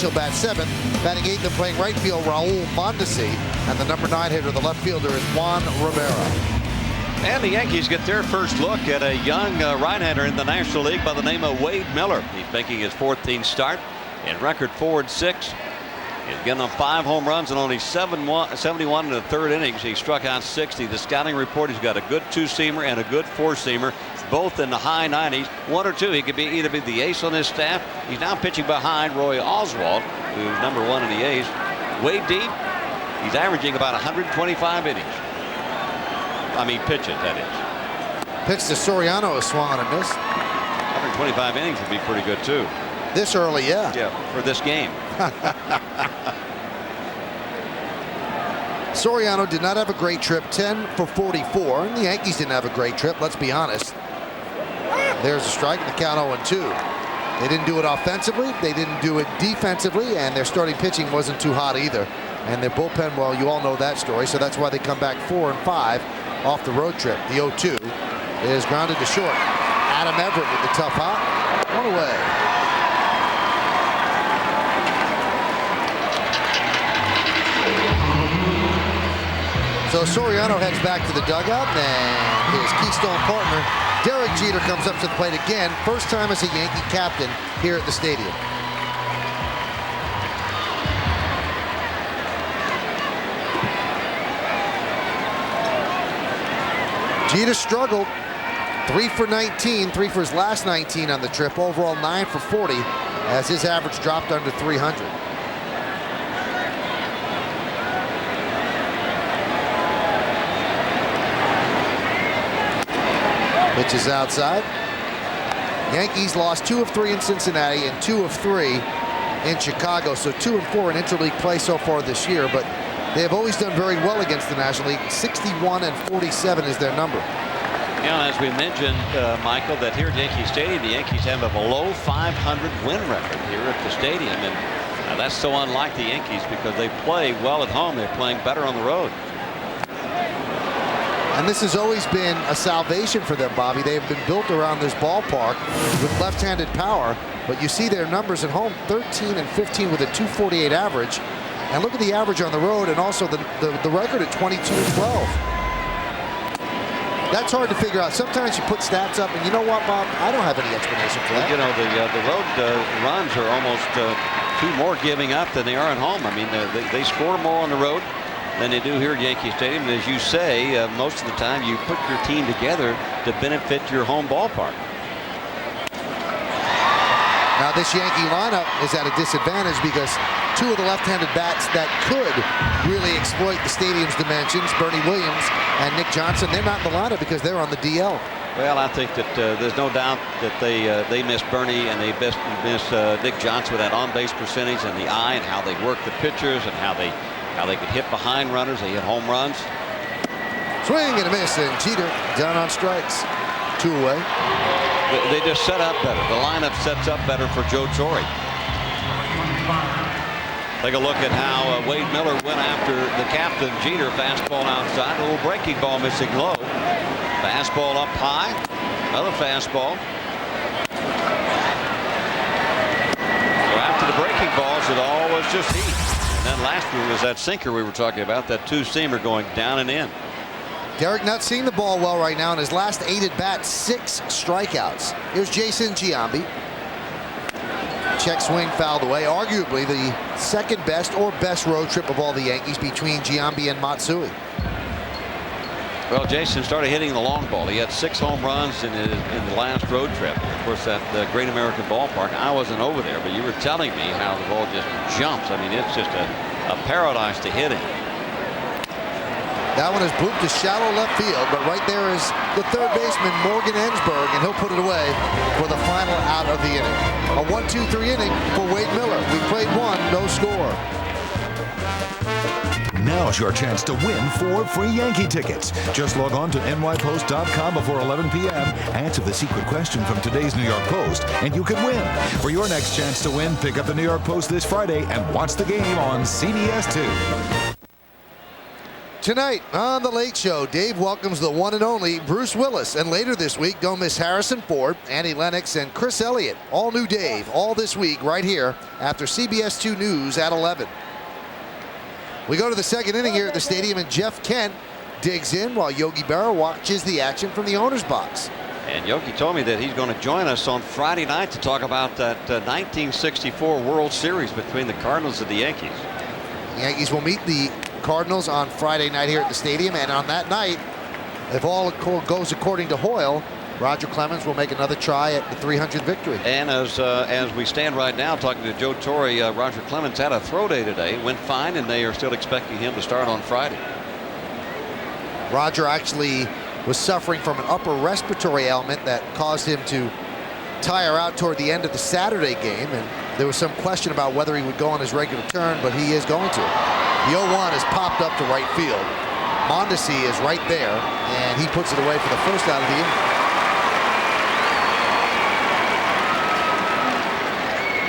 He'll bat 7th. Batting 8th and playing right field, Raul Mondesi. And the number 9 hitter, the left fielder, is Juan Rivera. And the Yankees get their first look at a young right-hander in the National League by the name of Wade Miller. He's making his 14th start in record 4-6. He's getting on 5 home runs and only 71 in the 3rd innings. He struck out 60. The scouting report, he's got a good 2-seamer and a good 4-seamer, both in the high 90s. 1 or 2, he could either be the ace on his staff. He's now pitching behind Roy Oswalt, who's number 1 in the A's. Wade D, he's averaging about 125 innings. I mean pitches, that is. Pitch to Soriano, a swung and a miss. 125 innings would be pretty good too. This early, yeah. Yeah, for this game. Soriano did not have a great trip, 10 for 44, and the Yankees didn't have a great trip, let's be honest. There's a strike, and the count 0-2. They didn't do it offensively, they didn't do it defensively, and their starting pitching wasn't too hot either. And their bullpen, well, you all know that story, so that's why they come back 4 and 5 off the road trip. The 0-2 is grounded to short. Adam Everett with the tough hop. 1 away. So Soriano heads back to the dugout, and his Keystone partner, Derek Jeter, comes up to the plate again. First time as a Yankee captain here at the stadium. Jeter struggled. 3 for 19, 3 for his last 19 on the trip. Overall 9 for 40 as his average dropped under 300. Pitch is outside. Yankees lost 2 of 3 in Cincinnati and 2 of 3 in Chicago. So 2 and 4 in interleague play so far this year, but they have always done very well against the National League. 61 and 47 is their number. Yeah, as we mentioned, Michael, that here at Yankee Stadium, the Yankees have a below 500 win record here at the stadium, and that's so unlike the Yankees because they play well at home. They're playing better on the road. And this has always been a salvation for them, Bobby. They have been built around this ballpark with left-handed power, but you see their numbers at home, 13 and 15 with a 248 average. And look at the average on the road, and also the record at 22 and 12. That's hard to figure out. Sometimes you put stats up, and you know what, Bob? I don't have any explanation for that. You know, the road runs are almost 2 more giving up than they are at home. I mean, they score more on the road than they do here at Yankee Stadium. And as you say, most of the time you put your team together to benefit your home ballpark. Now this Yankee lineup is at a disadvantage because 2 of the left-handed bats that could really exploit the stadium's dimensions, Bernie Williams and Nick Johnson, they're not in the lineup because they're on the DL. Well, I think that there's no doubt that they miss Bernie and they miss Nick Johnson with that on-base percentage and the eye and how they work the pitchers and how they could hit behind runners. They hit home runs. Swing and a miss, and Jeter down on strikes. 2 away. They just set up better. The lineup sets up better for Joe Torre. Take a look at how Wade Miller went after the captain, Jeter. Fastball outside, a little breaking ball missing low. Fastball up high, another fastball. So after the breaking balls, it all was just heat. And then last one was that sinker we were talking about, that 2-seamer going down and in. Derek not seeing the ball well right now. In his last 8 at bats, 6 strikeouts. Here's Jason Giambi. Check swing fouled away. Arguably the second best or best road trip of all the Yankees between Giambi and Matsui. Well, Jason started hitting the long ball. He had 6 home runs in the last road trip. Of course, at the Great American Ballpark, I wasn't over there, but you were telling me how the ball just jumps. I mean, it's just a paradise to hit in. That one is booped to shallow left field, but right there is the third baseman, Morgan Ensberg, and he'll put it away for the final out of the inning. A 1-2-3 inning for Wade Miller. We played 1, no score. Now's your chance to win 4 free Yankee tickets. Just log on to nypost.com before 11 p.m., answer the secret question from today's New York Post, and you can win. For your next chance to win, pick up the New York Post this Friday and watch the game on CBS 2. Tonight on The Late Show, Dave welcomes the one and only Bruce Willis. And later this week, don't miss Harrison Ford, Annie Lennox, and Chris Elliott. All new Dave, all this week, right here after CBS 2 News at 11. We go to the second inning here at the stadium, and Jeff Kent digs in while Yogi Berra watches the action from the owner's box. And Yogi told me that he's going to join us on Friday night to talk about that 1964 World Series between the Cardinals and the Yankees. The Yankees will meet the Cardinals on Friday night here at the stadium, and on that night, if all goes according to Hoyle, Roger Clemens will make another try at the 300th victory. And as we stand right now talking to Joe Torre, Roger Clemens had a throw day today, went fine, and they are still expecting him to start on Friday. Roger actually was suffering from an upper respiratory ailment that caused him to tire out toward the end of the Saturday game, and there was some question about whether he would go on his regular turn, but he is going to. The 0-1 is popped up to right field. Mondesi is right there, and he puts it away for the first out of the inning.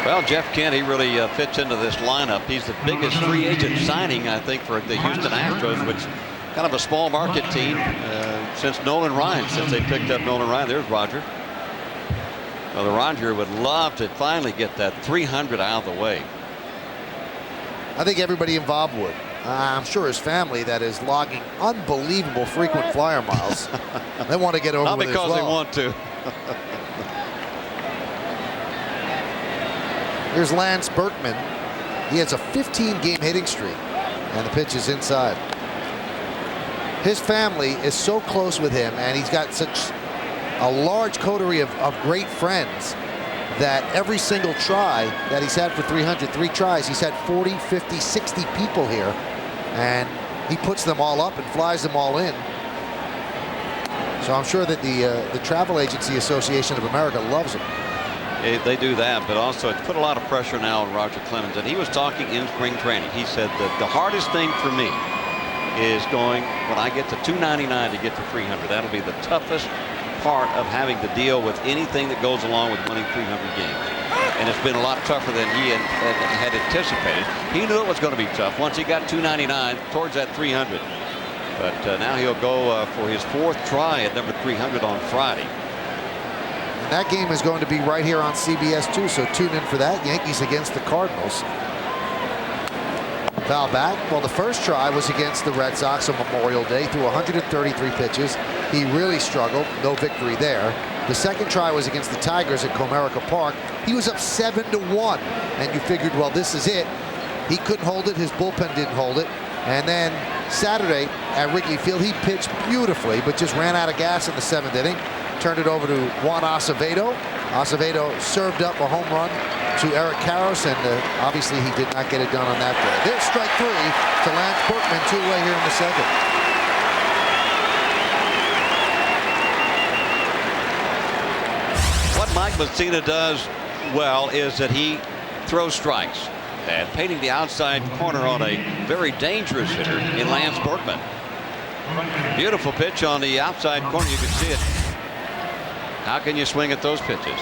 Well, Jeff Kent, he really fits into this lineup. He's the biggest free agent signing, I think, for the Houston Astros, which kind of a small market team since Nolan Ryan, since they picked up Nolan Ryan. There's Roger. Well, the Roger would love to finally get that 300 out of the way. I think everybody involved would. I'm sure his family that is logging unbelievable frequent flyer miles. They want to get over with it as well. Not because they want to. Here's Lance Berkman. He has a 15-game hitting streak, and the pitch is inside. His family is so close with him, and he's got such a large coterie of great friends that every single try that he's had for 303 tries, he's had 40, 50, 60 people here, and he puts them all up and flies them all in. So I'm sure that the Travel Agency Association of America loves him. They do that, but also it's put a lot of pressure now on Roger Clemens, and he was talking in spring training. He said that the hardest thing for me is going when I get to 299 to get to 300. That'll be the toughest part of having to deal with anything that goes along with winning 300 games. And it's been a lot tougher than he had anticipated. He knew it was going to be tough once he got 299 towards that 300. But now he'll go for his fourth try at number 300 on Friday. And that game is going to be right here on CBS 2, so tune in for that. Yankees against the Cardinals. Foul back. Well, the first try was against the Red Sox on Memorial Day through 133 pitches. He really struggled. No victory there. The second try was against the Tigers at Comerica Park. He was up 7-1, and you figured, well, this is it. He couldn't hold it. His bullpen didn't hold it. And then Saturday at Wrigley Field, he pitched beautifully, but just ran out of gas in the 7th inning. Turned it over to Juan Acevedo. Acevedo served up a home run to Eric Karros, and obviously he did not get it done on that day. There's strike 3 to Lance Berkman, 2-away here in the second. What Mike Mussina does well is that he throws strikes, and painting the outside corner on a very dangerous hitter in Lance Berkman. Beautiful pitch on the outside corner. You can see it. How can you swing at those pitches?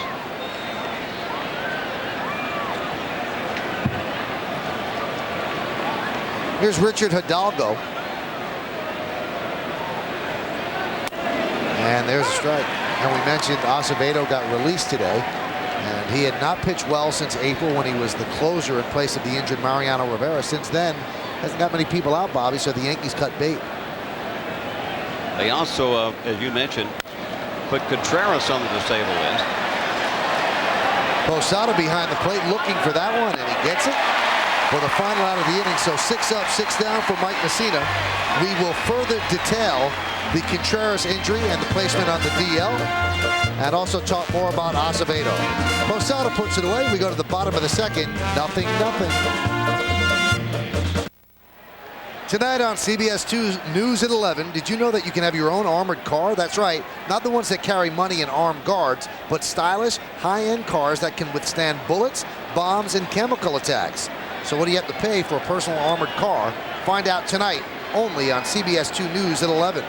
Here's Richard Hidalgo. And there's a strike. And we mentioned Acevedo got released today. And he had not pitched well since April when he was the closer in place of the injured Mariano Rivera. Since then, hasn't got many people out, Bobby, so the Yankees cut bait. They also, as you mentioned, put Contreras on the disabled list. Posada behind the plate looking for that one, and he gets it for the final out of the inning. So 6 up, 6 down for Mike Mussina. We will further detail the Contreras injury and the placement on the DL, and also talk more about Acevedo. Posada puts it away. We go to the bottom of the second. 0-0. Tonight on CBS 2 News at 11, did you know that you can have your own armored car? That's right, not the ones that carry money and armed guards, but stylish, high-end cars that can withstand bullets, bombs, and chemical attacks. So what do you have to pay for a personal armored car? Find out tonight, only on CBS 2 News at 11.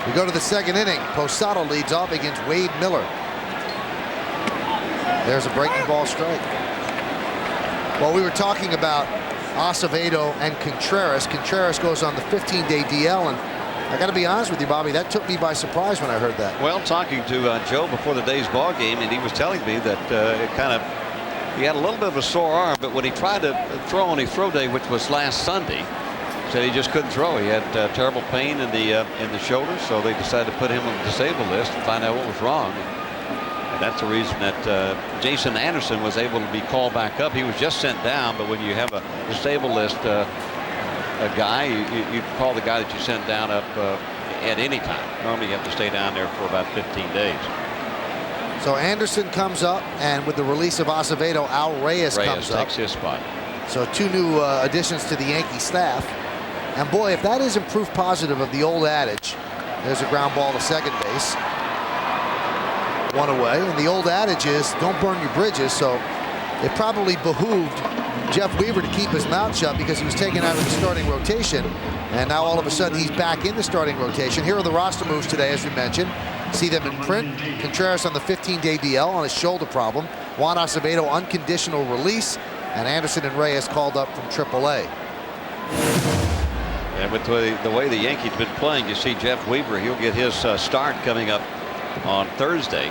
We go to the second inning. Posada leads off against Wade Miller. There's a breaking ball strike. Well, we were talking about Acevedo and Contreras. Contreras goes on the 15-day DL, and I got to be honest with you, Bobby, that took me by surprise when I heard that. Well, talking to Joe before the day's ball game, and he was telling me that he had a little bit of a sore arm, but when he tried to throw on his throw day, which was last Sunday, said he just couldn't throw. He had terrible pain in the shoulder, so they decided to put him on the disabled list and find out what was wrong. And that's the reason that Jason Anderson was able to be called back up. He was just sent down, but when you have a disabled list a guy, you call the guy that you sent down up at any time. Normally you have to stay down there for about 15 days. So Anderson comes up, and with the release of Acevedo, Al Reyes comes up. Takes his spot. So 2 new additions to the Yankee staff. And boy, if that isn't proof positive of the old adage, there's a ground ball to second base. 1 away. And the old adage is don't burn your bridges. So it probably behooved Jeff Weaver to keep his mouth shut because he was taken out of the starting rotation. And now all of a sudden he's back in the starting rotation. Here are the roster moves today, as we mentioned. See them in print. Contreras on the 15-day DL on his shoulder problem. Juan Acevedo unconditional release. And Anderson and Reyes called up from AAA. And with the way the Yankees been playing, you see Jeff Weaver, he'll get his start coming up on Thursday.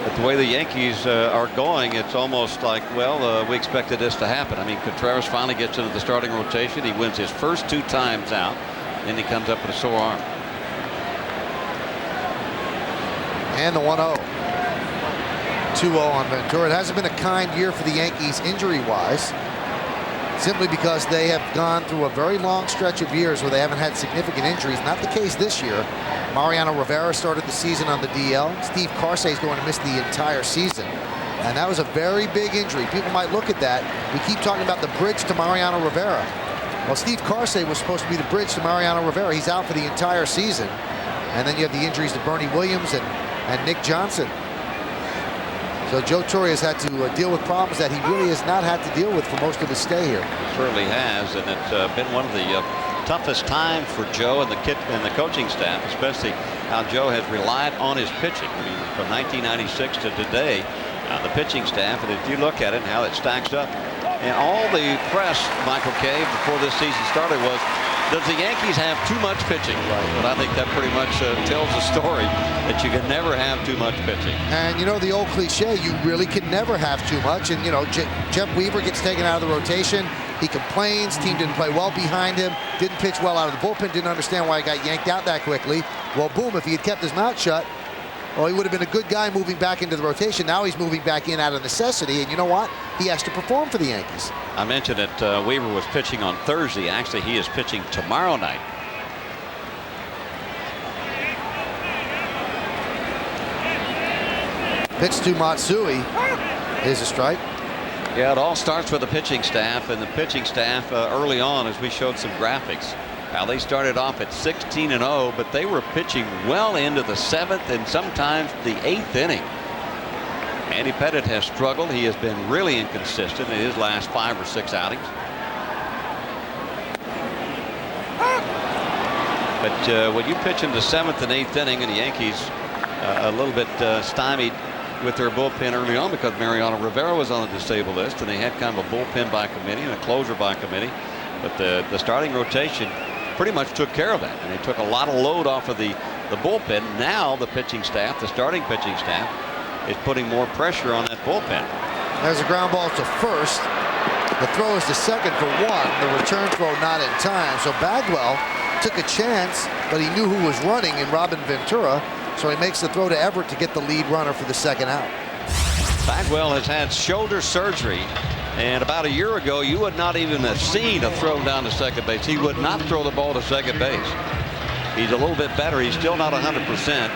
But the way the Yankees are going, it's almost like, well, we expected this to happen. I mean, Contreras finally gets into the starting rotation. He wins his first 2 times out. Then he comes up with a sore arm. And the 1-0. 2-0 on Ventura. It hasn't been a kind year for the Yankees injury-wise, simply because they have gone through a very long stretch of years where they haven't had significant injuries. Not the case this year. Mariano Rivera started the season on the DL. Steve Carsey is going to miss the entire season. And that was a very big injury. People might look at that. We keep talking about the bridge to Mariano Rivera. Well, Steve Carsey was supposed to be the bridge to Mariano Rivera. He's out for the entire season. And then you have the injuries to Bernie Williams and Nick Johnson. So Joe Torre has had to deal with problems that he really has not had to deal with for most of his stay here. Certainly has, and it's been one of the toughest times for Joe and the coaching staff, especially how Joe has relied on his pitching. I mean, from 1996 to today, the pitching staff, and if you look at it and how it stacks up, and all the press, Michael K, before this season started was, does the Yankees have too much pitching? Right. But I think that pretty much tells the story that you can never have too much pitching. And you know the old cliche, you really can never have too much. And you know, Jeff Weaver gets taken out of the rotation. He complains. Team didn't play well behind him. Didn't pitch well out of the bullpen. Didn't understand why he got yanked out that quickly. Well, boom! If he had kept his mouth shut, well, he would have been a good guy moving back into the rotation. Now he's moving back in out of necessity. And you know what? He has to perform for the Yankees. I mentioned that Weaver was pitching on Thursday. Actually, he is pitching tomorrow night. Pitch to Matsui is a strike. Yeah, it all starts with the pitching staff, and the pitching staff early on, as we showed some graphics, how they started off at 16-0, but they were pitching well into the 7th and sometimes the 8th inning. Andy Pettitte has struggled. He has been really inconsistent in his last 5 or 6 outings. But when you pitch in the 7th and 8th inning, and the Yankees a little bit stymied with their bullpen early on because Mariano Rivera was on the disabled list, and they had kind of a bullpen by committee and a closer by committee. But the starting rotation pretty much took care of that, and they took a lot of load off of the bullpen. Now the pitching staff, the starting pitching staff, is putting more pressure on that bullpen. There's a ground ball to first. The throw is to second for 1. The return throw not in time. So Bagwell took a chance, but he knew who was running in Robin Ventura. So he makes the throw to Everett to get the lead runner for the second out. Bagwell has had shoulder surgery, and about a year ago you would not even have seen a throw down to second base. He would not throw the ball to second base. He's a little bit better. He's still not 100%.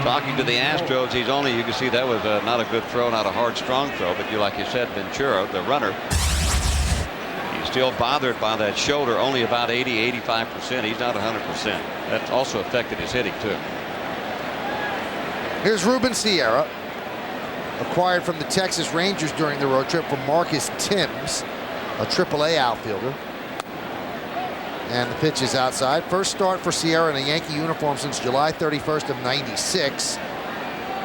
Talking to the Astros, he's only, you can see that was not a good throw, not a hard, strong throw, but like you said, Ventura, the runner, he's still bothered by that shoulder, only about 80-85%. He's not 100%. That also affected his hitting too. Here's Ruben Sierra, acquired from the Texas Rangers during the road trip from Marcus Timms, a AAA outfielder. And the pitch is outside. First start for Sierra in a Yankee uniform since July 31st of '96.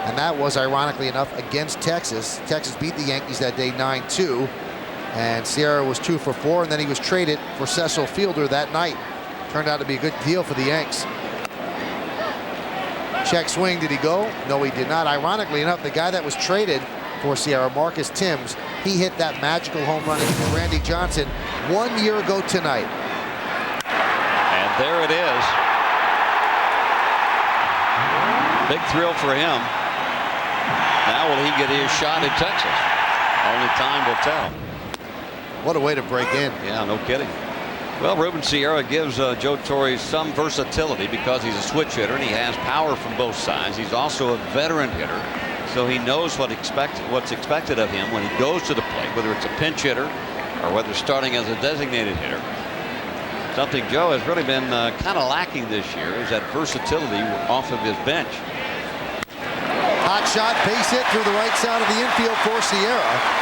And that was, ironically enough, against Texas. Texas beat the Yankees that day 9-2. And Sierra was 2 for 4, and then he was traded for Cecil Fielder that night. Turned out to be a good deal for the Yanks. Check swing, did he go? No, he did not. Ironically enough, the guy that was traded for Sierra, Marcus Timms, he hit that magical home run against Randy Johnson 1 year ago tonight. And there it is. Big thrill for him. Now will he get his shot in Texas? Only time will tell. What a way to break in. Yeah, no kidding. Well, Ruben Sierra gives Joe Torre some versatility because he's a switch hitter and he has power from both sides. He's also a veteran hitter, so he knows what's expected of him when he goes to the plate, whether it's a pinch hitter or whether starting as a designated hitter. Something Joe has really been kind of lacking this year is that versatility off of his bench. Hot shot, base hit through the right side of the infield for Sierra.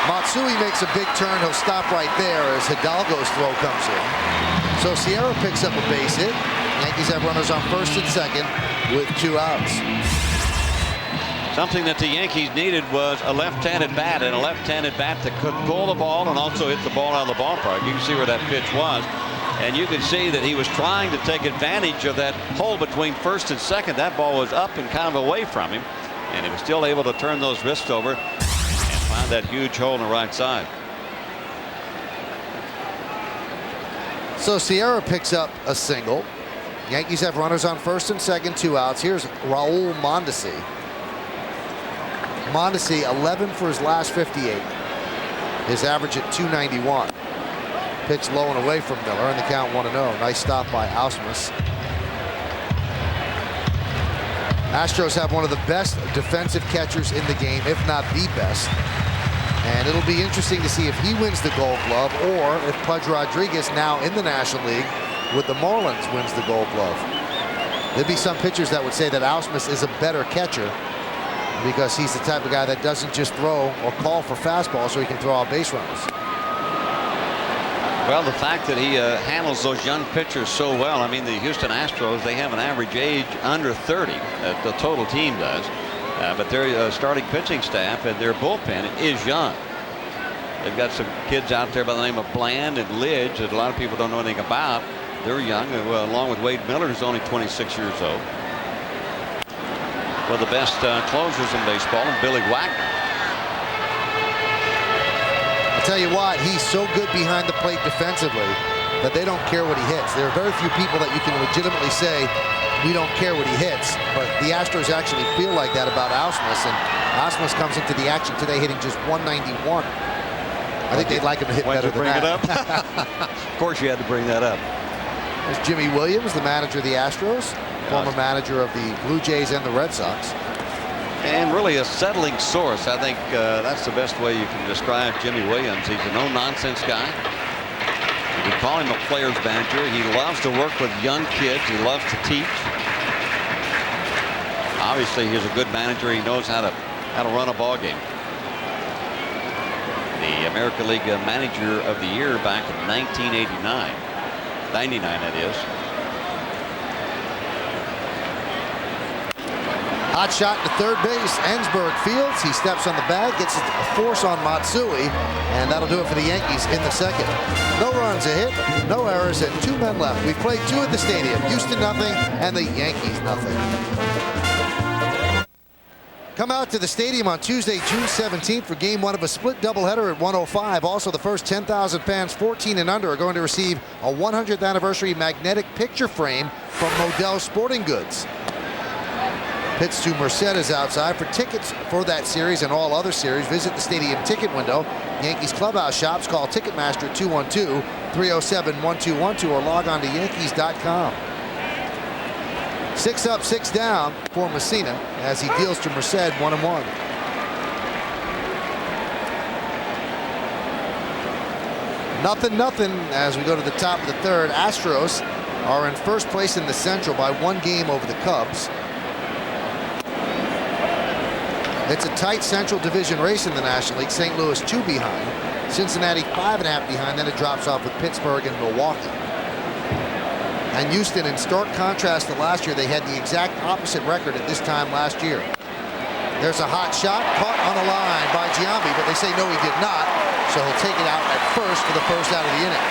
Matsui makes a big turn. He'll stop right there as Hidalgo's throw comes in. So Sierra picks up a base hit. Yankees have runners on first and second with 2 outs. Something that the Yankees needed was a left-handed bat, and a left-handed bat that could pull the ball and also hit the ball out of the ballpark. You can see where that pitch was. And you can see that he was trying to take advantage of that hole between first and second. That ball was up and kind of away from him, and he was still able to turn those wrists over and find that huge hole in the right side. So Sierra picks up a single. Yankees have runners on first and second, 2 outs. Here's Raul Mondesi. Mondesi 11 for his last 58. His average at 291. Pitch low and away from Miller, and the count 1-0. Nice stop by Ausmus. Astros have one of the best defensive catchers in the game, if not the best. And it'll be interesting to see if he wins the Gold Glove or if Pudge Rodriguez, now in the National League with the Marlins, wins the Gold Glove. There'd be some pitchers that would say that Ausmus is a better catcher because he's the type of guy that doesn't just throw or call for fastballs so he can throw out base runners. Well, the fact that he handles those young pitchers so well. I mean, the Houston Astros, they have an average age under 30. The total team does. But their starting pitching staff and their bullpen is young. They've got some kids out there by the name of Bland and Lidge that a lot of people don't know anything about. They're young, along with Wade Miller, who's only 26 years old. One of the best closers in baseball, and Billy Wagner. I'll tell you what, he's so good behind the plate defensively that they don't care what he hits. There are very few people that you can legitimately say, we don't care what he hits. But the Astros actually feel like that about Ausmus, and Ausmus comes into the action today hitting just 191. I think they'd like him to hit better than that. Of course you had to bring that up. There's Jimmy Williams, the manager of the Astros, former manager of the Blue Jays and the Red Sox. And really a settling source. I think that's the best way you can describe Jimmy Williams. He's a no-nonsense guy. You can call him a player's manager. He loves to work with young kids. He loves to teach. Obviously, he's a good manager. He knows how to run a ball game. The American League Manager of the Year back in 1989. 99, that is. Hot shot to third base. Ensberg fields. He steps on the bag, gets a force on Matsui, and that'll do it for the Yankees in the second. No runs, a hit, no errors, and 2 men left. We've played 2 at the stadium. Houston nothing, and the Yankees nothing. Come out to the stadium on Tuesday, June 17th for Game 1 of a split doubleheader at 105. Also, the first 10,000 fans 14 and under are going to receive a 100th anniversary magnetic picture frame from Modell Sporting Goods. Pitch to Murcer is outside. For tickets for that series and all other series, visit the stadium ticket window. Yankees clubhouse shops, call Ticketmaster 212-307-1212 or log on to Yankees.com. 6 up, 6 down for Mussina as he deals to Murcer 1-1. Nothing as we go to the top of the third. Astros are in first place in the Central by 1 game over the Cubs. It's a tight Central Division race in the National League. St. Louis 2 behind. Cincinnati 5.5 behind. Then it drops off with Pittsburgh and Milwaukee. And Houston, in stark contrast to last year, they had the exact opposite record at this time last year. There's a hot shot caught on the line by Giambi, but they say no, he did not. So he'll take it out at first for the first out of the inning.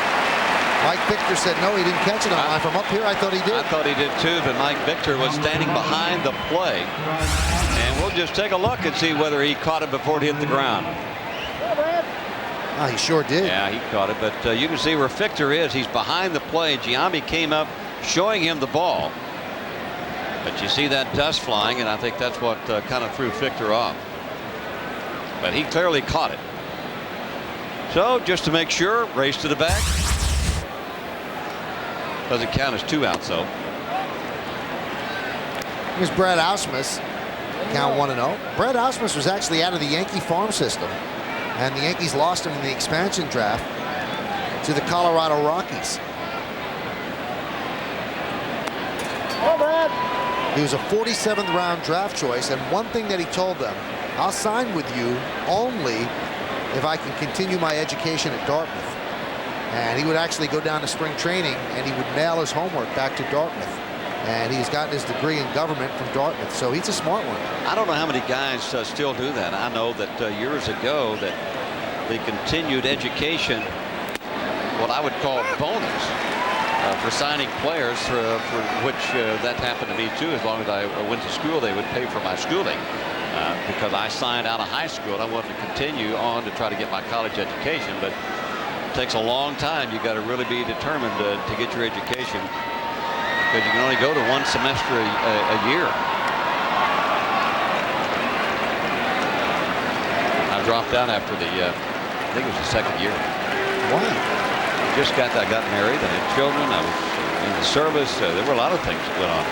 Mike Victor said no, he didn't catch it on line. From up here, I thought he did. I thought he did too, but Mike Victor was standing behind the play. And we'll just take a look and see whether he caught it before it hit the ground. Oh, he sure did. Yeah, he caught it, but you can see where Victor is. He's behind the play. Giambi came up showing him the ball. But you see that dust flying, and I think that's what kind of threw Victor off. But he clearly caught it. So just to make sure, race to the back. Doesn't count as 2 outs, though. Here's Brad Ausmus. Count 1-0. Brad Ausmus was actually out of the Yankee farm system, and the Yankees lost him in the expansion draft to the Colorado Rockies. He was a 47th round draft choice, and one thing that he told them, I'll sign with you only if I can continue my education at Dartmouth. And he would actually go down to spring training and he would mail his homework back to Dartmouth. And he's gotten his degree in government from Dartmouth, so he's a smart one. I don't know how many guys still do that. I know that years ago that the continued education, what I would call bonus, for signing players, for which that happened to me too. As long as I went to school, they would pay for my schooling because I signed out of high school and I wanted to continue on to try to get my college education. But it takes a long time. You got to really be determined to get your education, because you can only go to 1 semester a year. I dropped out after the I think it was the 2nd year. Why? I got married. I had children. I was in the service. There were a lot of things that went on.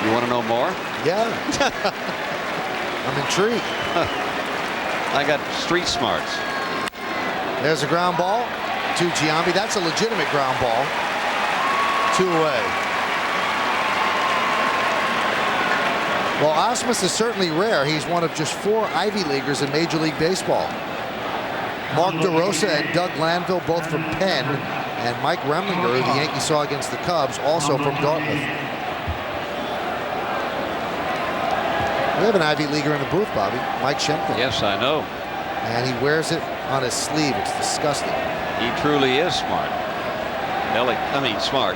You want to know more? Yeah. I'm intrigued. I got street smarts. There's a ground ball to Giambi. That's a legitimate ground ball. 2 away. Well, Ausmus is certainly rare. He's one of just 4 Ivy Leaguers in Major League Baseball. Mark DeRosa and Doug Glanville, both from Penn, and Mike Remlinger, who the Yankees saw against the Cubs, also from Dartmouth. We have an Ivy Leaguer in the booth, Bobby. Mike Shempton. Yes, I know. And he wears it on his sleeve. It's disgusting. He truly is smart. Smart.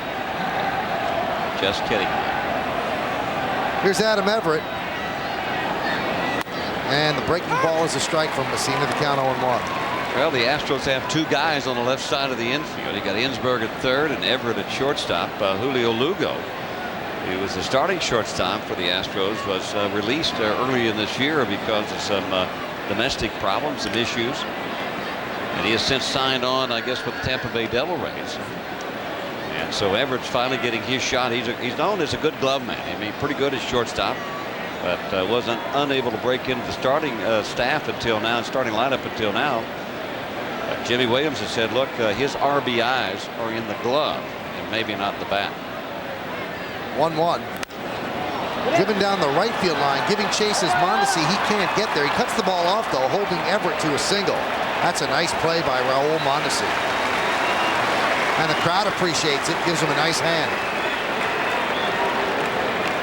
Just kidding. Here's Adam Everett. And the breaking ball is a strike from Mussina, the count 0-1. Well, the Astros have 2 guys on the left side of the infield. You got Ensberg at third and Everett at shortstop. Julio Lugo, who was the starting shortstop for the Astros, was released early in this year because of some domestic problems, some issues. And he has since signed on, I guess, with the Tampa Bay Devil Rays. And so Everett's finally getting his shot. He's known as a good glove man. I mean, pretty good at shortstop, but wasn't unable to break into the starting staff until now, starting lineup until now. Jimmy Williams has said, look, his RBIs are in the glove and maybe not the bat. 1-1. Driven down the right field line, giving chase as Mondesi. He can't get there. He cuts the ball off, though, holding Everett to a single. That's a nice play by Raul Mondesi. And the crowd appreciates it, gives him a nice hand.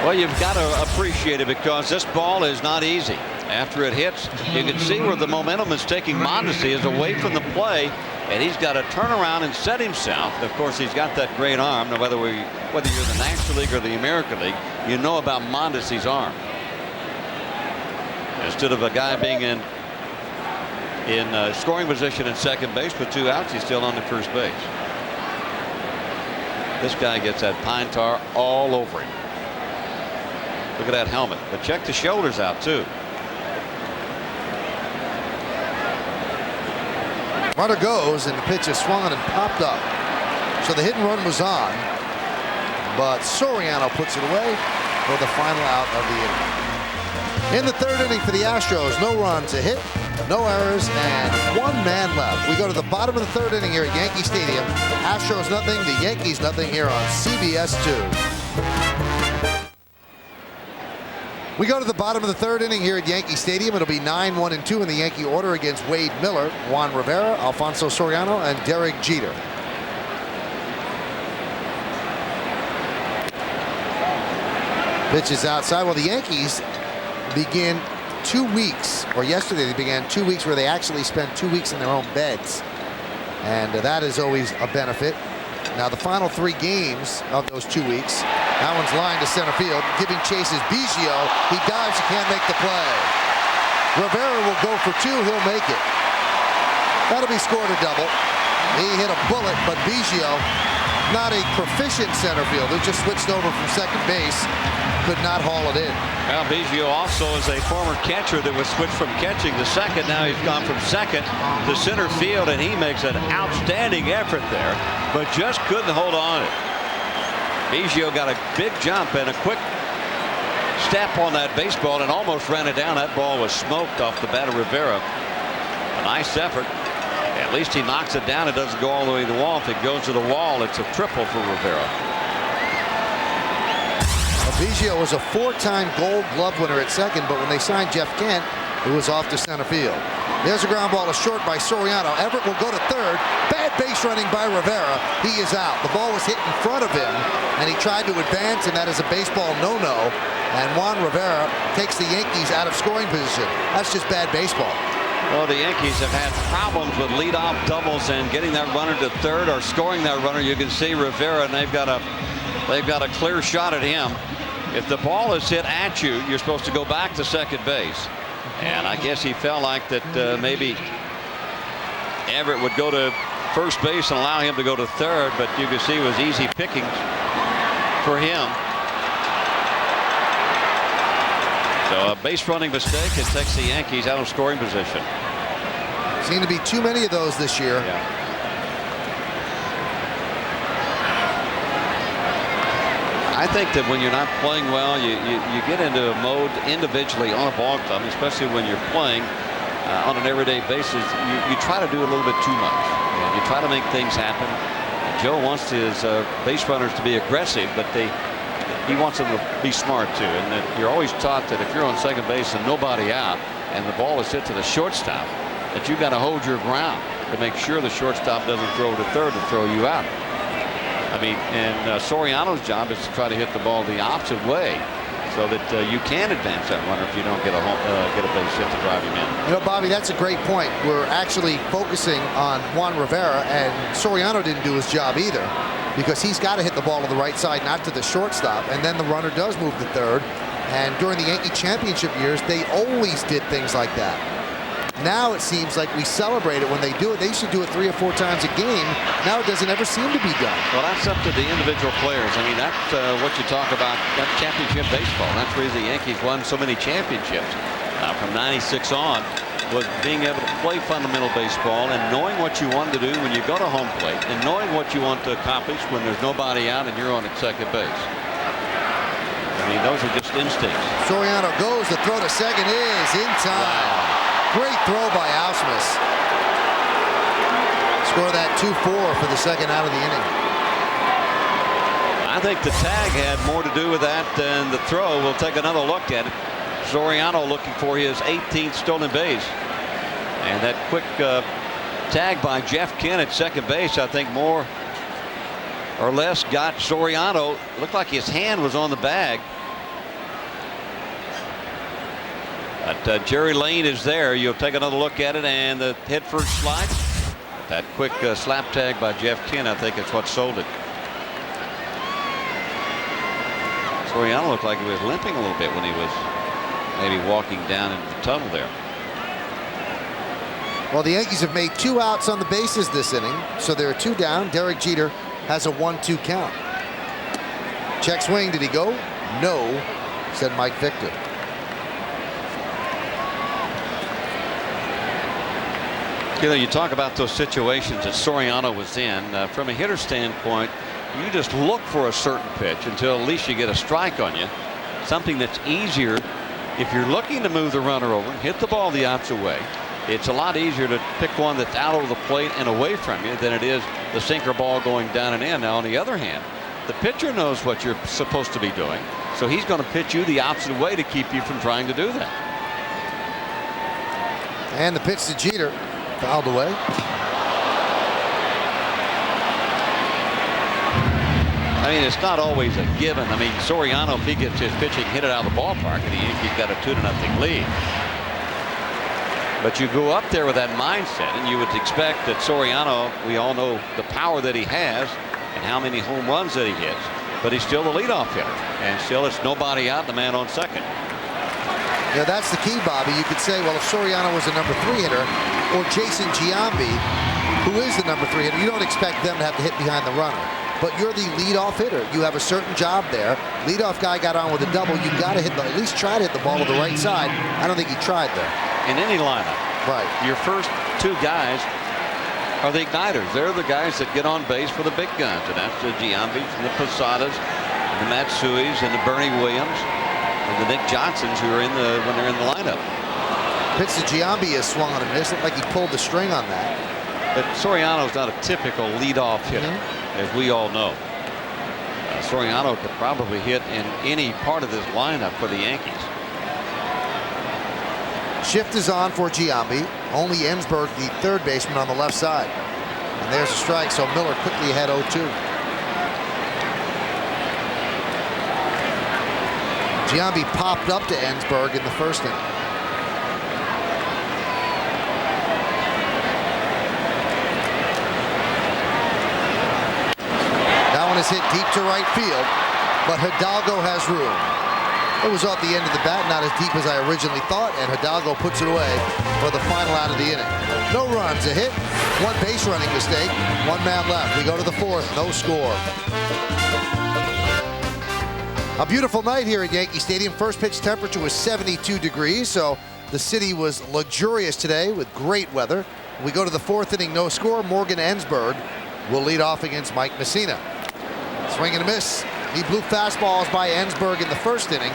Well, you've got to appreciate it because this ball is not easy. After it hits, you can see where the momentum is taking Mondesi is away from the play, and he's got to turn around and set himself. And of course, he's got that great arm. Now, whether you're the National League or the American League, you know about Mondesi's arm. Instead of a guy being in scoring position at second base with 2 outs, he's still on the first base. This guy gets that pine tar all over him. Look at that helmet. But check the shoulders out too. Runner goes, and the pitch is swung and popped up. So the hit and run was on, but Soriano puts it away for the final out of the inning. In the 3rd inning for the Astros, no runs, a hit, no errors, and 1 man left. We go to the bottom of the 3rd inning here at Yankee Stadium. Astros nothing, the Yankees nothing here on CBS 2. We go to the bottom of the 3rd inning here at Yankee Stadium. It'll be 9-1-2 in the Yankee order against Wade Miller, Juan Rivera, Alfonso Soriano, and Derek Jeter. Pitch is outside. Well, the Yankees begin 2 weeks, or yesterday they began 2 weeks where they actually spent 2 weeks in their own beds. And that is always a benefit. Now the final 3 games of those 2 weeks, that one's lined to center field, giving chases Biggio. He dives, he can't make the play. Rivera will go for 2, he'll make it. That'll be scored a double. He hit a bullet, but Biggio, not a proficient center fielder, just switched over from second base, could not haul it in. Well, Biggio also is a former catcher that was switched from catching to second. Now he's gone from second to center field, and he makes an outstanding effort there, but just couldn't hold on it. Biggio got a big jump and a quick step on that baseball and almost ran it down. That ball was smoked off the bat of Rivera. A nice effort. At least he knocks it down. It doesn't go all the way to the wall. If it goes to the wall, it's a triple for Rivera. Biggio was a 4-time Gold Glove winner at second, but when they signed Jeff Kent, it was off to center field. There's a ground ball to short by Soriano. Everett will go to third. Bad base running by Rivera. He is out. The ball was hit in front of him, and he tried to advance, and that is a baseball no-no. And Juan Rivera takes the Yankees out of scoring position. That's just bad baseball. Well, the Yankees have had problems with leadoff doubles and getting that runner to third or scoring that runner. You can see Rivera, and they've got a clear shot at him. If the ball is hit at you, you're supposed to go back to second base. And I guess he felt like that maybe Everett would go to first base and allow him to go to third, but you can see it was easy pickings for him. So a base running mistake, it takes the Yankees out of scoring position. Seem to be too many of those this year. Yeah. I think that when you're not playing well, you get into a mode individually on a ball club, especially when you're playing on an everyday basis. You try to do a little bit too much. You try to make things happen. Joe wants his base runners to be aggressive, but he wants them to be smart too. And that you're always taught that if you're on second base and nobody out, and the ball is hit to the shortstop, that you got to hold your ground to make sure the shortstop doesn't throw to third and throw you out. I mean, and Soriano's job is to try to hit the ball the opposite way so that you can advance that runner if you don't get a base hit to drive him in. You know, Bobby, that's a great point. We're actually focusing on Juan Rivera, and Soriano didn't do his job either, because he's got to hit the ball to the right side, not to the shortstop, and then the runner does move to third. And during the Yankee championship years, they always did things like that. Now it seems like we celebrate it when they do it. They used to do it 3 or 4 times a game. Now it doesn't ever seem to be done. Well, that's up to the individual players. I mean, that's what you talk about, that championship baseball. That's the reason the Yankees won so many championships from '96 on, was being able to play fundamental baseball and knowing what you want to do when you go to home plate and knowing what you want to accomplish when there's nobody out and you're on at second base. I mean, those are just instincts. Soriano goes. The throw to second is in time. Wow. Great throw by Ausmus. Score that 2-4 for the second out of the inning. I think the tag had more to do with that than the throw. We'll take another look at it. Soriano looking for his 18th stolen base. And that quick tag by Jeff Kent at second base, I think more or less got Soriano. Looked like his hand was on the bag. But Jerry Lane is there. You'll take another look at it, and the head first slide. That quick slap tag by Jeff Kent, I think it's what sold it. Soriano looked like he was limping a little bit when he was maybe walking down into the tunnel there. Well, the Yankees have made 2 outs on the bases this inning, so there are 2 down. Derek Jeter has a 1-2 count. Check swing. Did he go? No, said Mike Victor. You know, you talk about those situations that Soriano was in. From a hitter standpoint, you just look for a certain pitch until at least you get a strike on you. Something that's easier if you're looking to move the runner over, hit the ball the opposite way. It's a lot easier to pick one that's out over the plate and away from you than it is the sinker ball going down and in. Now, on the other hand, the pitcher knows what you're supposed to be doing, so he's going to pitch you the opposite way to keep you from trying to do that. And the pitch to Jeter. Fouled away. I mean, it's not always a given. I mean, Soriano, if he gets his pitching hit it out of the ballpark, and the Yankees got a 2-0 lead. But you go up there with that mindset, and you would expect that Soriano, we all know the power that he has and how many home runs that he hits, but he's still the leadoff hitter, and still it's nobody out, the man on second. Yeah, that's the key, Bobby. You could say, well, if Soriano was a number 3 hitter, or Jason Giambi, who is the number 3 hitter, you don't expect them to have to hit behind the runner. But you're the leadoff hitter. You have a certain job there. Leadoff guy got on with a double. You got to hit at least try to hit the ball with the right side. I don't think he tried there. In any lineup, right? Your first 2 guys are the igniters. They're the guys that get on base for the big guns, and that's the Giambis and the Posadas, and the Matsuis and the Bernie Williams, and the Nick Johnsons who are when they're in the lineup. Pitch to Giambi is swung on a miss. Looked like he pulled the string on that. But Soriano's not a typical leadoff hitter, as we all know. Soriano could probably hit in any part of this lineup for the Yankees. Shift is on for Giambi. Only Ensberg, the third baseman, on the left side. And there's a strike, so Miller quickly ahead 0-2. Giambi popped up to Ensberg in the first inning. That one is hit deep to right field, but Hidalgo has room. It was off the end of the bat, not as deep as I originally thought, and Hidalgo puts it away for the final out of the inning. No runs, a hit, 1 base running mistake, 1 man left. We go to the 4th, no score. A beautiful night here at Yankee Stadium. First pitch temperature was 72 degrees, so the city was luxurious today with great weather. We go to the 4th inning, no score. Morgan Ensberg will lead off against Mike Mussina. Swing and a miss. He blew fastballs by Ensberg in the first inning,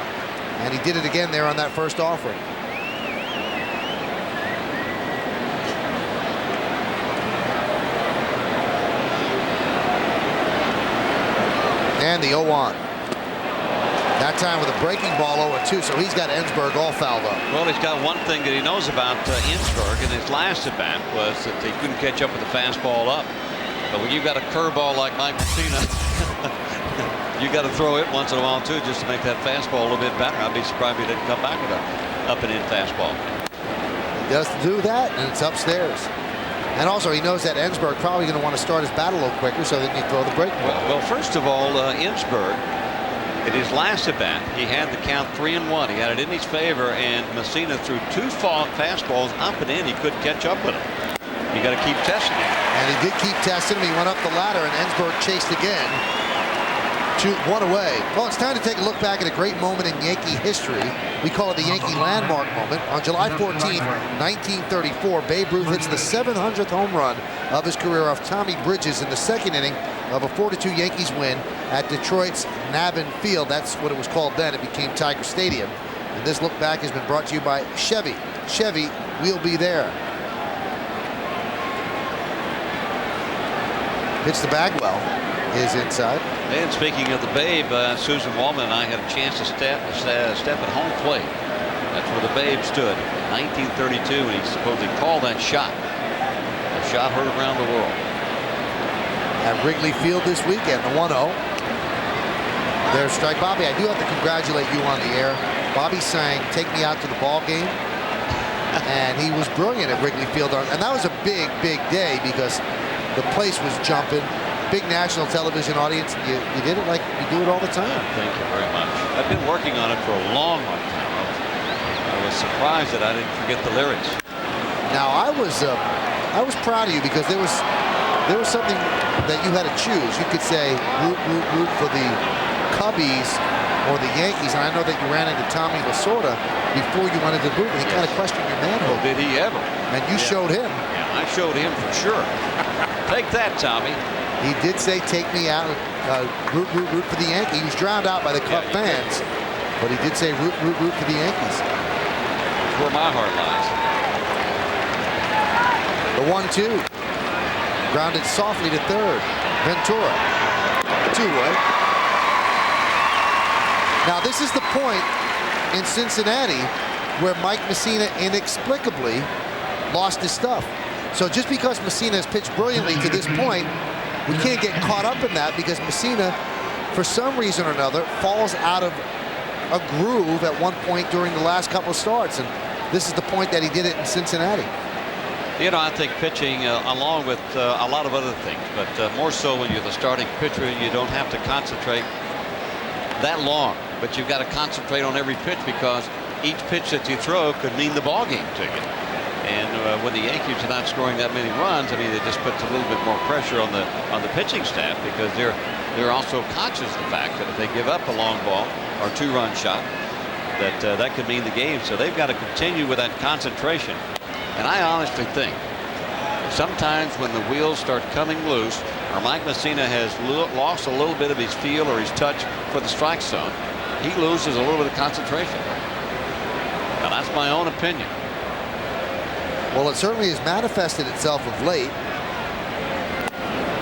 and he did it again there on that first offering. And the 0-1. That time with a breaking ball 0-2, so he's got Ensberg all fouled up. Well, he's got one thing that he knows about Ensberg, and his last at bat was that they couldn't catch up with the fastball up. But when you've got a curveball like Mike Mussina, you got to throw it once in a while too, just to make that fastball a little bit better. I'd be surprised if he didn't come back with a up and in fastball. He does do that, and it's upstairs. And also, he knows that Ensberg probably going to want to start his bat a little quicker, so then you throw the breaking ball. Well, first of all, Ensberg, in his last at bat, he had the count 3-1. He had it in his favor, and Mussina threw 2 fastballs up and in. He couldn't catch up with him. You got to keep testing him. And he did keep testing him. He went up the ladder, and Ensberg chased again. 1 away. Well, it's time to take a look back at a great moment in Yankee history. We call it the Yankee landmark moment. On July 14th, 1934, Babe Ruth hits the 700th home run of his career off Tommy Bridges in the second inning of a 4-2 Yankees win at Detroit's Navin Field. That's what it was called then. It became Tiger Stadium. And this look back has been brought to you by Chevy. Chevy, we'll be there. Pitch to Bagwell is inside. And speaking of the Babe, Susan Wallman and I had a chance to step at home plate. That's where the Babe stood in 1932 when he supposedly called that shot. A shot heard around the world. At Wrigley Field this weekend, the 1-0. There's strike. Bobby, I do have to congratulate you on the air. Bobby sang "Take Me Out to the Ball Game," and he was brilliant at Wrigley Field. And that was a big, big day because the place was jumping. Big national television audience. You did it like you do it all the time. Thank you very much. I've been working on it for a long, long time. I was surprised that I didn't forget the lyrics. Now I was proud of you because there was something that you had to choose. You could say root for the Cubbies or the Yankees, and I know that you ran into Tommy Lasorda before you went into the booth, and he kind of questioned your manhood. Well, did he ever? And you showed him. Yeah, I showed him for sure. Take that, Tommy. He did say, "Take me out, root for the Yankees." He was drowned out by the Cub fans, but he did say, root for the Yankees. That's where my heart lies. The 1-2. Grounded softly to third. Ventura. 2-way. Now, this is the point in Cincinnati where Mike Mussina inexplicably lost his stuff. So just because Mussina has pitched brilliantly to this point, we can't get caught up in that because Mussina for some reason or another, falls out of a groove at one point during the last couple of starts. And this is the point that he did it in Cincinnati. You know, I think pitching, along with a lot of other things, but more so when you're the starting pitcher, you don't have to concentrate that long. But you've got to concentrate on every pitch, because each pitch that you throw could mean the ball game to you. And when the Yankees are not scoring that many runs, I mean, it just puts a little bit more pressure on the pitching staff, because they're also conscious of the fact that if they give up a long ball or two-run shot, that could mean the game. So they've got to continue with that concentration. And I honestly think sometimes when the wheels start coming loose, or Mike Mussina has lost a little bit of his feel or his touch for the strike zone, he loses a little bit of concentration. Now, that's my own opinion. Well, it certainly has manifested itself of late.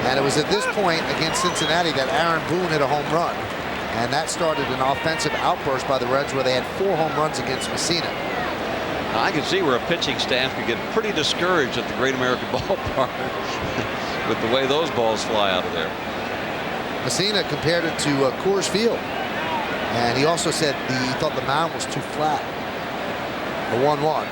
And it was at this point against Cincinnati that Aaron Boone hit a home run. And that started an offensive outburst by the Reds, where they had 4 home runs against Mussina. Now, I can see where a pitching staff could get pretty discouraged at the Great American Ballpark with the way those balls fly out of there. Mussina compared it to Coors Field. And he also said he thought the mound was too flat. A 1-1.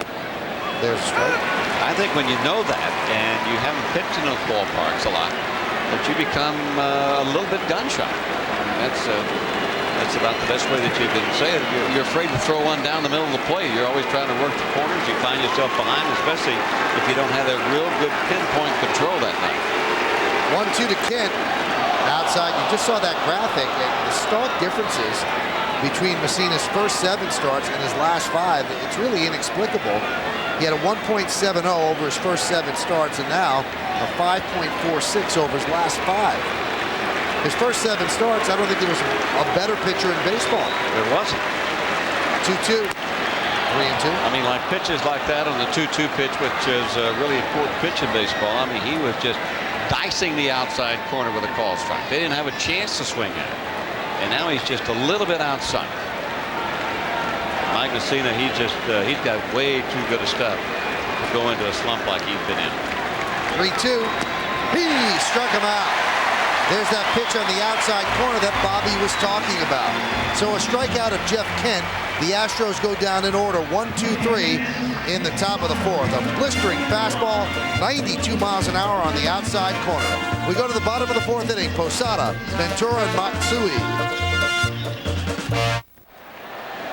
There's a strike. I think when you know that and you haven't pitched in those ballparks a lot, that you become a little bit gun shy. I mean, that's about the best way that you can say it. You're afraid to throw one down the middle of the plate. You're always trying to work the corners. You find yourself behind, especially if you don't have that real good pinpoint control that night. 1-2 to Kent. Outside, you just saw that graphic, and the stark differences between Mussina's first 7 starts and his last 5. It's really inexplicable. He had a 1.70 over his first 7 starts, and now a 5.46 over his last 5. His first 7 starts, I don't think there was a better pitcher in baseball. There wasn't. 2-2, 3-2. I mean, like pitches like that on the 2-2 pitch, which is a really important pitch in baseball. I mean, he was just dicing the outside corner with a call strike. They didn't have a chance to swing at it. And now he's just a little bit outside. Mike Mussina, he's got way too good a stuff to go into a slump like he's been in. 3-2. He struck him out. There's that pitch on the outside corner that Bobby was talking about. So a strikeout of Jeff Kent. The Astros go down in order, 1-2-3 in the top of the 4th. A blistering fastball, 92 miles an hour on the outside corner. We go to the bottom of the 4th inning. Posada, Ventura, and Matsui.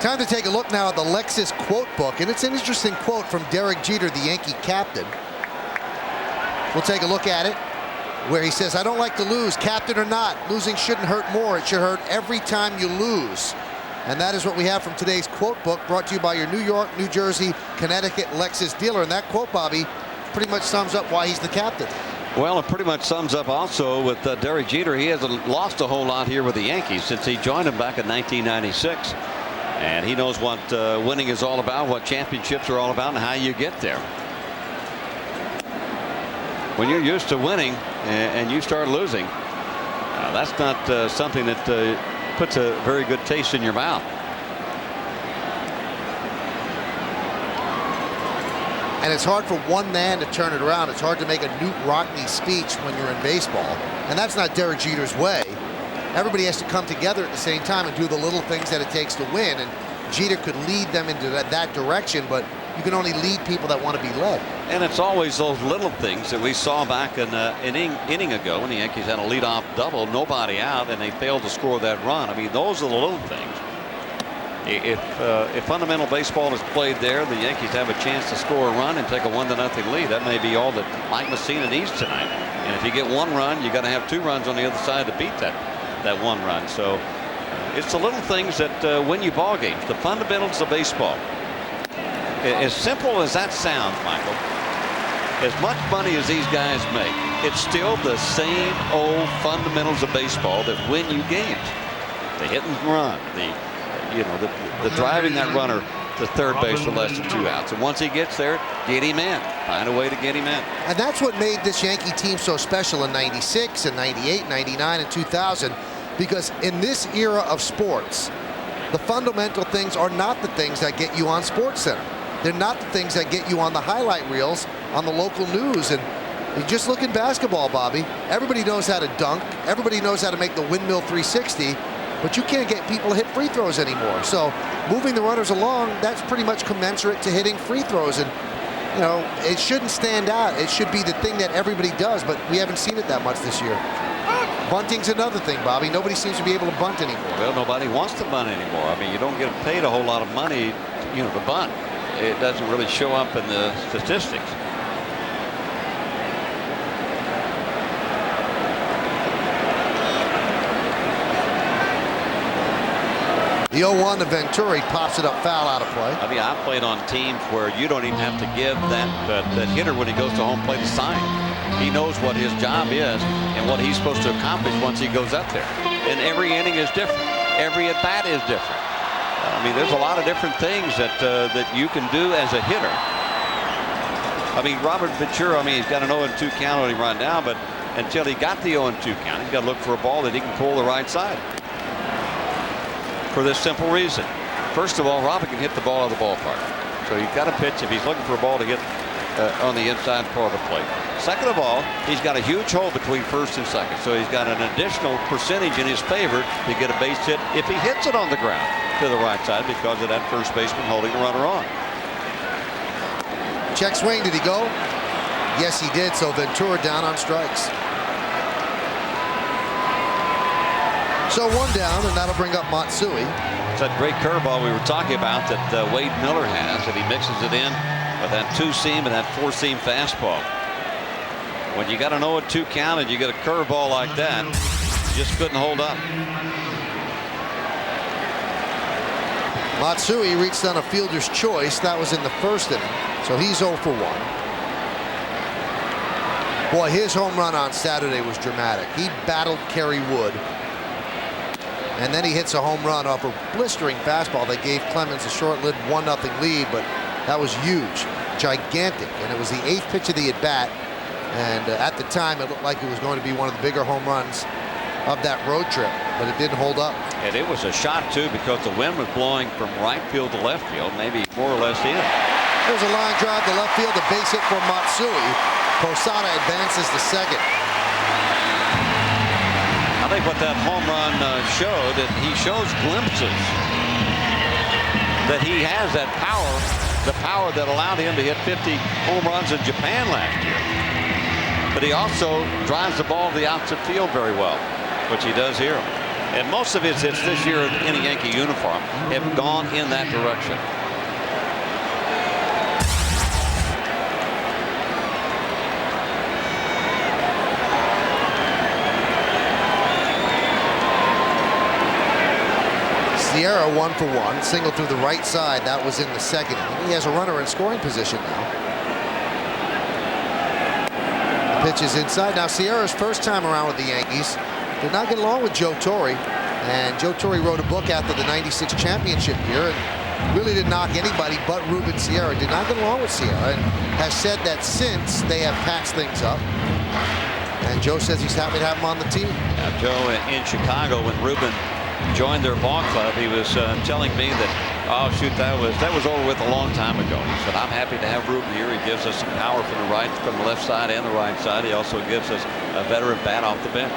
Time to take a look now at the Lexus quote book, and it's an interesting quote from Derek Jeter, the Yankee captain. We'll take a look at it, where he says, "I don't like to lose, captain or not. Losing shouldn't hurt more. It should hurt every time you lose." And that is what we have from today's quote book, brought to you by your New York, New Jersey, Connecticut Lexus dealer. And that quote, Bobby, pretty much sums up why he's the captain. Well, it pretty much sums up also with Derek Jeter. He hasn't lost a whole lot here with the Yankees since he joined them back in 1996. And he knows what winning is all about, what championships are all about, and how you get there. When you're used to winning and you start losing, that's not something that puts a very good taste in your mouth. And it's hard for one man to turn it around. It's hard to make a Newt Rockne speech when you're in baseball. And that's not Derek Jeter's way. Everybody has to come together at the same time and do the little things that it takes to win. And Jeter could lead them into that direction, but you can only lead people that want to be led. And it's always those little things that we saw back in an inning ago when the Yankees had a leadoff double, nobody out, and they failed to score that run. I mean, those are the little things. If fundamental baseball is played there, the Yankees have a chance to score a run and take a 1-0 lead. That may be all that Mike Mussina needs tonight. And if you get 1 run, you got to have 2 runs on the other side to beat that 1 run. So it's the little things that win you ball games. The fundamentals of baseball. As simple as that sounds, Michael, as much money as these guys make, it's still the same old fundamentals of baseball that win you games. The hit and run, the driving that runner to third base with less than 2 outs. And once he gets there, get him in. Find a way to get him in. And that's what made this Yankee team so special in '96 and '98, '99 and 2000. Because in this era of sports, the fundamental things are not the things that get you on SportsCenter. They're not the things that get you on the highlight reels on the local news. And You just look in basketball, Bobby. Everybody knows how to dunk. Everybody knows how to make the windmill 360. But you can't get people to hit free throws anymore. So moving the runners along, that's pretty much commensurate to hitting free throws. And, you know, it shouldn't stand out. It should be the thing that everybody does, but we haven't seen it that much this year. Bunting's another thing, Bobby. Nobody seems to be able to bunt anymore. Well, nobody wants to bunt anymore. I mean, you don't get paid a whole lot of money, you know, to bunt. It doesn't really show up in the statistics. The 0-1 to Venturi pops it up, foul, out of play. I mean, I've played on teams where you don't even have to give that hitter when he goes to home plate a sign. He knows what his job is and what he's supposed to accomplish once he goes up there. And every inning is different. Every at bat is different. I mean, there's a lot of different things that you can do as a hitter. I mean, Robert Ventura, I mean, he's got an 0-2 count on him right now, but until he got the 0-2 count, he's got to look for a ball that he can pull the right side. For this simple reason. First of all, Robert can hit the ball out of the ballpark. So you've got to pitch if he's looking for a ball to hit on the inside part of the plate. Second of all, he's got a huge hole between first and second. So he's got an additional percentage in his favor to get a base hit if he hits it on the ground to the right side because of that first baseman holding the runner on. Check swing. Did he go? Yes, he did. So Ventura down on strikes. So one down, and that'll bring up Matsui. It's that great curveball we were talking about that Wade Miller has, and he mixes it in with that 2-seam and that 4-seam fastball. When you got an 0-2 count and you get a curveball like that, you just couldn't hold up. Matsui reached on a fielder's choice. That was in the first inning, so he's 0 for 1. Boy, his home run on Saturday was dramatic. He battled Kerry Wood. And then he hits a home run off a blistering fastball that gave Clemens a short-lived 1-0 lead, but that was huge, gigantic, and it was the 8th pitch of the at-bat. And at the time, it looked like it was going to be one of the bigger home runs of that road trip, but it didn't hold up. And it was a shot, too, because the wind was blowing from right field to left field, maybe more or less in. There's a line drive to left field, a base hit for Matsui. Posada advances to second. I think what that home run showed, that he shows glimpses that he has that power, the power that allowed him to hit 50 home runs in Japan last year. But he also drives the ball to the opposite field very well, which he does here. And most of his hits this year in a Yankee uniform have gone in that direction. Sierra 1 for 1, single through the right side. That was in the second inning. He has a runner in scoring position now. Pitch is inside. Now Sierra's first time around with the Yankees did not get along with Joe Torre, and Joe Torre wrote a book after the '96 championship year and really did knock anybody but Ruben Sierra. Did not get along with Sierra and has said that since they have patched things up. And Joe says he's happy to have him on the team. Now, Joe in Chicago, when Ruben joined their ball club, he was telling me that, oh shoot, that was over with a long time ago. He said, I'm happy to have Ruben here. He gives us some power from the left side and the right side. He also gives us a veteran bat off the bench.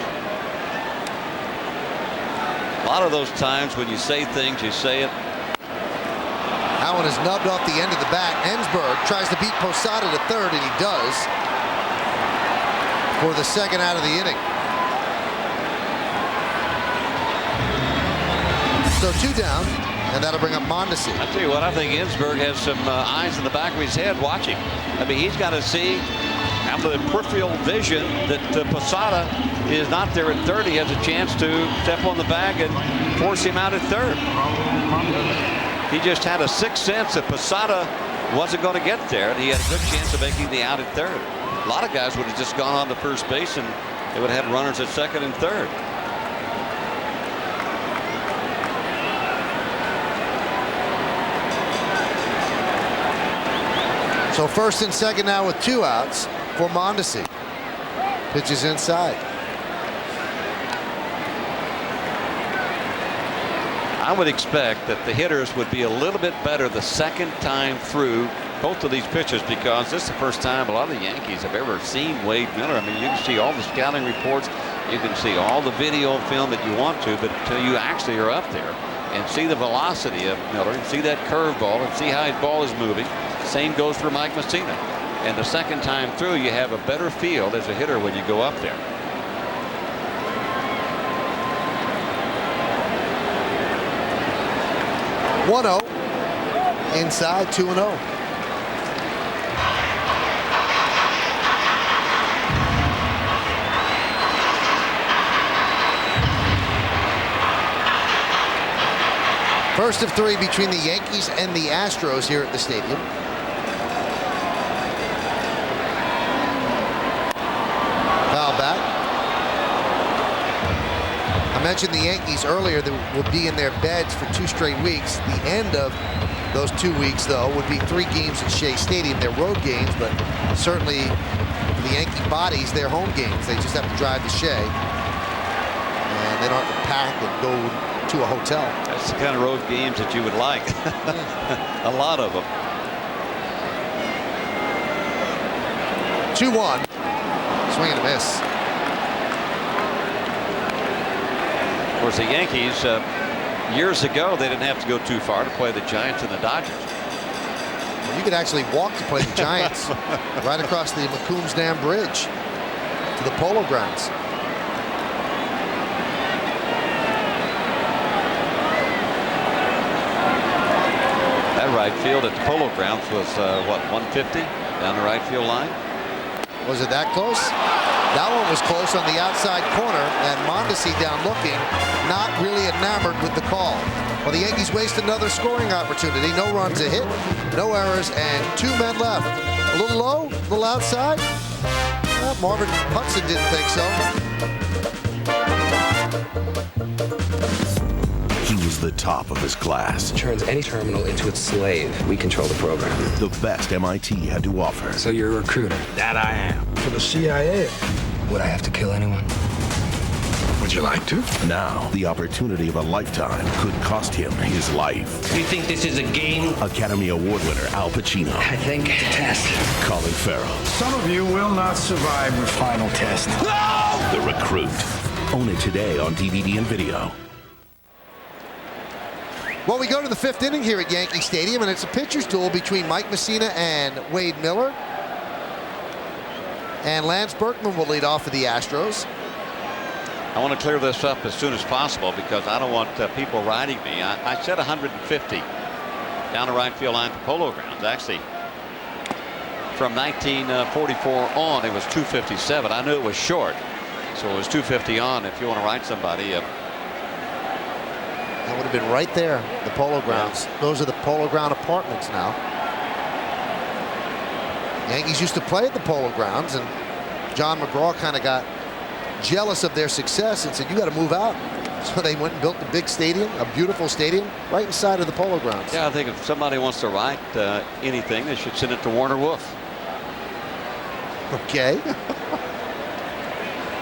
A lot of those times when you say things, you say it. That one is nubbed off the end of the bat. Ensberg tries to beat Posada to third, and he does for the second out of the inning. So 2 down, and that'll bring up Mondesi. I tell you what, I think Ensberg has some eyes in the back of his head watching. I mean, he's got to see out of the peripheral vision that Posada is not there at third. He has a chance to step on the bag and force him out at third. He just had a sixth sense that Posada wasn't going to get there, and he had a good chance of making the out at third. A lot of guys would have just gone on to first base, and they would have had runners at second and third. So first and second now with 2 outs for Mondesi. Pitches inside. I would expect that the hitters would be a little bit better the second time through both of these pitches, because this is the first time a lot of the Yankees have ever seen Wade Miller. I mean, you can see all the scouting reports, you can see all the video film that you want to, but until you actually are up there and see the velocity of Miller and see that curveball and see how his ball is moving. Same goes for Mike Mussina. And the second time through, you have a better feel as a hitter when you go up there. One-0 inside, 2-0. First of three between the Yankees and the Astros here at the stadium. Foul back. I mentioned the Yankees earlier that will be in their beds for 2 straight weeks. The end of those 2 weeks, though, would be 3 games at Shea Stadium. They're road games, but certainly for the Yankee bodies, they're home games. They just have to drive to Shea. And they don't have to pack and go to a hotel. That's the kind of road games that you would like. A lot of them. 2-1. Swing and a miss. Of course, the Yankees, years ago, they didn't have to go too far to play the Giants and the Dodgers. Well, you could actually walk to play the Giants right across the McCombs Dam Bridge to the Polo Grounds. That right field at the Polo Grounds was, what, 150 down the right field line? Was it that close? That one was close on the outside corner, and Mondesi down looking, not really enamored with the call. Well, the Yankees waste another scoring opportunity. No runs a hit, no errors, and 2 men left. A little low, a little outside. Marvin Hudson didn't think so. He was the top of his class. Turns any terminal into its slave. We control the program. The best MIT had to offer. So you're a recruiter? That I am. For the CIA. Would I have to kill anyone? Would you like to? Now, the opportunity of a lifetime could cost him his life. You think this is a game? Academy Award winner Al Pacino. I think it's a test. Colin Farrell. Some of you will not survive the final test. No! The Recruit. Own it today on DVD and video. Well, we go to the 5th inning here at Yankee Stadium, and it's a pitcher's duel between Mike Mussina and Wade Miller. And Lance Berkman will lead off for the Astros. I want to clear this up as soon as possible because I don't want people writing me. I said 150 down the right field line at the Polo Grounds. Actually, from 1944 on, it was 257. I knew it was short, so it was 250 on. If you want to write somebody, that would have been right there, the Polo Grounds. Yeah. Those are the Polo Ground apartments now. Yankees used to play at the Polo Grounds, and John McGraw kind of got jealous of their success and said, you got to move out. So they went and built a big stadium, a beautiful stadium, right inside of the Polo Grounds. Yeah, I think if somebody wants to write anything, they should send it to Warner Wolf. Okay.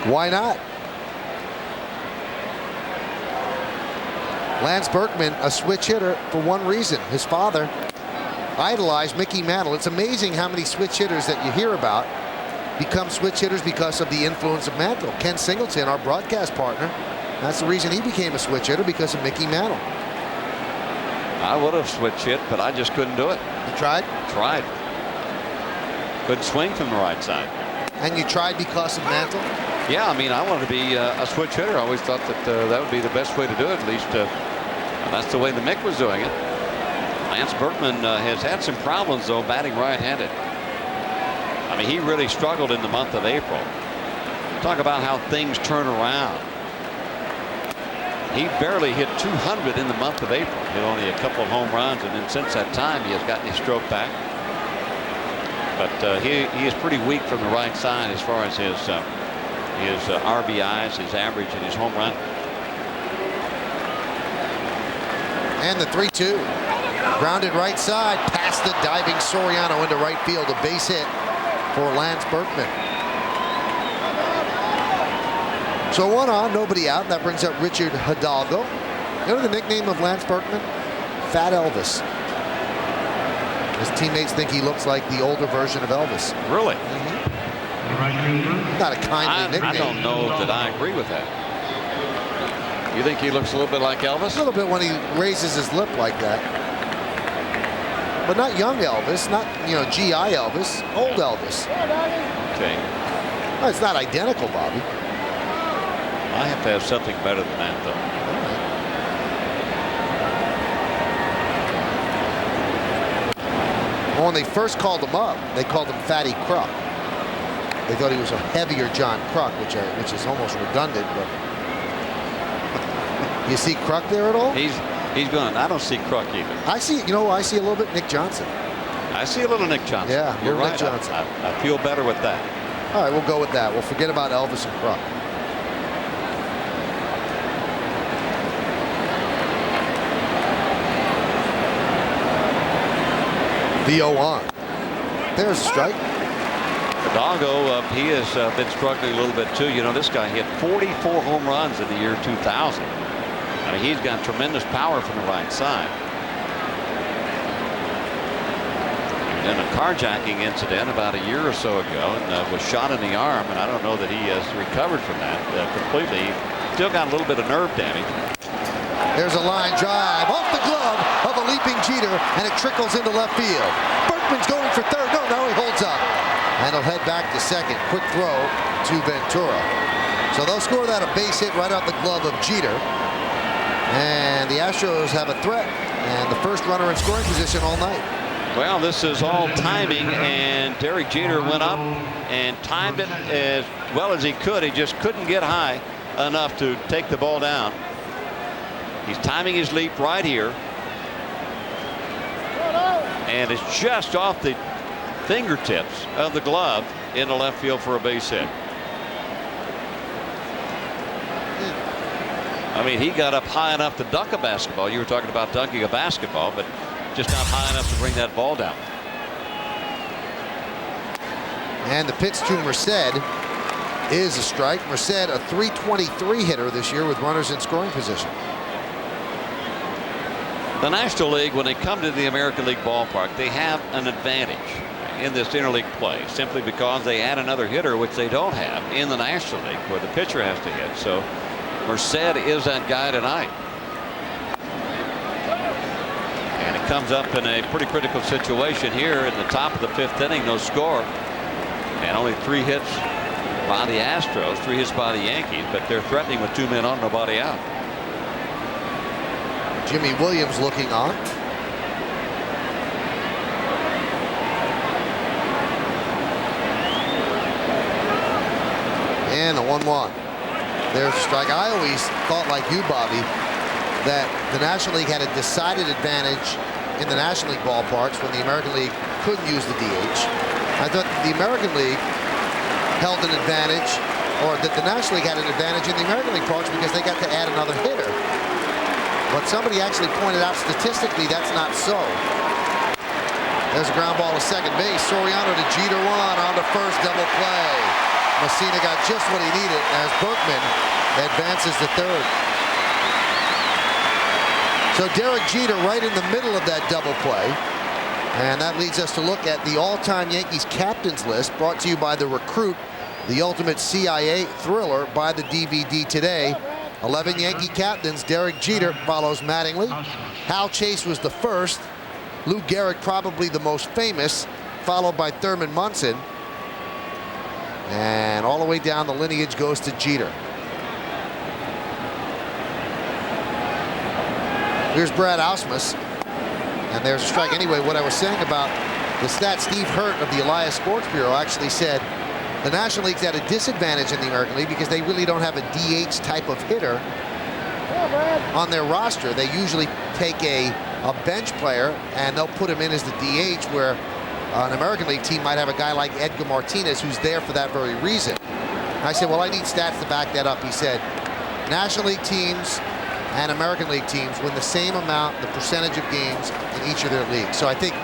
Why not? Lance Berkman, a switch hitter for one reason. His father idolized Mickey Mantle. It's amazing how many switch hitters that you hear about become switch hitters because of the influence of Mantle. Ken Singleton, our broadcast partner, that's the reason he became a switch hitter, because of Mickey Mantle. I would have switch hit, but I just couldn't do it. You tried? Tried. Couldn't swing from the right side. And you tried because of Mantle? Yeah, I mean, I wanted to be a switch hitter. I always thought that that would be the best way to do it. At least that's the way the Mick was doing it. Lance Berkman has had some problems, though, batting right-handed. I mean, he really struggled in the month of April. Talk about how things turn around. He barely hit 200 in the month of April. Hit only a couple of home runs, and then since that time, he has gotten his stroke back. But he is pretty weak from the right side as far as his RBIs, his average, and his home run. And the 3-2. Grounded right side, past the diving Soriano into right field. A base hit for Lance Berkman. So 1 on, nobody out. That brings up Richard Hidalgo. You know the nickname of Lance Berkman? Fat Elvis. His teammates think he looks like the older version of Elvis. Really? Not a kindly nickname. I don't know that I agree with that. You think he looks a little bit like Elvis? A little bit when he raises his lip like that. But not young Elvis, not, you know, GI Elvis, old Elvis. Okay. Well, it's not identical, Bobby. I have to have something better than that, though. Well, when they first called him up, they called him Fatty Kruk. They thought he was a heavier John Kruk, which is almost redundant. But you see Kruk there at all? He's gone. I don't see Kruk either. I see. You know, I see a little bit Nick Johnson. I see a little Nick Johnson. Yeah, you're right. Nick Johnson. I feel better with that. All right, we'll go with that. We'll forget about Elvis and Kruk. The 0-1. There's a strike. Hidalgo, he has been struggling a little bit too. You know, this guy hit 44 home runs in the year 2000. I mean, he's got tremendous power from the right side. He was in a carjacking incident about a year or so ago and was shot in the arm, and I don't know that he has recovered from that completely. Still got a little bit of nerve damage. There's a line drive off the glove of a leaping Jeter, and it trickles into left field. Berkman's going for third. No, he holds up. And he'll head back to second. Quick throw to Ventura. So they'll score that a base hit right off the glove of Jeter. And the Astros have a threat and the first runner in scoring position all night. Well, this is all timing, and Derek Jeter went up and timed it as well as he could. He just couldn't get high enough to take the ball down. He's timing his leap right here. And it's just off the fingertips of the glove into left field for a base hit. I mean, he got up high enough to dunk a basketball. You were talking about dunking a basketball, but just not high enough to bring that ball down. And the pitch to Merced is a strike. Merced, a .323 hitter this year with runners in scoring position. The National League, when they come to the American League ballpark, they have an advantage in this interleague play simply because they add another hitter, which they don't have in the National League, where the pitcher has to hit. So Merced is that guy tonight. And it comes up in a pretty critical situation here in the top of the 5th inning. No score. And only 3 hits by the Astros, 3 hits by the Yankees, but they're threatening with 2 men on, nobody out. Jimmy Williams looking on. And a 1-1. There's a strike. I always thought, like you, Bobby, that the National League had a decided advantage in the National League ballparks when the American League couldn't use the DH. I thought the American League held an advantage, or that the National League had an advantage in the American League parks because they got to add another hitter. But somebody actually pointed out statistically that's not so. There's a ground ball to second base. Soriano to Jeter, on to first, double play. Mussina got just what he needed as Berkman advances to third. So Derek Jeter right in the middle of that double play. And that leads us to look at the all-time Yankees captains list, brought to you by The Recruit, the ultimate CIA thriller, by the DVD today. 11 Yankee captains. Derek Jeter follows Mattingly. Hal Chase was the first. Lou Gehrig probably the most famous, followed by Thurman Munson. And all the way down the lineage goes to Jeter. Here's Brad Ausmus. And there's a strike. Anyway, what I was saying about the stat, Steve Hurt of the Elias Sports Bureau actually said the National League's at a disadvantage in the American League because they really don't have a DH type of hitter on their roster. They usually take a bench player and they'll put him in as the DH, where an American League team might have a guy like Edgar Martinez who's there for that very reason. I said, well, I need stats to back that up. He said, National League teams and American League teams win the same amount, the percentage of games in each of their leagues. So I think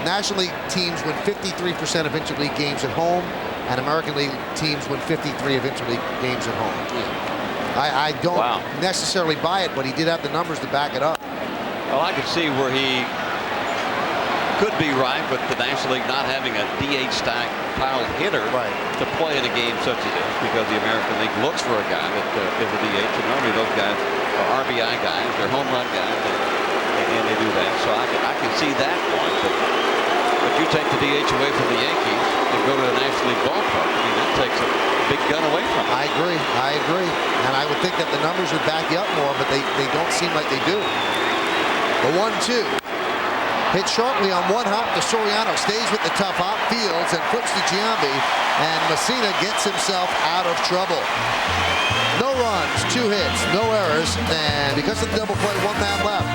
National League teams win 53% of interleague games at home, and American League teams win 53 of interleague games at home. I don't necessarily buy it, but he did have the numbers to back it up. Well, I could see where he could be right with the National League not having a DH style hitter to play in a game such as this, because the American League looks for a guy that is a DH, and normally those guys are RBI guys, they're home run guys, and they do that. So I can see that point. But you take the DH away from the Yankees and go to the National League ballpark, I mean, that takes a big gun away from them. I agree. And I would think that the numbers would back you up more, but they don't seem like they do. The 1-2. Hit sharply on one hop to Soriano. Stays with the tough hop, fields, and flips to Giambi. And Mussina gets himself out of trouble. No runs, 2 hits, no errors. And because of the double play, 1 man left.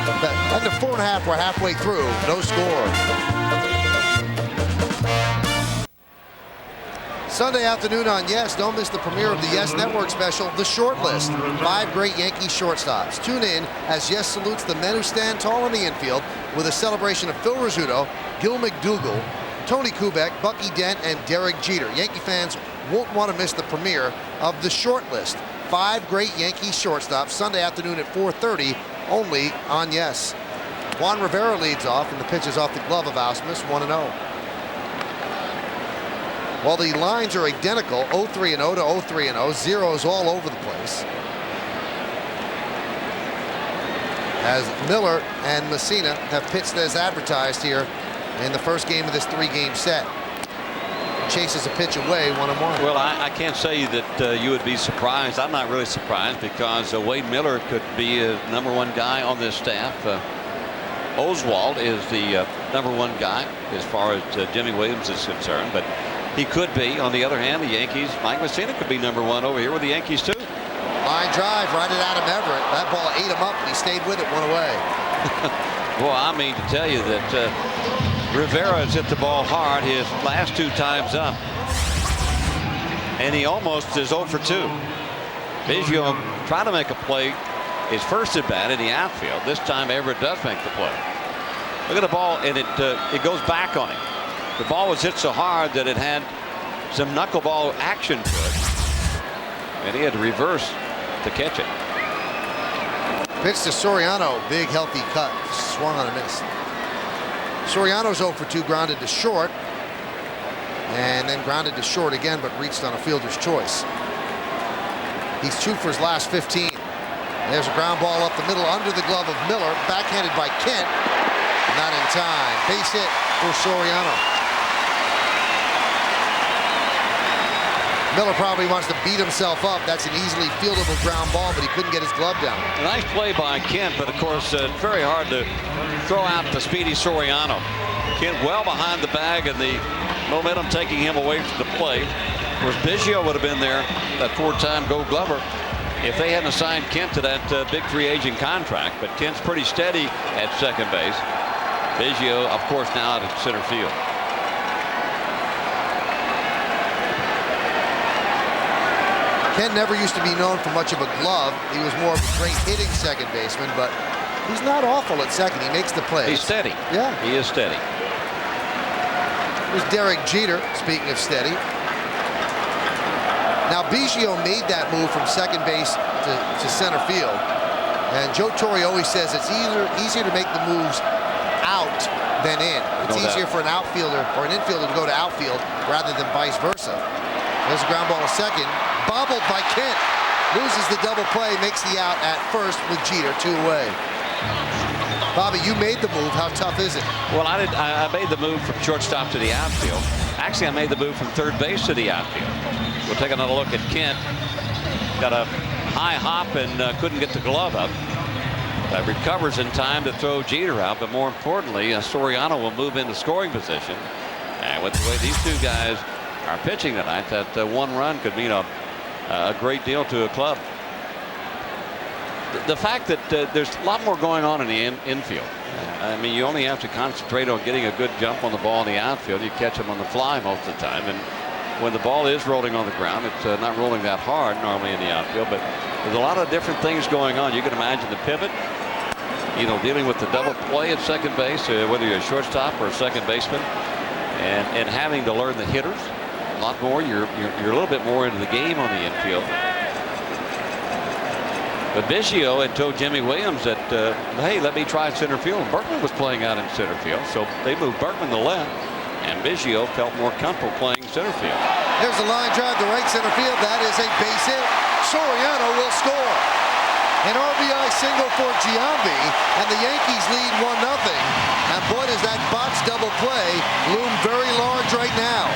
At the 4.5, we're halfway through. No score. Sunday afternoon on Yes. Don't miss the premiere of the Yes Network special, The Short List. 5 great Yankee shortstops. Tune in as Yes salutes the men who stand tall in the infield with a celebration of Phil Rizzuto, Gil McDougall, Tony Kubek, Bucky Dent, and Derek Jeter. Yankee fans won't want to miss the premiere of The Short List. 5 great Yankee shortstops, Sunday afternoon at 4:30, only on Yes. Juan Rivera leads off, and the pitch is off the glove of Ausmus, 1-0. Well, the lines are identical, 0-3-0 to 0-3-0, zeros all over the place. As Miller and Mussina have pitched as advertised here in the first game of this 3-game set. Chases a pitch away, 1-1. Well, I can't say that you would be surprised. I'm not really surprised, because Wade Miller could be a #1 guy on this staff. Oswald is the #1 guy as far as Jimmy Williams is concerned, but he could be. On the other hand, the Yankees, Mike Mussina could be #1 over here with the Yankees too. Line drive right at Adam Everett. That ball ate him up, and he stayed with it, 1 away. Well, I mean to tell you that Rivera has hit the ball hard his last 2 times up, and he almost is 0 for 2. Biggio trying to make a play his first at bat in the outfield. This time Everett does make the play. Look at the ball, and it goes back on him. The ball was hit so hard that it had some knuckleball action to it, and he had to reverse to catch it. Pitch to Soriano, big healthy cut, swung on a miss. Soriano's 0 for 2, grounded to short, and then grounded to short again, but reached on a fielder's choice. He's 2 for his last 15. There's a ground ball up the middle under the glove of Miller, backhanded by Kent. Not in time. Base hit for Soriano. Miller probably wants to beat himself up. That's an easily fieldable ground ball, but he couldn't get his glove down. A nice play by Kent, but of course very hard to throw out the speedy Soriano. Kent well behind the bag, and the momentum taking him away from the plate. Of course, Biggio would have been there, that 4-time Gold Glover, if they hadn't assigned Kent to that big free agent contract. But Kent's pretty steady at second base. Biggio, of course, now out at center field. Kent never used to be known for much of a glove. He was more of a great hitting second baseman, but he's not awful at second. He makes the plays. He's steady. Yeah. He is steady. Here's Derek Jeter, speaking of steady. Now, Biggio made that move from second base to center field. And Joe Torre always says it's easier to make the moves out than in. It's easier for an outfielder or an infielder to go to outfield rather than vice versa. There's a ground ball to second. Bobbled by Kent. Loses the double play, makes the out at first with Jeter, 2 away. Bobby, you made the move. How tough is it? Well, I made the move from shortstop to the outfield. Actually, I made the move from third base to the outfield. We'll take another look at Kent. Got a high hop and couldn't get the glove up. Recovers in time to throw Jeter out, but more importantly, Soriano will move into scoring position. And with the way these 2 guys are pitching tonight, that 1 run could mean a great deal to a club. The fact that there's a lot more going on in the infield. I mean, you only have to concentrate on getting a good jump on the ball in the outfield. You catch them on the fly most of the time, and when the ball is rolling on the ground, it's not rolling that hard normally in the outfield, but there's a lot of different things going on. You can imagine the pivot, dealing with the double play at second base, whether you're a shortstop or a second baseman, and having to learn the hitters a lot more. You're a little bit more into the game on the infield. But Biggio had told Jimmy Williams that, hey, let me try center field. Berkman was playing out in center field, so they moved Berkman to left, and Biggio felt more comfortable playing center field. There's a line drive to right center field. That is a base hit. Soriano will score. An RBI single for Giambi, and the Yankees lead 1-0. And boy, does that box double play loom very large right now.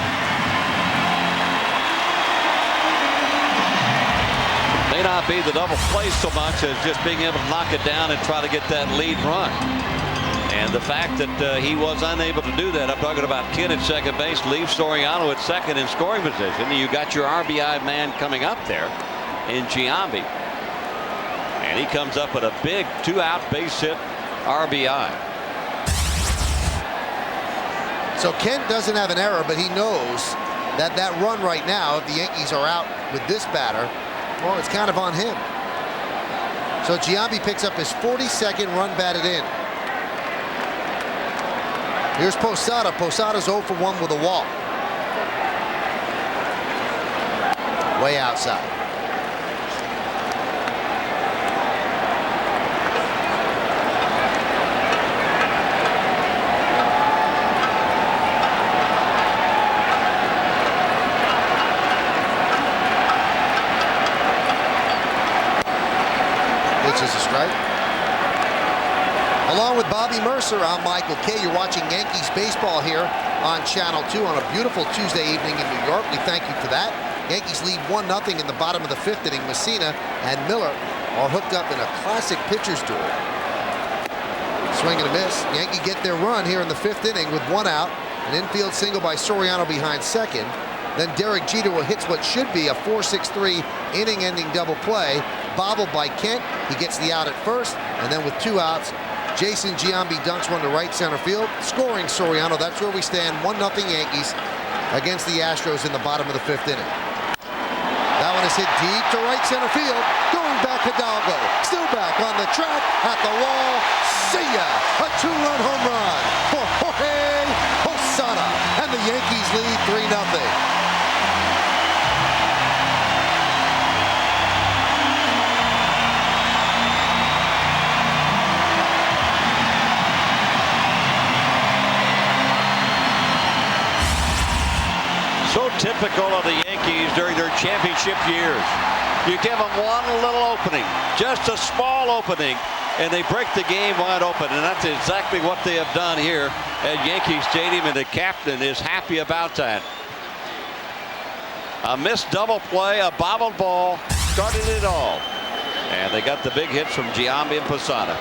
May not be the double play so much as just being able to knock it down and try to get that lead run. And the fact that he was unable to do that, I'm talking about Kidd at second base, leave Soriano at second in scoring position. You got your RBI man coming up there in Giambi. And he comes up with a big 2-out base hit RBI. So Kent doesn't have an error, but he knows that that run right now, if the Yankees are out with this batter, well, it's kind of on him. So Giambi picks up his 42nd run batted in. Here's Posada. Posada's 0 for 1 with a walk. Way outside. Is a strike. Along with Bobby Murcer, I'm Michael Kay. You're watching Yankees baseball here on Channel 2 on a beautiful Tuesday evening in New York. We thank you for that. Yankees lead 1-0 in the bottom of the 5th inning. Mussina and Miller are hooked up in a classic pitcher's duel. Swing and a miss. Yankees get their run here in the 5th inning with 1 out. An infield single by Soriano behind second. Then Derek Jeter hits what should be a 4-6-3 inning-ending double play. Bobbled by Kent. He gets the out at first, and then with 2 outs, Jason Giambi dunks one to right center field, scoring Soriano. That's where we stand, 1-0 Yankees against the Astros in the bottom of the 5th inning. That one is hit deep to right center field. Going back Hidalgo, still back on the track, at the wall. See ya! A 2-run home run for Jorge Posada, and the Yankees lead 3-0. So typical of the Yankees during their championship years. You give them one little opening, just a small opening, and they break the game wide open. And that's exactly what they have done here at Yankee Stadium, and the captain is happy about that. A missed double play, a bobbled ball, started it all. And they got the big hits from Giambi and Posada.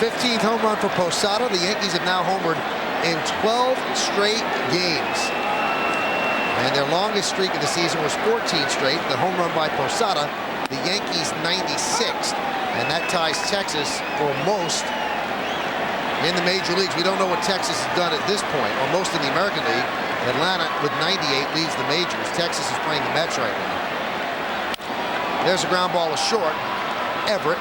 15th home run for Posada. The Yankees have now homered in 12 straight games. And their longest streak of the season was 14 straight. The home run by Posada, the Yankees 96th. And that ties Texas for most in the major leagues. We don't know what Texas has done at this point, or most in the American League. Atlanta with 98 leads the majors. Texas is playing the Mets right now. There's a ground ball to short. Everett.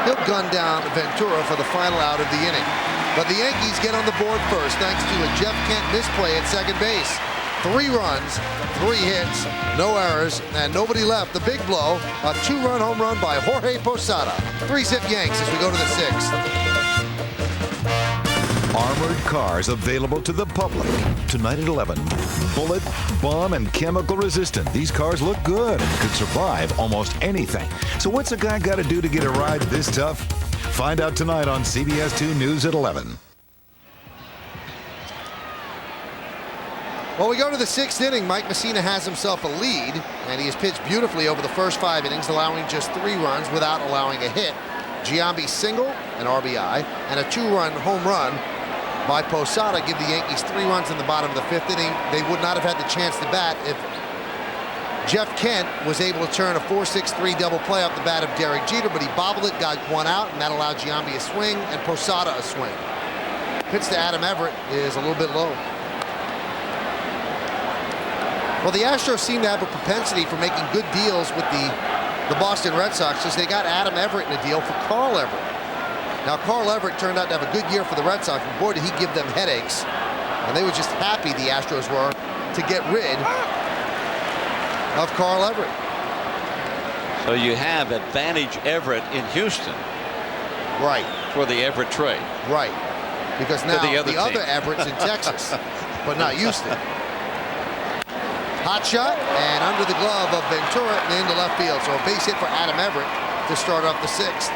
He'll gun down Ventura for the final out of the inning. But the Yankees get on the board first thanks to a Jeff Kent misplay at second base. 3 runs, 3 hits, no errors, and nobody left. The big blow, a 2-run home run by Jorge Posada. 3-zip Yanks as we go to the 6th. Armored cars available to the public tonight at 11. Bullet, bomb, and chemical resistant. These cars look good and could survive almost anything. So what's a guy got to do to get a ride this tough? Find out tonight on CBS 2 News at 11. Well, we go to the 6th inning. Mike Mussina has himself a lead, and he has pitched beautifully over the first 5 innings, allowing just 3 runs without allowing a hit. Giambi's single, an RBI, and a 2-run home run by Posada give the Yankees 3 runs in the bottom of the 5th inning. They would not have had the chance to bat if Jeff Kent was able to turn a 4-6-3 double play off the bat of Derek Jeter, but he bobbled it, got 1 out, and that allowed Giambi a swing and Posada a swing. Pitch to Adam Everett is a little bit low. Well, the Astros seem to have a propensity for making good deals with the Boston Red Sox, because they got Adam Everett in a deal for Carl Everett. Now, Carl Everett turned out to have a good year for the Red Sox, and boy, did he give them headaches. And they were just happy, the Astros were, to get rid of Carl Everett. So you have Advantage Everett in Houston. Right. For the Everett trade. Right. Because now the other Everett's in Texas, but not Houston. Hot shot and under the glove of Ventura and into left field. So a base hit for Adam Everett to start off the 6th.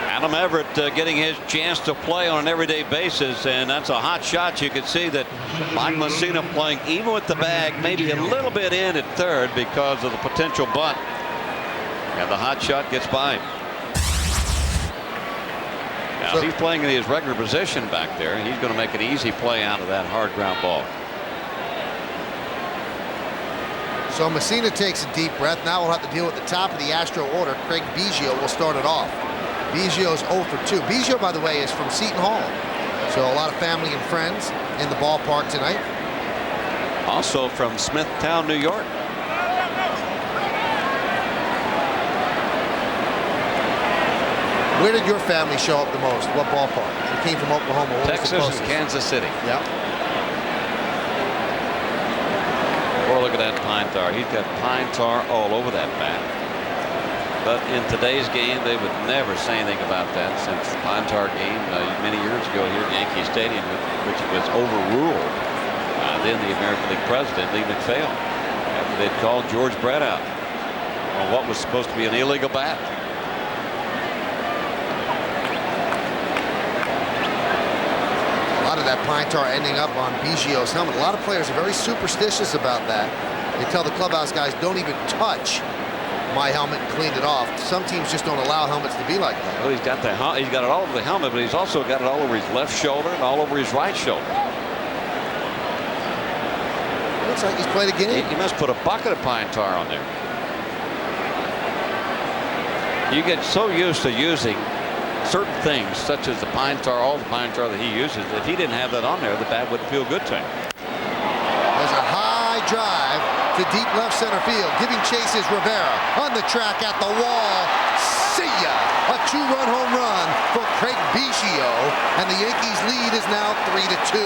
Adam Everett getting his chance to play on an everyday basis, and that's a hot shot. You can see that Mike Mussina playing even with the bag, maybe a little bit in at third because of the potential bunt. And the hot shot gets by him. Now, if he's playing in his regular position back there, he's going to make an easy play out of that hard ground ball. So Mussina takes a deep breath. Now we'll have to deal with the top of the Astro order. Craig Biggio will start it off. Biggio's 0 for 2. Biggio, by the way, is from Seton Hall. So a lot of family and friends in the ballpark tonight. Also from Smithtown, New York. Where did your family show up the most? What ballpark? You came from Oklahoma. What Texas and Kansas City. Yeah. Or look at that pine tar. He's got pine tar all over that bat. But in today's game, they would never say anything about that since the pine tar game many years ago here at Yankee Stadium, which was overruled. Then the American League president, Lee McPhail, after they'd called George Brett out on what was supposed to be an illegal bat. A lot of that pine tar ending up on Biggio's helmet. A lot of players are very superstitious about that. They tell the clubhouse guys, don't even touch my helmet and clean it off. Some teams just don't allow helmets to be like that. Well, he's got it all over the helmet, but he's also got it all over his left shoulder and all over his right shoulder. Looks like he's played a game. He must put a bucket of pine tar on there. You get so used to using certain things, such as the pine tar, all the pine tar that he uses. If he didn't have that on there, the bat wouldn't feel good to him. There's a high drive to deep left center field. Giving chase is Rivera on the track at the wall. See ya! A 2-run home run for Craig Biggio, and the Yankees lead is now 3-2.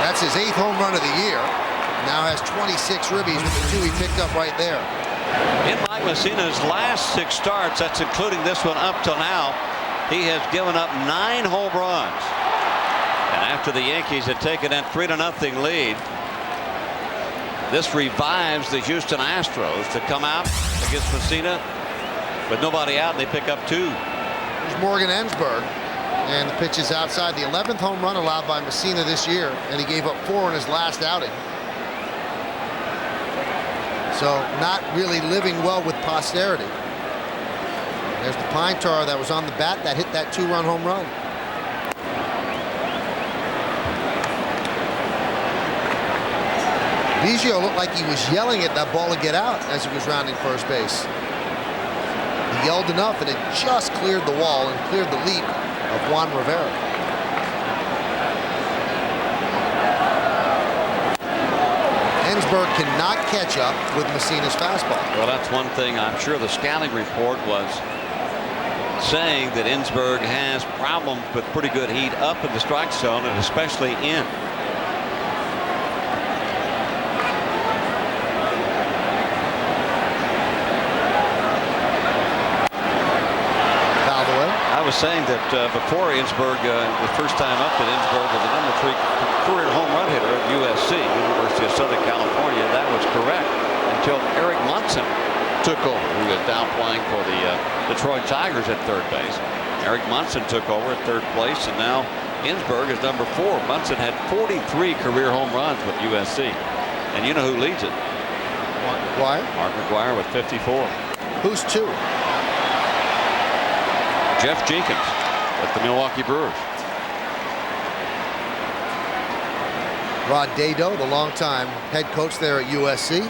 That's his 8th home run of the year. Now has 26 ribbies with the 2 he picked up right there. In Mike Mussina's last 6 starts, that's including this one up till now, he has given up 9 home runs. And after the Yankees had taken that 3-0 lead, this revives the Houston Astros to come out against Mussina with nobody out, and they pick up 2. There's Morgan Ensberg. And the pitch is outside. The 11th home run allowed by Mussina this year, and he gave up 4 in his last outing. So not really living well with posterity. There's the pine tar that was on the bat that hit that 2-run home run. Biggio looked like he was yelling at that ball to get out as he was rounding first base. He yelled enough, and it just cleared the wall and cleared the leap of Juan Rivera. Ensberg cannot catch up with Mussina's fastball. Well, that's one thing I'm sure the scouting report was saying, that Ensberg has problems with pretty good heat up in the strike zone, and especially in. I was saying that before Ensberg, the first time up, that Ensberg was the #3 career home run hitter at USC, University of Southern California. That was correct until Eric Munson took over, who was down playing for the Detroit Tigers at third base. Eric Munson took over at third place, and now Ensberg is #4. Munson had 43 career home runs with USC. And you know who leads it? Why? Mark McGwire with 54. Who's 2? Jeff Jenkins with the Milwaukee Brewers. Rod Dado, the longtime head coach there at USC.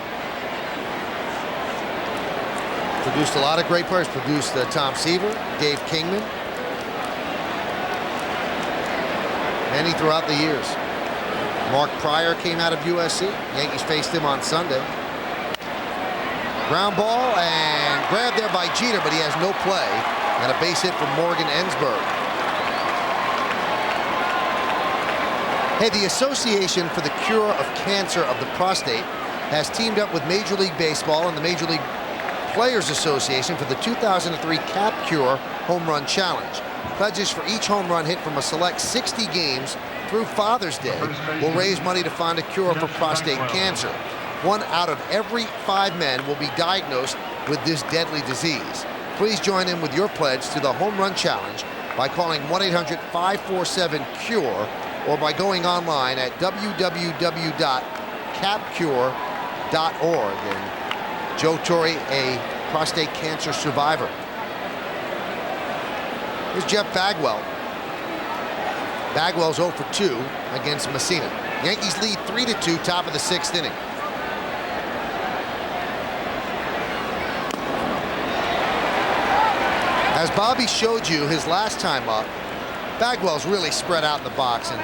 Produced a lot of great players. Produced Tom Seaver, Dave Kingman. Many throughout the years. Mark Pryor came out of USC. Yankees faced him on Sunday. Ground ball and grabbed there by Jeter, but he has no play. And a base hit from Morgan Ensberg. Hey, the Association for the Cure of Cancer of the Prostate has teamed up with Major League Baseball and the Major League Players Association for the 2003 Cap Cure Home Run Challenge. Pledges for each home run hit from a select 60 games through Father's Day will raise money to find a cure for prostate cancer. 1 out of every 5 men will be diagnosed with this deadly disease. Please join in with your pledge to the Home Run Challenge by calling 1-800-547-CURE or by going online at www.capcure.org. And Joe Torre, a prostate cancer survivor. Here's Jeff Bagwell. Bagwell's 0 for 2 against Mussina. Yankees lead 3-2, top of the 6th inning. As Bobby showed you his last time up, Bagwell's really spread out in the box. And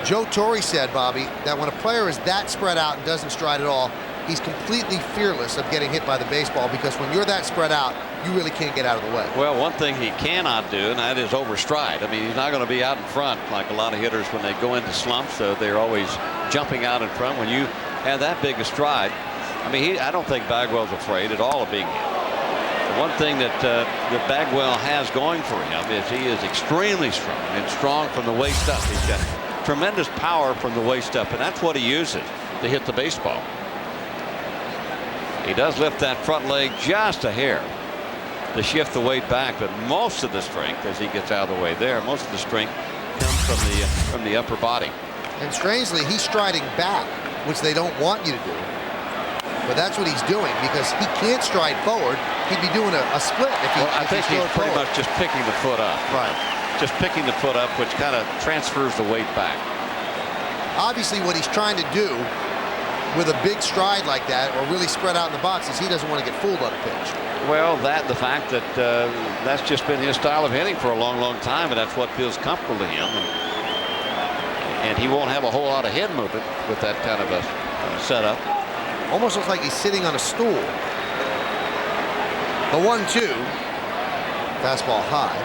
Joe Torre said, Bobby, that when a player is that spread out and doesn't stride at all, he's completely fearless of getting hit by the baseball, because when you're that spread out, you really can't get out of the way. Well, one thing he cannot do, and that is overstride. I mean, he's not going to be out in front like a lot of hitters when they go into slumps. So they're always jumping out in front. When you have that big a stride, I mean, I don't think Bagwell's afraid at all of being hit. The one thing that Bagwell has going for him is he is extremely strong, and strong from the waist up. He's got tremendous power from the waist up, and that's what he uses to hit the baseball. He does lift that front leg just a hair to shift the weight back, but most of the strength, as he gets out of the way there, most of the strength comes from the upper body. And strangely, he's striding back, which they don't want you to do. But that's what he's doing, because he can't stride forward. He'd be doing a split if he. Well, I think he's pretty much just picking the foot up. Right. Just picking the foot up, which kind of transfers the weight back. Obviously, what he's trying to do with a big stride like that, or really spread out in the box, is he doesn't want to get fooled on a pitch. Well, the fact that that's just been his style of hitting for a long, long time, and that's what feels comfortable to him. And he won't have a whole lot of head movement with that kind of a setup. Almost looks like he's sitting on a stool. The 1-2. Fastball high.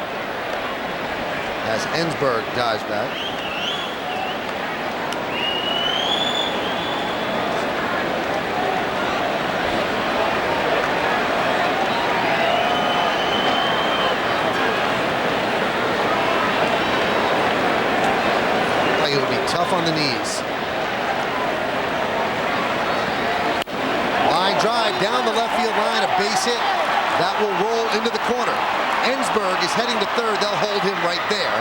As Ensberg dives back. Like it would be tough on the knees. Line drive down the left field line, a base hit. That will roll into the corner. Ensberg is heading to third. They'll hold him right there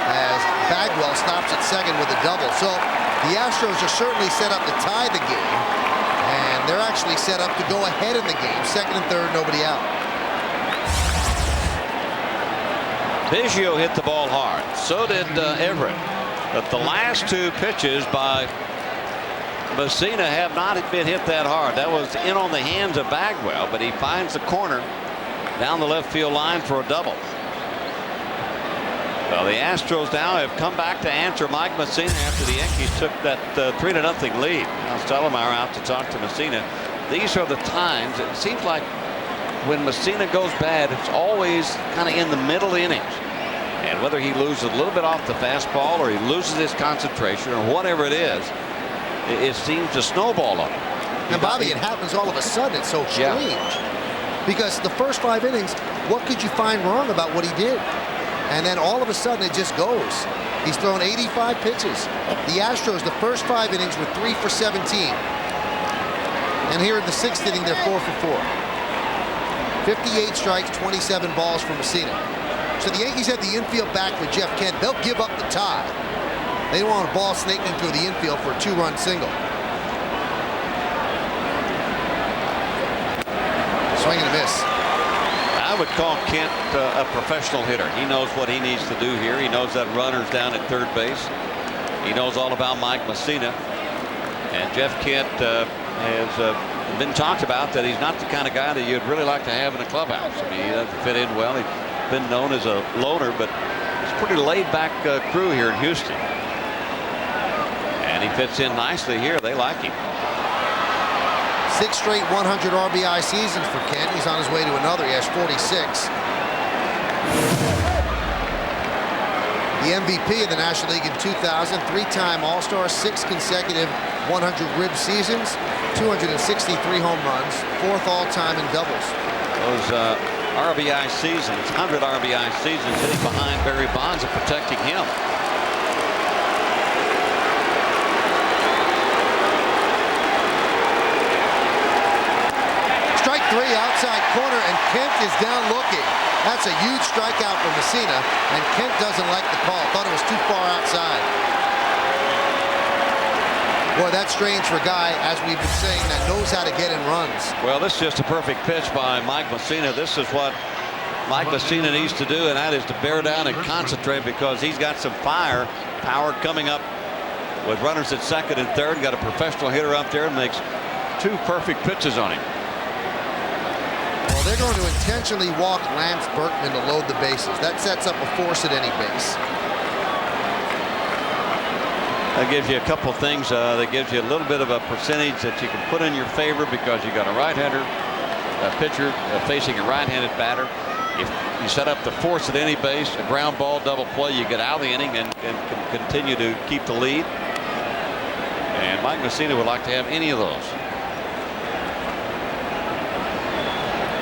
as Bagwell stops at second with a double. So the Astros are certainly set up to tie the game, and they're actually set up to go ahead in the game. Second and third, nobody out. Biggio hit the ball hard. So did Everett. But the last 2 pitches by Mussina have not been hit that hard. That was in on the hands of Bagwell, but he finds the corner down the left field line for a double. Well, the Astros now have come back to answer Mike Mussina after the Yankees took that 3-0 lead. Now Stottlemyre out to talk to Mussina. These are the times, it seems like when Mussina goes bad, it's always kind of in the middle innings. And whether he loses a little bit off the fastball, or he loses his concentration, or whatever it is, it seems to snowball on him. And Bobby, it happens all of a sudden. It's so strange. Yeah. Because the first 5 innings, what could you find wrong about what he did? And then all of a sudden it just goes. He's thrown 85 pitches. The Astros, the first 5 innings, were 3 for 17. And here in the 6th inning, they're 4 for 4. 58 strikes, 27 balls for Mussina. So the Yankees have the infield back for Jeff Kent. They'll give up the tie. They don't want a ball snaking through the infield for a 2-run single. Swing and a miss. I would call Kent a professional hitter. He knows what he needs to do here. He knows that runner's down at third base. He knows all about Mike Mussina. And Jeff Kent has been talked about that he's not the kind of guy that you'd really like to have in a clubhouse. I mean, he doesn't fit in well. He's been known as a loner, but it's a pretty laid-back crew here in Houston. And he fits in nicely here. They like him. 6 straight 100 RBI seasons for Kent. He's on his way to another. He has 46. The MVP of the National League in 2000, 3-time All-Star, 6 consecutive 100 rib seasons, 263 home runs, 4th all-time in doubles. Those RBI seasons, 100 RBI seasons, hitting behind Barry Bonds and protecting him. Strike 3, outside corner, and Kent is down looking. That's a huge strikeout for Mussina, and Kent doesn't like the call. Thought it was too far outside. Boy, that's strange for a guy, as we've been saying, that knows how to get in runs. Well, this is just a perfect pitch by Mike Mussina. This is what Mike Mussina needs to do, and that is to bear down and concentrate, because he's got some power coming up with runners at second and third. Got a professional hitter up there and makes 2 perfect pitches on him. Well, they're going to intentionally walk Lance Berkman to load the bases. That sets up a force at any base. That gives you a couple of things. That gives you a little bit of a percentage that you can put in your favor, because you got a right-hander, a pitcher facing a right-handed batter. If you set up the force at any base, a ground ball, double play, you get out of the inning and can continue to keep the lead. And Mike Mussina would like to have any of those.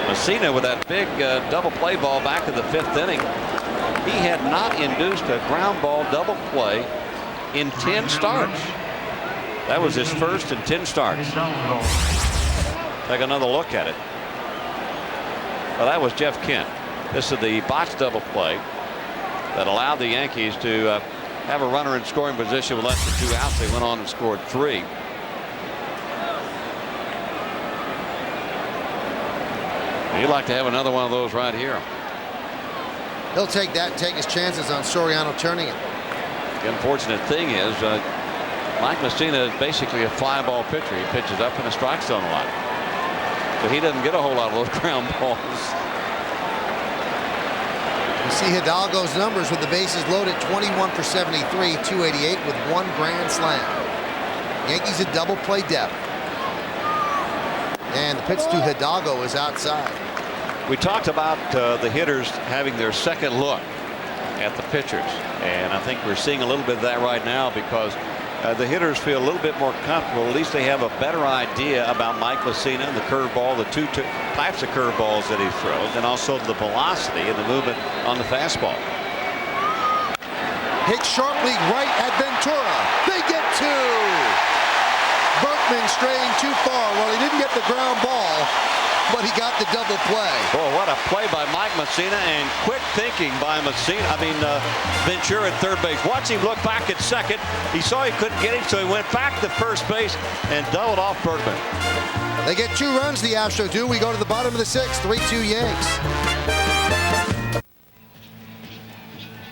Mussina with that big double play ball back in the 5th inning. He had not induced a ground ball double play in 10 starts. That was his first in 10 starts. Take another look at it. Well, that was Jeff Kent. This is the botched double play that allowed the Yankees to have a runner in scoring position with less than 2 outs. They went on and scored 3. He'd like to have another one of those right here. He'll take that and take his chances on Soriano turning it. The unfortunate thing is Mike Mussina is basically a fly ball pitcher. He pitches up in the strike zone a lot, so he doesn't get a whole lot of those ground balls. You see Hidalgo's numbers with the bases loaded: 21 for 73, 288 with 1 grand slam. Yankees a double play depth. And the pitch to Hidalgo is outside. We talked about the hitters having their second look at the pitchers, and I think we're seeing a little bit of that right now, because the hitters feel a little bit more comfortable. At least they have a better idea about Mike Mussina and the curveball, the 2 types of curveballs that he throws, and also the velocity and the movement on the fastball. Hit sharply right at Ventura. They get 2. Berkman straying too far. Well, he didn't get the ground ball, but he got the double play. Boy, what a play by Mike Mussina, and quick thinking by Ventura at third base. Watch him look back at second. He saw he couldn't get him, so he went back to first base and doubled off Berkman. They get 2 runs, the Astros do. We go to the bottom of the 6th, 3-2 Yanks.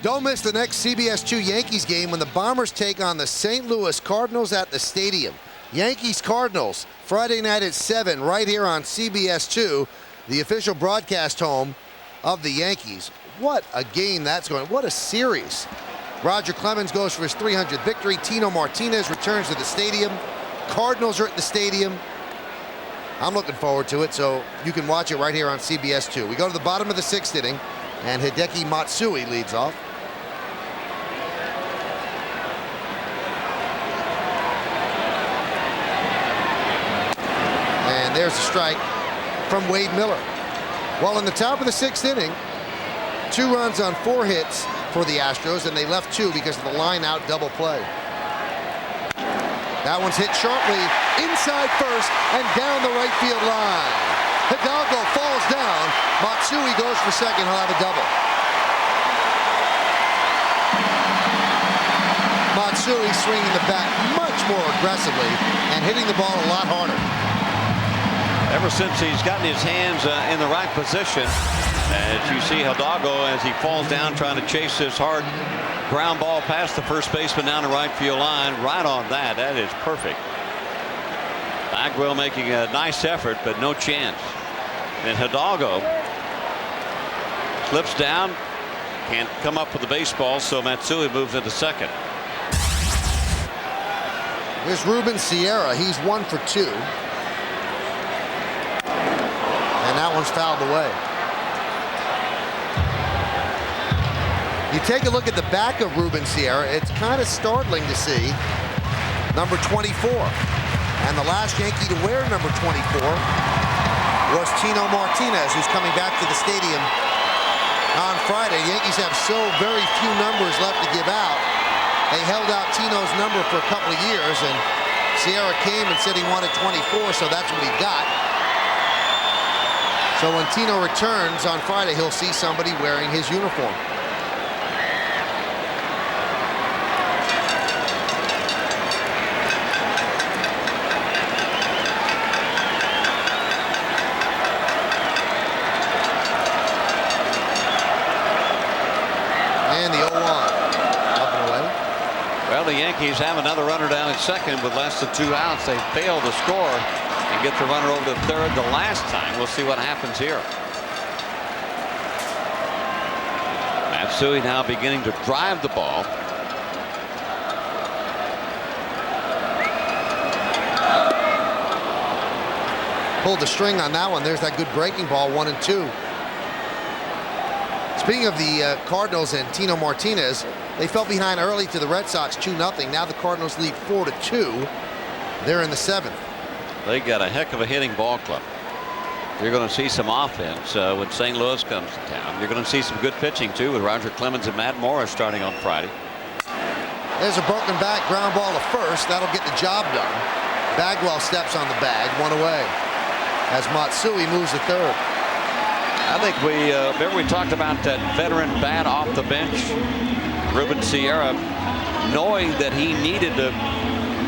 Don't miss the next CBS 2 Yankees game when the Bombers take on the St. Louis Cardinals at the stadium. Yankees Cardinals, Friday night at 7, right here on CBS 2, the official broadcast home of the Yankees. What a game that's going. What a series. Roger Clemens goes for his 300th victory. Tino Martinez returns to the stadium. Cardinals are at the stadium. I'm looking forward to it, so you can watch it right here on CBS 2. We go to the bottom of the 6th inning, and Hideki Matsui leads off. And there's a strike from Wade Miller. Well, in the top of the 6th inning, 2 runs on 4 hits for the Astros, and they left 2 because of the line out double play. That one's hit sharply inside first and down the right field line. Hidalgo falls down. Matsui goes for second. He'll have a double. Matsui swinging the bat much more aggressively and hitting the ball a lot harder. Ever since he's gotten his hands in the right position, as you see Hidalgo as he falls down trying to chase this hard ground ball past the first baseman down the right field line, right on that. That is perfect. Bagwell making a nice effort, but no chance. And Hidalgo slips down, can't come up with the baseball, so Matsui moves into second. Here's Ruben Sierra. He's 1 for 2. that one's fouled away. You take a look at the back of Ruben Sierra, it's kind of startling to see number 24. And the last Yankee to wear number 24 was Tino Martinez, who's coming back to the stadium on Friday. The Yankees have so very few numbers left to give out. They held out Tino's number for a couple of years, and Sierra came and said he wanted 24, so that's what he got. So when Tino returns on Friday, he'll see somebody wearing his uniform. The Yankees have another runner down at second with less than 2 outs. They failed to score and get the runner over to third the last time. We'll see what happens here. Matsui now beginning to drive the ball. Pulled the string on that one. There's that good breaking ball, 1-2. Speaking of the Cardinals and Tino Martinez, they fell behind early to the Red Sox 2-0. Now the Cardinals lead 4-2. They're in the 7th. They got a heck of a hitting ball club. You're going to see some offense when St. Louis comes to town. You're going to see some good pitching too with Roger Clemens and Matt Morris starting on Friday. There's a broken back ground ball to first. That'll get the job done. Bagwell steps on the bag, 1 away, as Matsui moves to third. I think remember we talked about that veteran bat off the bench, Ruben Sierra, knowing that he needed to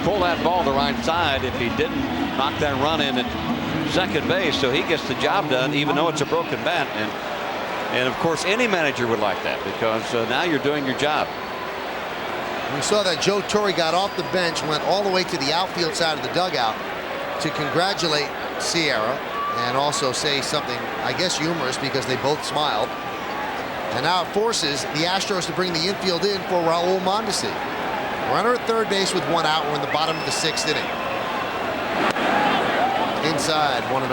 pull that ball the right side if he didn't knock that run in at second base. So he gets the job done even though it's a broken bat. And of course any manager would like that because now you're doing your job. We saw that Joe Torre got off the bench, went all the way to the outfield side of the dugout to congratulate Sierra and also say something, I guess, humorous because they both smiled. And now it forces the Astros to bring the infield in for Raul Mondesi. Runner at third base with 1 out. We're in the bottom of the 6th inning. Inside, 1-0.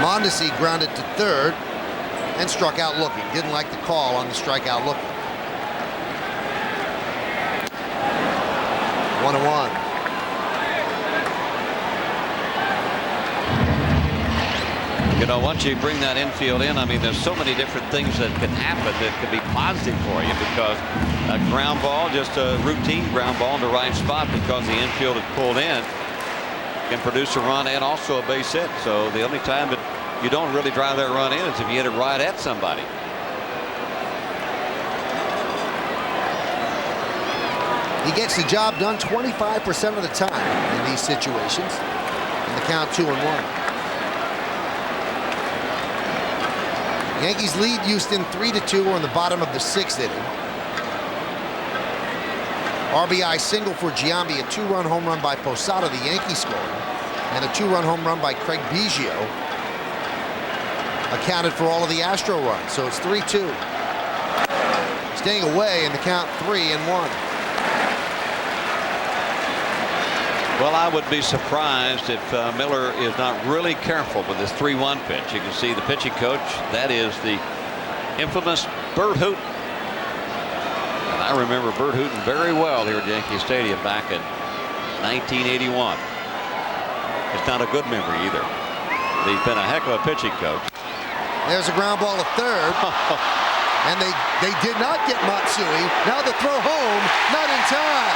Mondesi grounded to third and struck out looking. Didn't like the call on the strikeout looking. 1-1. You know, once you bring that infield in, I mean, there's so many different things that can happen that could be positive for you because a ground ball, just a routine ground ball in the right spot because the infield is pulled in, can produce a run and also a base hit. So the only time that you don't really drive that run in is if you hit it right at somebody. He gets the job done 25% of the time in these situations. And the count 2-1. Yankees lead Houston 3-2. We're in the bottom of the 6th inning. RBI single for Giambi, a 2-run home run by Posada, the Yankees scoring, and a 2-run home run by Craig Biggio accounted for all of the Astro runs. So it's 3-2. Staying away in the count 3-1. Well, I would be surprised if Miller is not really careful with this 3-1 pitch. You can see the pitching coach. That is the infamous Bert Hooten. And I remember Bert Hooten very well here at Yankee Stadium back in 1981. It's not a good memory either. He's been a heck of a pitching coach. There's a ground ball to third. And they did not get Matsui. Now the throw home, not in time.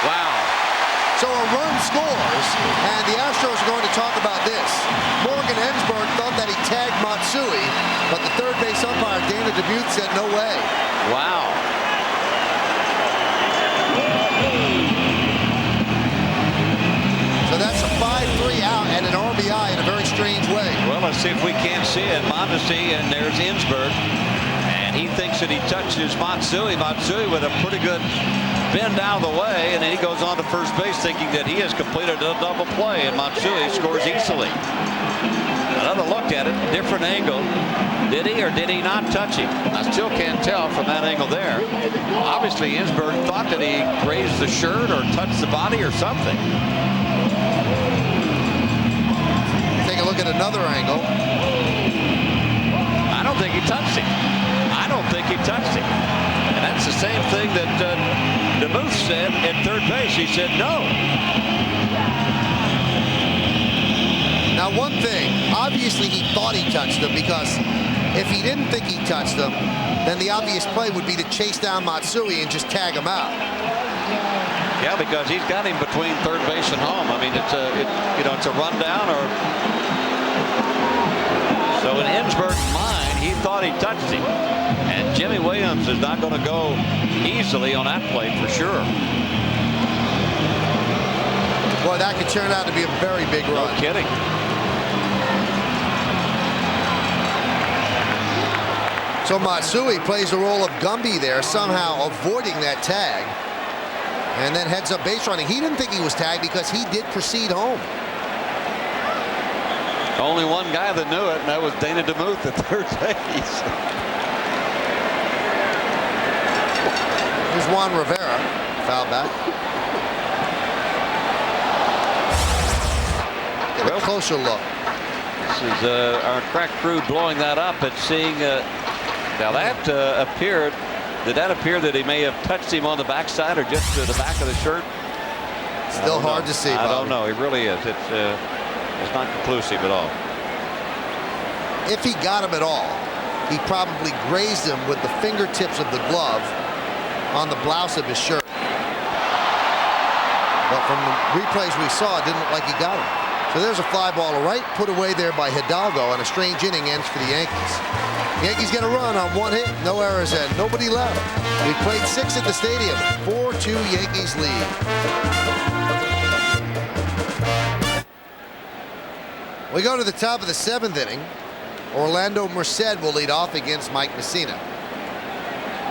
Wow. So a run scores, and the Astros are going to talk about this. Morgan Ensberg thought that he tagged Matsui, but the third base umpire, Dana Dubuque, said no way. Wow. So that's a 5-3 out and an RBI in a very strange way. Well, let's see if we can't see it. Mondesi, and there's Ensberg. And he thinks that he touches Matsui. Matsui with a pretty good bend out of the way, and then he goes on to first base thinking that he has completed a double play, and Matsui scores easily. Another look at it, different angle. Did he or did he not touch him? I still can't tell from that angle there. Obviously, Ensberg thought that he grazed the shirt or touched the body or something. Take a look at another angle. I don't think he touched him. I don't think he touched him. And that's the same thing that DeMuth said at third base. He said no. Now, one thing, obviously he thought he touched him, because if he didn't think he touched him, then the obvious play would be to chase down Matsui and just tag him out. Yeah, because he's got him between third base and home. I mean, it's a rundown or. So in Ensberg's mind, he thought he touched him, and Jimmy Williams is not going to go easily on that play for sure. Boy, that could turn out to be a very big run. No kidding. So Matsui plays the role of Gumby there, somehow avoiding that tag, and then heads up base running. He didn't think he was tagged because he did proceed home. Only one guy that knew it, and that was Dana DeMuth at third base. Here's Juan Rivera, foul back. Get a closer look. This is our crack crew blowing that up and seeing. Now that appeared. Did that appear that he may have touched him on the backside or just the back of the shirt? Still hard to see. I don't know. It really is. It's not conclusive at all. If he got him at all, he probably grazed him with the fingertips of the glove on the blouse of his shirt. But from the replays we saw, it didn't look like he got him. So there's a fly ball to right, put away there by Hidalgo, and a strange inning ends for the Yankees. Yankees get a run on one hit, no errors, and nobody left. We played 6 at the stadium. 4-2 Yankees lead. We go to the top of the 7th inning. Orlando Murcer will lead off against Mike Mussina.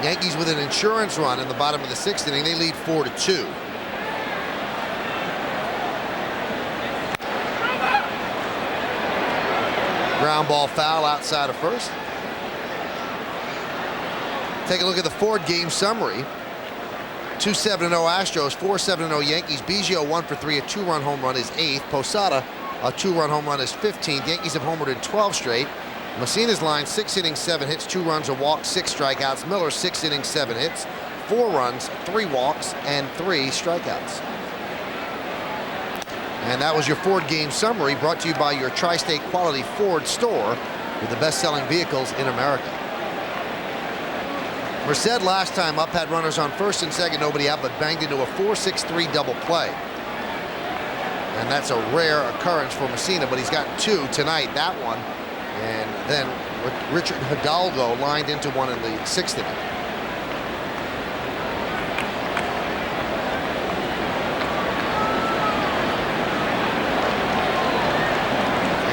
Yankees with an insurance run in the bottom of the 6th inning. They lead 4-2. Ground ball foul outside of first. Take a look at the Ford game summary. 2-7-0 Astros, 4-7-0 Yankees. Biggio 1 for 3, a 2-run home run is 8th. Posada, a 2-run home run is 15th. Yankees have homered in 12 straight. Mussina's line, 6 innings, 7 hits, 2 runs, a walk, 6 strikeouts. Miller, 6 innings, 7 hits, 4 runs, 3 walks, and 3 strikeouts. And that was your Ford game summary, brought to you by your Tri-State Quality Ford store with the best-selling vehicles in America. Merced last time up had runners on first and second, nobody out, but banged into a 4-6-3 double play. And that's a rare occurrence for Mussina, but he's gotten 2 tonight, that one. And then Richard Hidalgo lined into one in the 6th inning.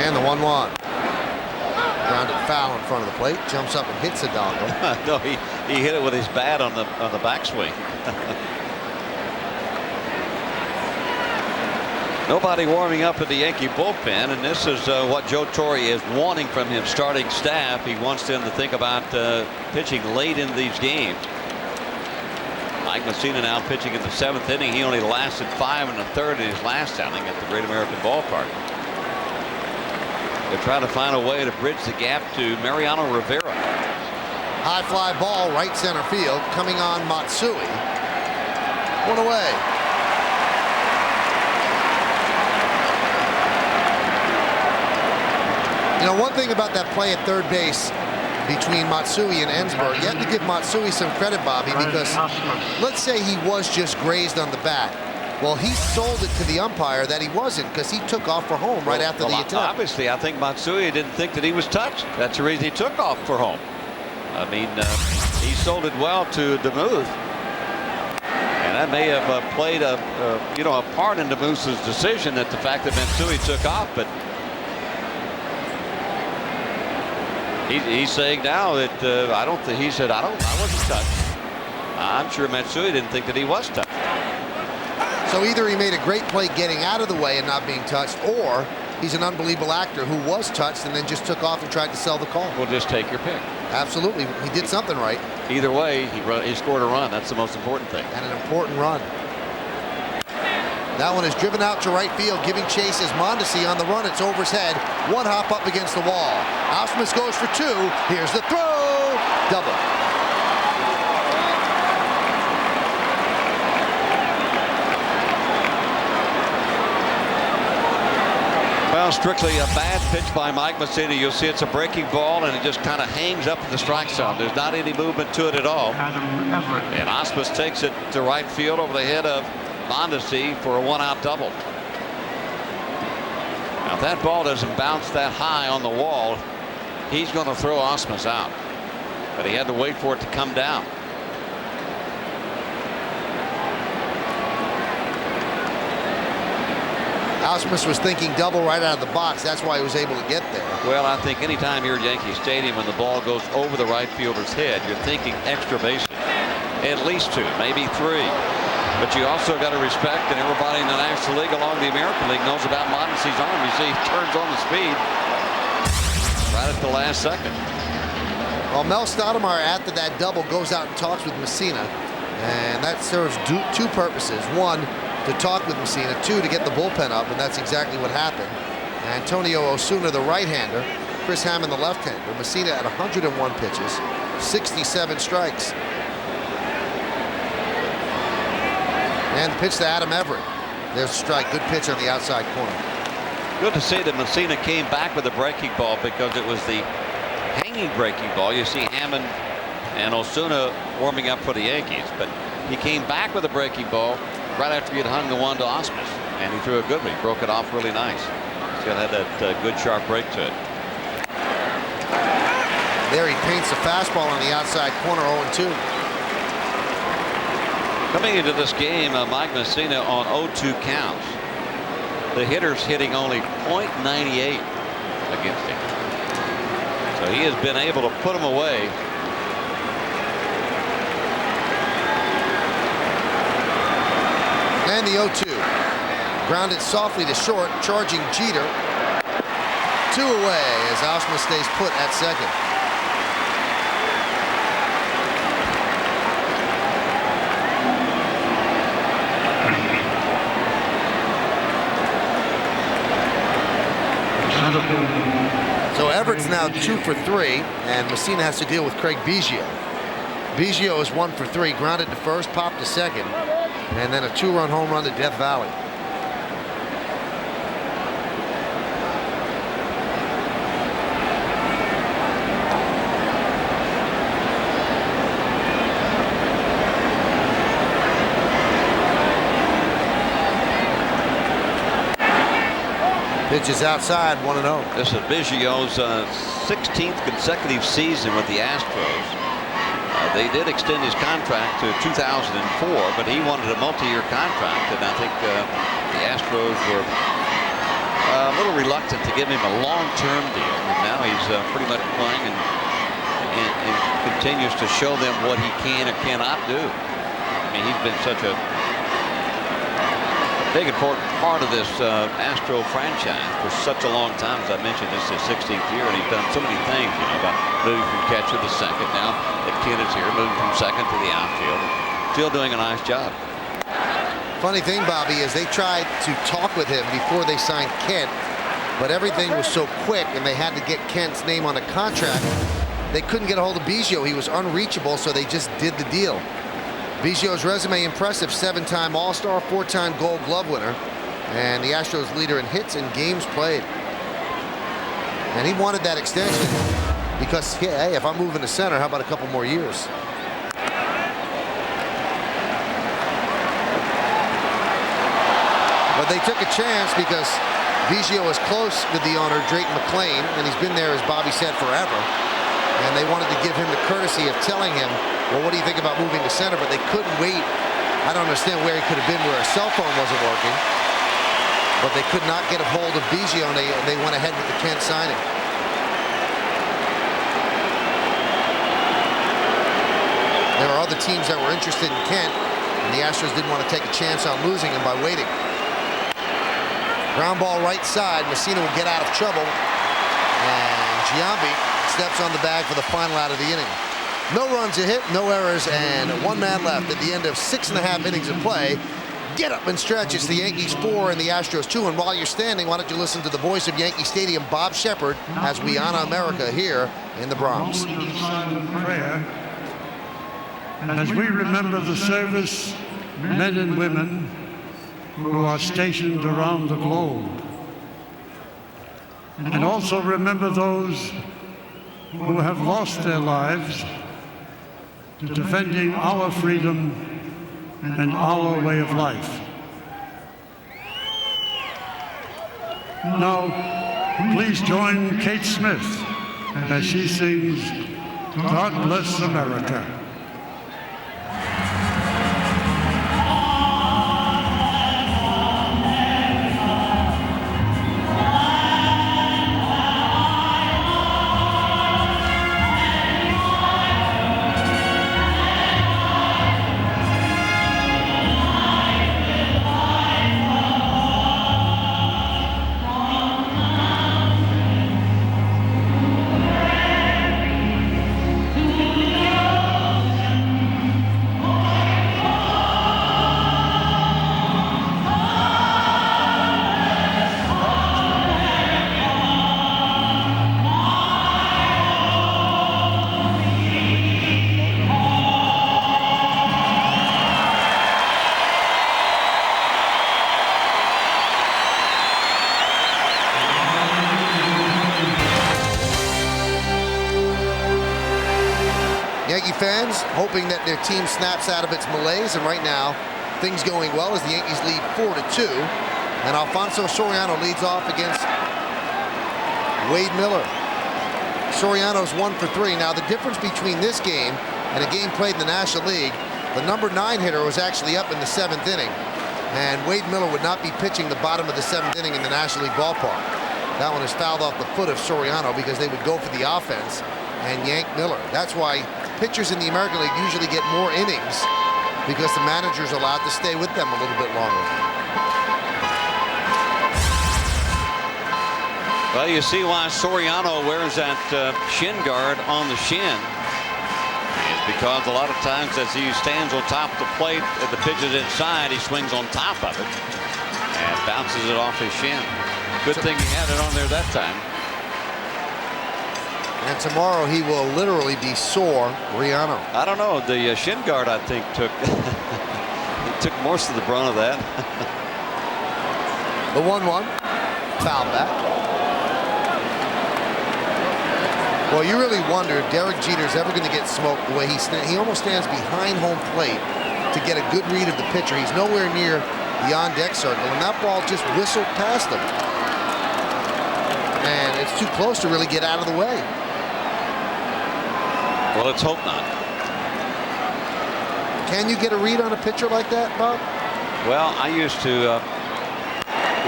And the 1-1. Grounded foul in front of the plate, jumps up and hits Hidalgo. No, he hit it with his bat on the backswing. Nobody warming up at the Yankee bullpen, and this is what Joe Torre is wanting from his starting staff. He wants them to think about pitching late in these games. Mike Mussina now pitching in the 7th inning. He only lasted 5 1/3 in his last outing at the Great American Ballpark. They're trying to find a way to bridge the gap to Mariano Rivera. High fly ball, right center field, coming on Matsui. 1 away. You know, one thing about that play at third base between Matsui and Ensberg, you have to give Matsui some credit, Bobby, because let's say he was just grazed on the bat. Well, he sold it to the umpire that he wasn't, because he took off for home right after the attack. Obviously, I think Matsui didn't think that he was touched. That's the reason he took off for home. I mean, he sold it well to DeMuth, and that may have played a part in DeMuth's decision, that the fact that Matsui took off. But he's saying now that I don't think, he said I wasn't touched. I'm sure Matsui didn't think that he was touched. So either he made a great play getting out of the way and not being touched, or he's an unbelievable actor who was touched and then just took off and tried to sell the call. Well, just take your pick. Absolutely. He did something right. Either way, he scored a run. That's the most important thing. And an important run. That one is driven out to right field, giving chase is Mondesi on the run. It's over his head. One hop up against the wall. Ausmus goes for two. Here's the throw. Double. Well, strictly a bad pitch by Mike Mussina. You'll see it's a breaking ball, and it just kind of hangs up in the strike zone. There's not any movement to it at all. And Ausmus takes it to right field over the head of Mondesi for a one-out double. Now, if that ball doesn't bounce that high on the wall, he's going to throw Ausmus out. But he had to wait for it to come down. Ausmus was thinking double right out of the box. That's why he was able to get there. Well, I think anytime you're at Yankee Stadium and the ball goes over the right fielder's head, you're thinking extra bases. At least two, maybe three. But you also got to respect, and everybody in the National League along the American League knows about Mondesi's arm. You see he turns on the speed right at the last second. Well, Mel Stoudemire, after that double, goes out and talks with Mussina. And that serves two purposes. One, to talk with Mussina. Two, to get the bullpen up, and that's exactly what happened. Antonio Osuna, the right-hander. Chris Hammond, the left-hander. Mussina at 101 pitches, 67 strikes. And the pitch to Adam Everett. There's a strike. Good pitch on the outside corner. Good to see that Mussina came back with a breaking ball, because it was the hanging breaking ball. You see Hammond and Osuna warming up for the Yankees, but he came back with a breaking ball right after he had hung the one to Ausmus, and he threw a good one. He broke it off really nice. He's got that good sharp break to it. There he paints a fastball on the outside corner, 0-2. Coming into this game, Mike Mussina on 0-2 counts. The hitter's hitting only .98 against him. So he has been able to put him away. And the 0-2. Grounded softly to short, charging Jeter. Two away as Ausmus stays put at second. So Everett's now 2 for 3, and Mussina has to deal with Craig Biggio. Biggio is 1 for 3, grounded to first, popped to second, and then a 2-run home run to Death Valley. Pitch is outside, 1-0. This is Biggio's 16th consecutive season with the Astros. They did extend his contract to 2004, but he wanted a multi-year contract, and I think the Astros were a little reluctant to give him a long-term deal. And now he's pretty much playing and continues to show them what he can or cannot do. I mean, he's been such a big important part of this Astro franchise for such a long time. As I mentioned, this is his 16th year, and he's done so many things, you know, about moving from catcher to second. Now that Ken is here, moving from second to the outfield. Still doing a nice job. Funny thing, Bobby, is they tried to talk with him before they signed Kent, but everything was so quick, and they had to get Kent's name on a contract. They couldn't get a hold of Biggio. He was unreachable, so they just did the deal. Biggio's resume impressive: 7-time All-Star, 4-time Gold Glove winner, and the Astros leader in hits and games played. And he wanted that extension because, yeah, hey, if I'm moving to center, how about a couple more years? But they took a chance because Biggio is close with the owner, Drayton McClain, and he's been there, as Bobby said, forever. And they wanted to give him the courtesy of telling him, well, what do you think about moving to center? But they couldn't wait. I don't understand where he could have been where a cell phone wasn't working. But they could not get a hold of Biggio, and they went ahead with the Kent signing. There are other teams that were interested in Kent, and the Astros didn't want to take a chance on losing him by waiting. Ground ball right side. Mussina will get out of trouble, and Giambi steps on the bag for the final out of the inning. No runs a hit, no errors, and 1 man left at the end of 6.5 innings of play. Get up and stretch. It's the Yankees 4 and the Astros 2. And while you're standing, why don't you listen to the voice of Yankee Stadium, Bob Shepard, as we honor America here in the Bronx. Prayer. As we remember the service men and women who are stationed around the globe, and also remember those who have lost their lives defending our freedom and our way of life. Now, please join Kate Smith as she sings God Bless America. Yankee fans hoping that their team snaps out of its malaise, and right now things going well as the Yankees lead 4-2, and Alfonso Soriano leads off against Wade Miller. Soriano's 1 for 3. Now the difference between this game and a game played in the National League, the number 9 hitter was actually up in the 7th inning, and Wade Miller would not be pitching the bottom of the 7th inning in the National League ballpark. That one is fouled off the foot of Soriano because they would go for the offense and yank Miller. That's why pitchers in the American League usually get more innings, because the manager's allowed to stay with them a little bit longer. Well, you see why Soriano wears that shin guard on the shin. It's because a lot of times as he stands on top of the plate, if the pitch is inside, he swings on top of it and bounces it off his shin. Good thing he had it on there that time. And tomorrow he will literally be sore Riano. I don't know. The shin guard, I think, took took most of the brunt of that. The 1-1 foul back. Well, you really wonder if Derek Jeter's ever going to get smoked the way he almost stands behind home plate to get a good read of the pitcher. He's nowhere near the on-deck circle, and that ball just whistled past him. And it's too close to really get out of the way. Well, let's hope not. Can you get a read on a pitcher like that, Bob? Well, I used to,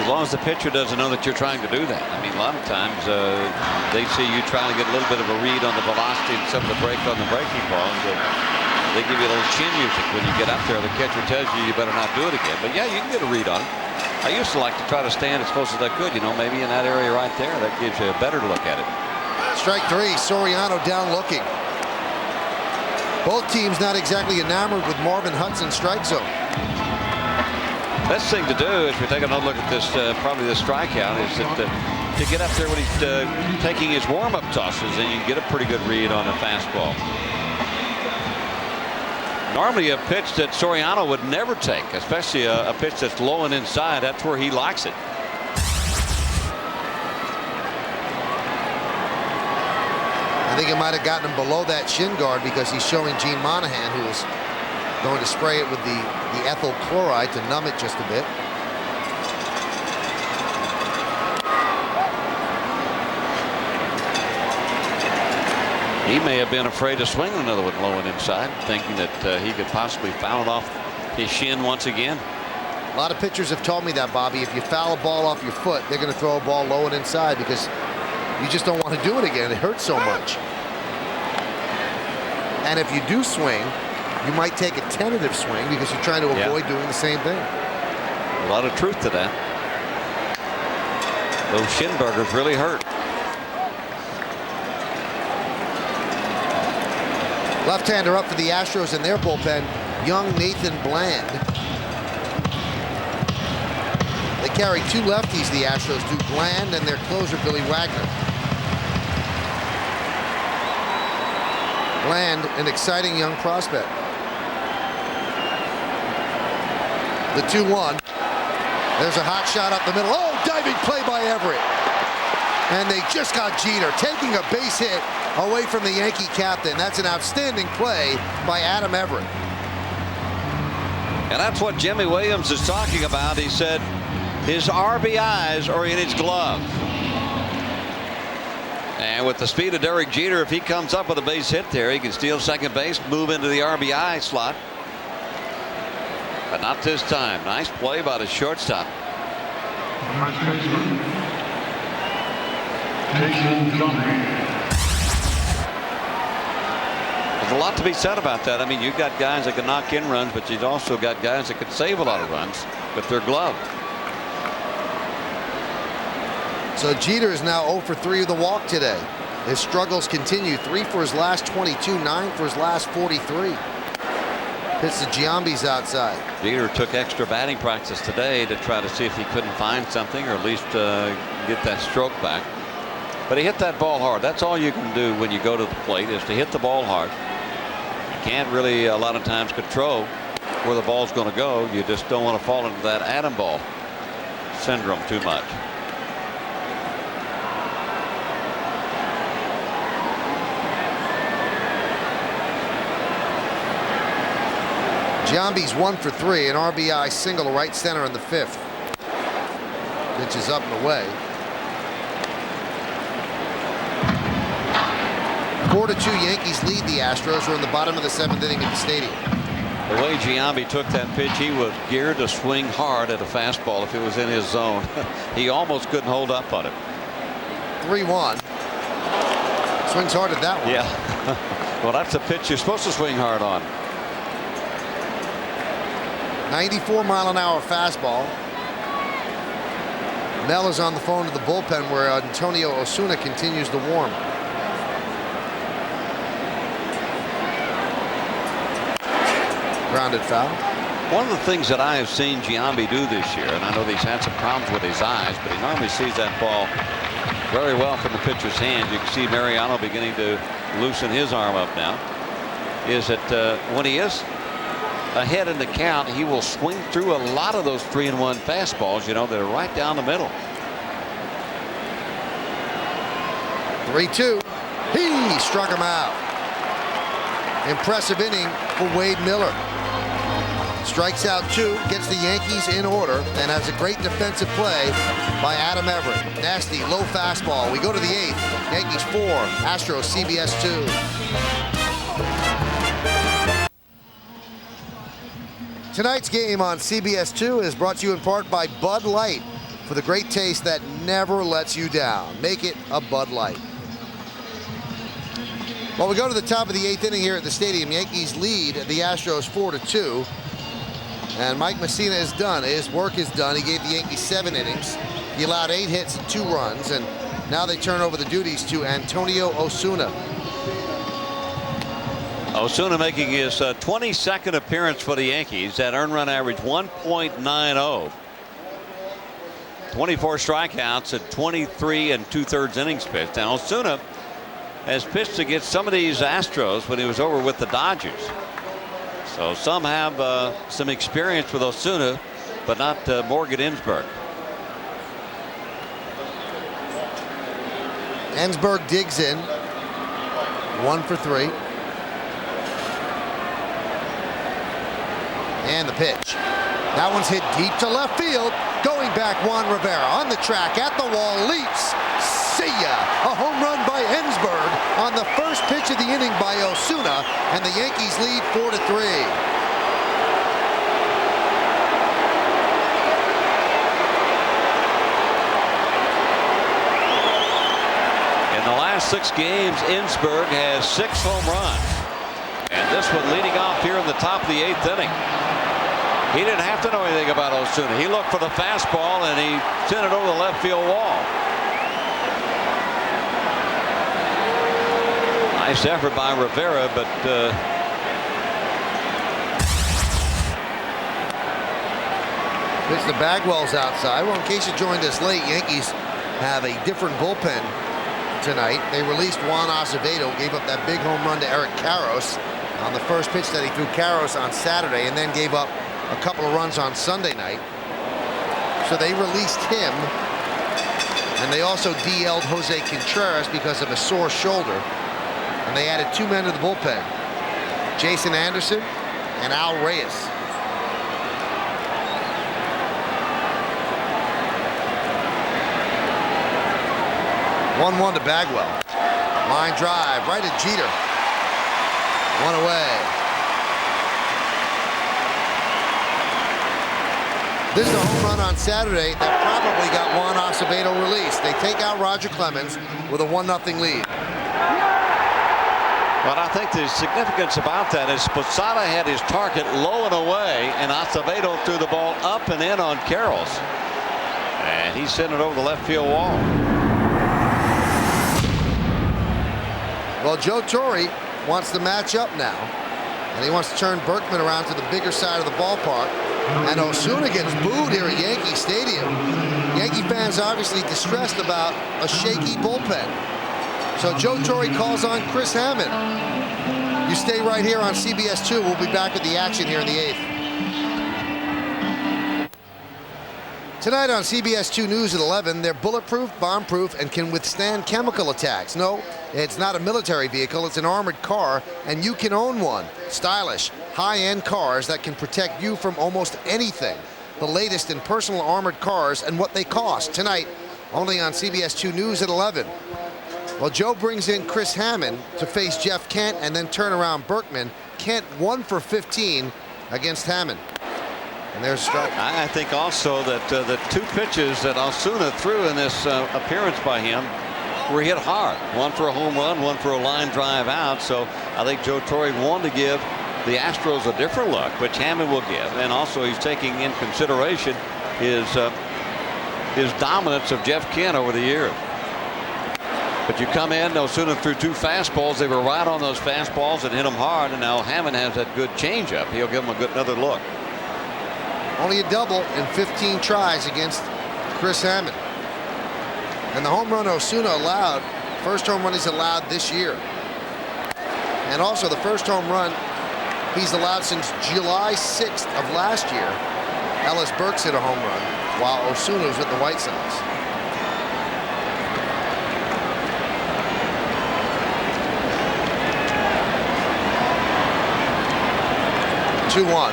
as long as the pitcher doesn't know that you're trying to do that. I mean, a lot of times they see you trying to get a little bit of a read on the velocity and some of the break on the breaking ball. They give you a little chin music when you get up there. The catcher tells you you better not do it again. But yeah, you can get a read on it. I used to like to try to stand as close as I could, you know, maybe in that area right there. That gives you a better look at it. Strike 3, Soriano down looking. Both teams not exactly enamored with Marvin Hudson's strike zone. Best thing to do, if we take another look at this, probably the strikeout, is that to get up there when he's taking his warm-up tosses, and you get a pretty good read on a fastball. Normally a pitch that Soriano would never take, especially a pitch that's low and inside. That's where he likes it. I think it might have gotten him below that shin guard because he's showing Gene Monahan, who is going to spray it with the ethyl chloride to numb it just a bit. He may have been afraid to swing another one low and inside, thinking that he could possibly foul it off his shin once again. A lot of pitchers have told me that, Bobby. If you foul a ball off your foot, they're going to throw a ball low and inside because you just don't want to do it again. It hurts so much. And if you do swing, you might take a tentative swing because you're trying to avoid doing the same thing. A lot of truth to that. Those shin burgers really hurt. Left-hander up for the Astros in their bullpen, young Nathan Bland. They carry two lefties, the Astros do, Bland and their closer, Billy Wagner. Bland, an exciting young prospect. The 2-1. There's a hot shot up the middle. Oh, diving play by Everett. And they just got Jeter taking a base hit away from the Yankee captain. That's an outstanding play by Adam Everett. And that's what Jimmy Williams is talking about. He said his RBIs are in his glove. And with the speed of Derek Jeter, if he comes up with a base hit there, he can steal second base, move into the RBI slot. But not this time. Nice play by the shortstop. There's a lot to be said about that. I mean, you've got guys that can knock in runs, but you've also got guys that can save a lot of runs with their glove. So Jeter is now 0 for 3 of the walk today. His struggles continue. 3 for his last 22, 9 for his last 43. Hits the Giambi's outside. Jeter took extra batting practice today to try to see if he couldn't find something or at least get that stroke back. But he hit that ball hard. That's all you can do when you go to the plate, is to hit the ball hard. You can't really a lot of times control where the ball's going to go. You just don't want to fall into that atom ball syndrome too much. Giambi's 1 for 3, an RBI single right center in the 5th. Pitch is up and away. 4-2 Yankees lead the Astros. We're in the bottom of the 7th inning at the stadium. The way Giambi took that pitch, he was geared to swing hard at a fastball if it was in his zone. He almost couldn't hold up on it. 3-1. Swings hard at that one. Yeah. Well, that's a pitch you're supposed to swing hard on. 94-mile-an-hour fastball. Mel is on the phone to the bullpen where Antonio Osuna continues to warm. Grounded foul. One of the things that I have seen Giambi do this year, and I know he's had some problems with his eyes, but he normally sees that ball very well from the pitcher's hands. You can see Mariano beginning to loosen his arm up now. Is that when he is ahead in the count, he will swing through a lot of those 3-1 fastballs, you know, that are right down the middle. 3-2. He struck him out. Impressive inning for Wade Miller. Strikes out 2, gets the Yankees in order, and has a great defensive play by Adam Everett. Nasty low fastball. We go to the 8th. Yankees 4, Astros CBS 2. Tonight's game on CBS 2 is brought to you in part by Bud Light, for the great taste that never lets you down. Make it a Bud Light. Well, we go to the top of the 8th inning here at the stadium. Yankees lead the Astros 4-2. And Mike Mussina is done. His work is done. He gave the Yankees 7 innings. He allowed 8 hits and 2 runs. And now they turn over the duties to Antonio Osuna. Osuna making his 22nd appearance for the Yankees. That earned run average 1.90. 24 strikeouts at 23 2/3 innings pitched. Now Osuna has pitched against some of these Astros when he was over with the Dodgers. So some have some experience with Osuna, but not Morgan Ensberg. Ensberg digs in. 1 for 3. And the pitch. That one's hit deep to left field. Going back, Juan Rivera on the track, at the wall, leaps. See ya! A home run by Ensberg on the first pitch of the inning by Osuna, and the Yankees lead 4-3. In the last 6 games, Ensberg has 6 home runs. And this one leading off here in the top of the 8th inning. He didn't have to know anything about Osuna. He looked for the fastball and he sent it over the left field wall. Nice effort by Rivera, but pitch to Bagwell's outside. Well, in case you joined us late, Yankees have a different bullpen tonight. They released Juan Acevedo, gave up that big home run to Eric Karros on the first pitch that he threw Karros on Saturday, and then gave up a couple of runs on Sunday night. So they released him, and they also DL'd Jose Contreras because of a sore shoulder. And they added 2 men to the bullpen, Jason Anderson and Al Reyes. One to Bagwell. Line drive right at Jeter. One away. This is a home run on Saturday that probably got Juan Acevedo released. They take out Roger Clemens with a 1-0 lead. But I think the significance about that is Posada had his target low and away, and Acevedo threw the ball up and in on Karros. And he sent it over the left field wall. Well, Joe Torre wants to match up now, and he wants to turn Berkman around to the bigger side of the ballpark. And Osuna gets booed here at Yankee Stadium. Yankee fans obviously distressed about a shaky bullpen. So Joe Torre calls on Chris Hammond. You stay right here on CBS 2. We'll be back with the action here in the 8th. Tonight on CBS 2 News at 11, they're bulletproof, bomb-proof, and can withstand chemical attacks. No, it's not a military vehicle, it's an armored car, and you can own one. Stylish, high-end cars that can protect you from almost anything. The latest in personal armored cars and what they cost. Tonight, only on CBS 2 News at 11. Well, Joe brings in Chris Hammond to face Jeff Kent and then turn around Berkman. Kent 1 for 15 against Hammond. And there's a strike. I think also that the 2 pitches that Osuna threw in this appearance by him were hit hard. One for a home run, one for a line drive out. So I think Joe Torre wanted to give the Astros a different look, which Hammond will give. And also he's taking in consideration his dominance of Jeff Kent over the years. But you come in, Osuna threw 2 fastballs. They were right on those fastballs and hit them hard. And now Hammond has that good changeup. He'll give him another look. Only a double in 15 tries against Chris Hammond. And the home run Osuna allowed, first home run he's allowed this year. And also the first home run he's allowed since July 6th of last year. Ellis Burks hit a home run while Osuna was with the White Sox. Two-1.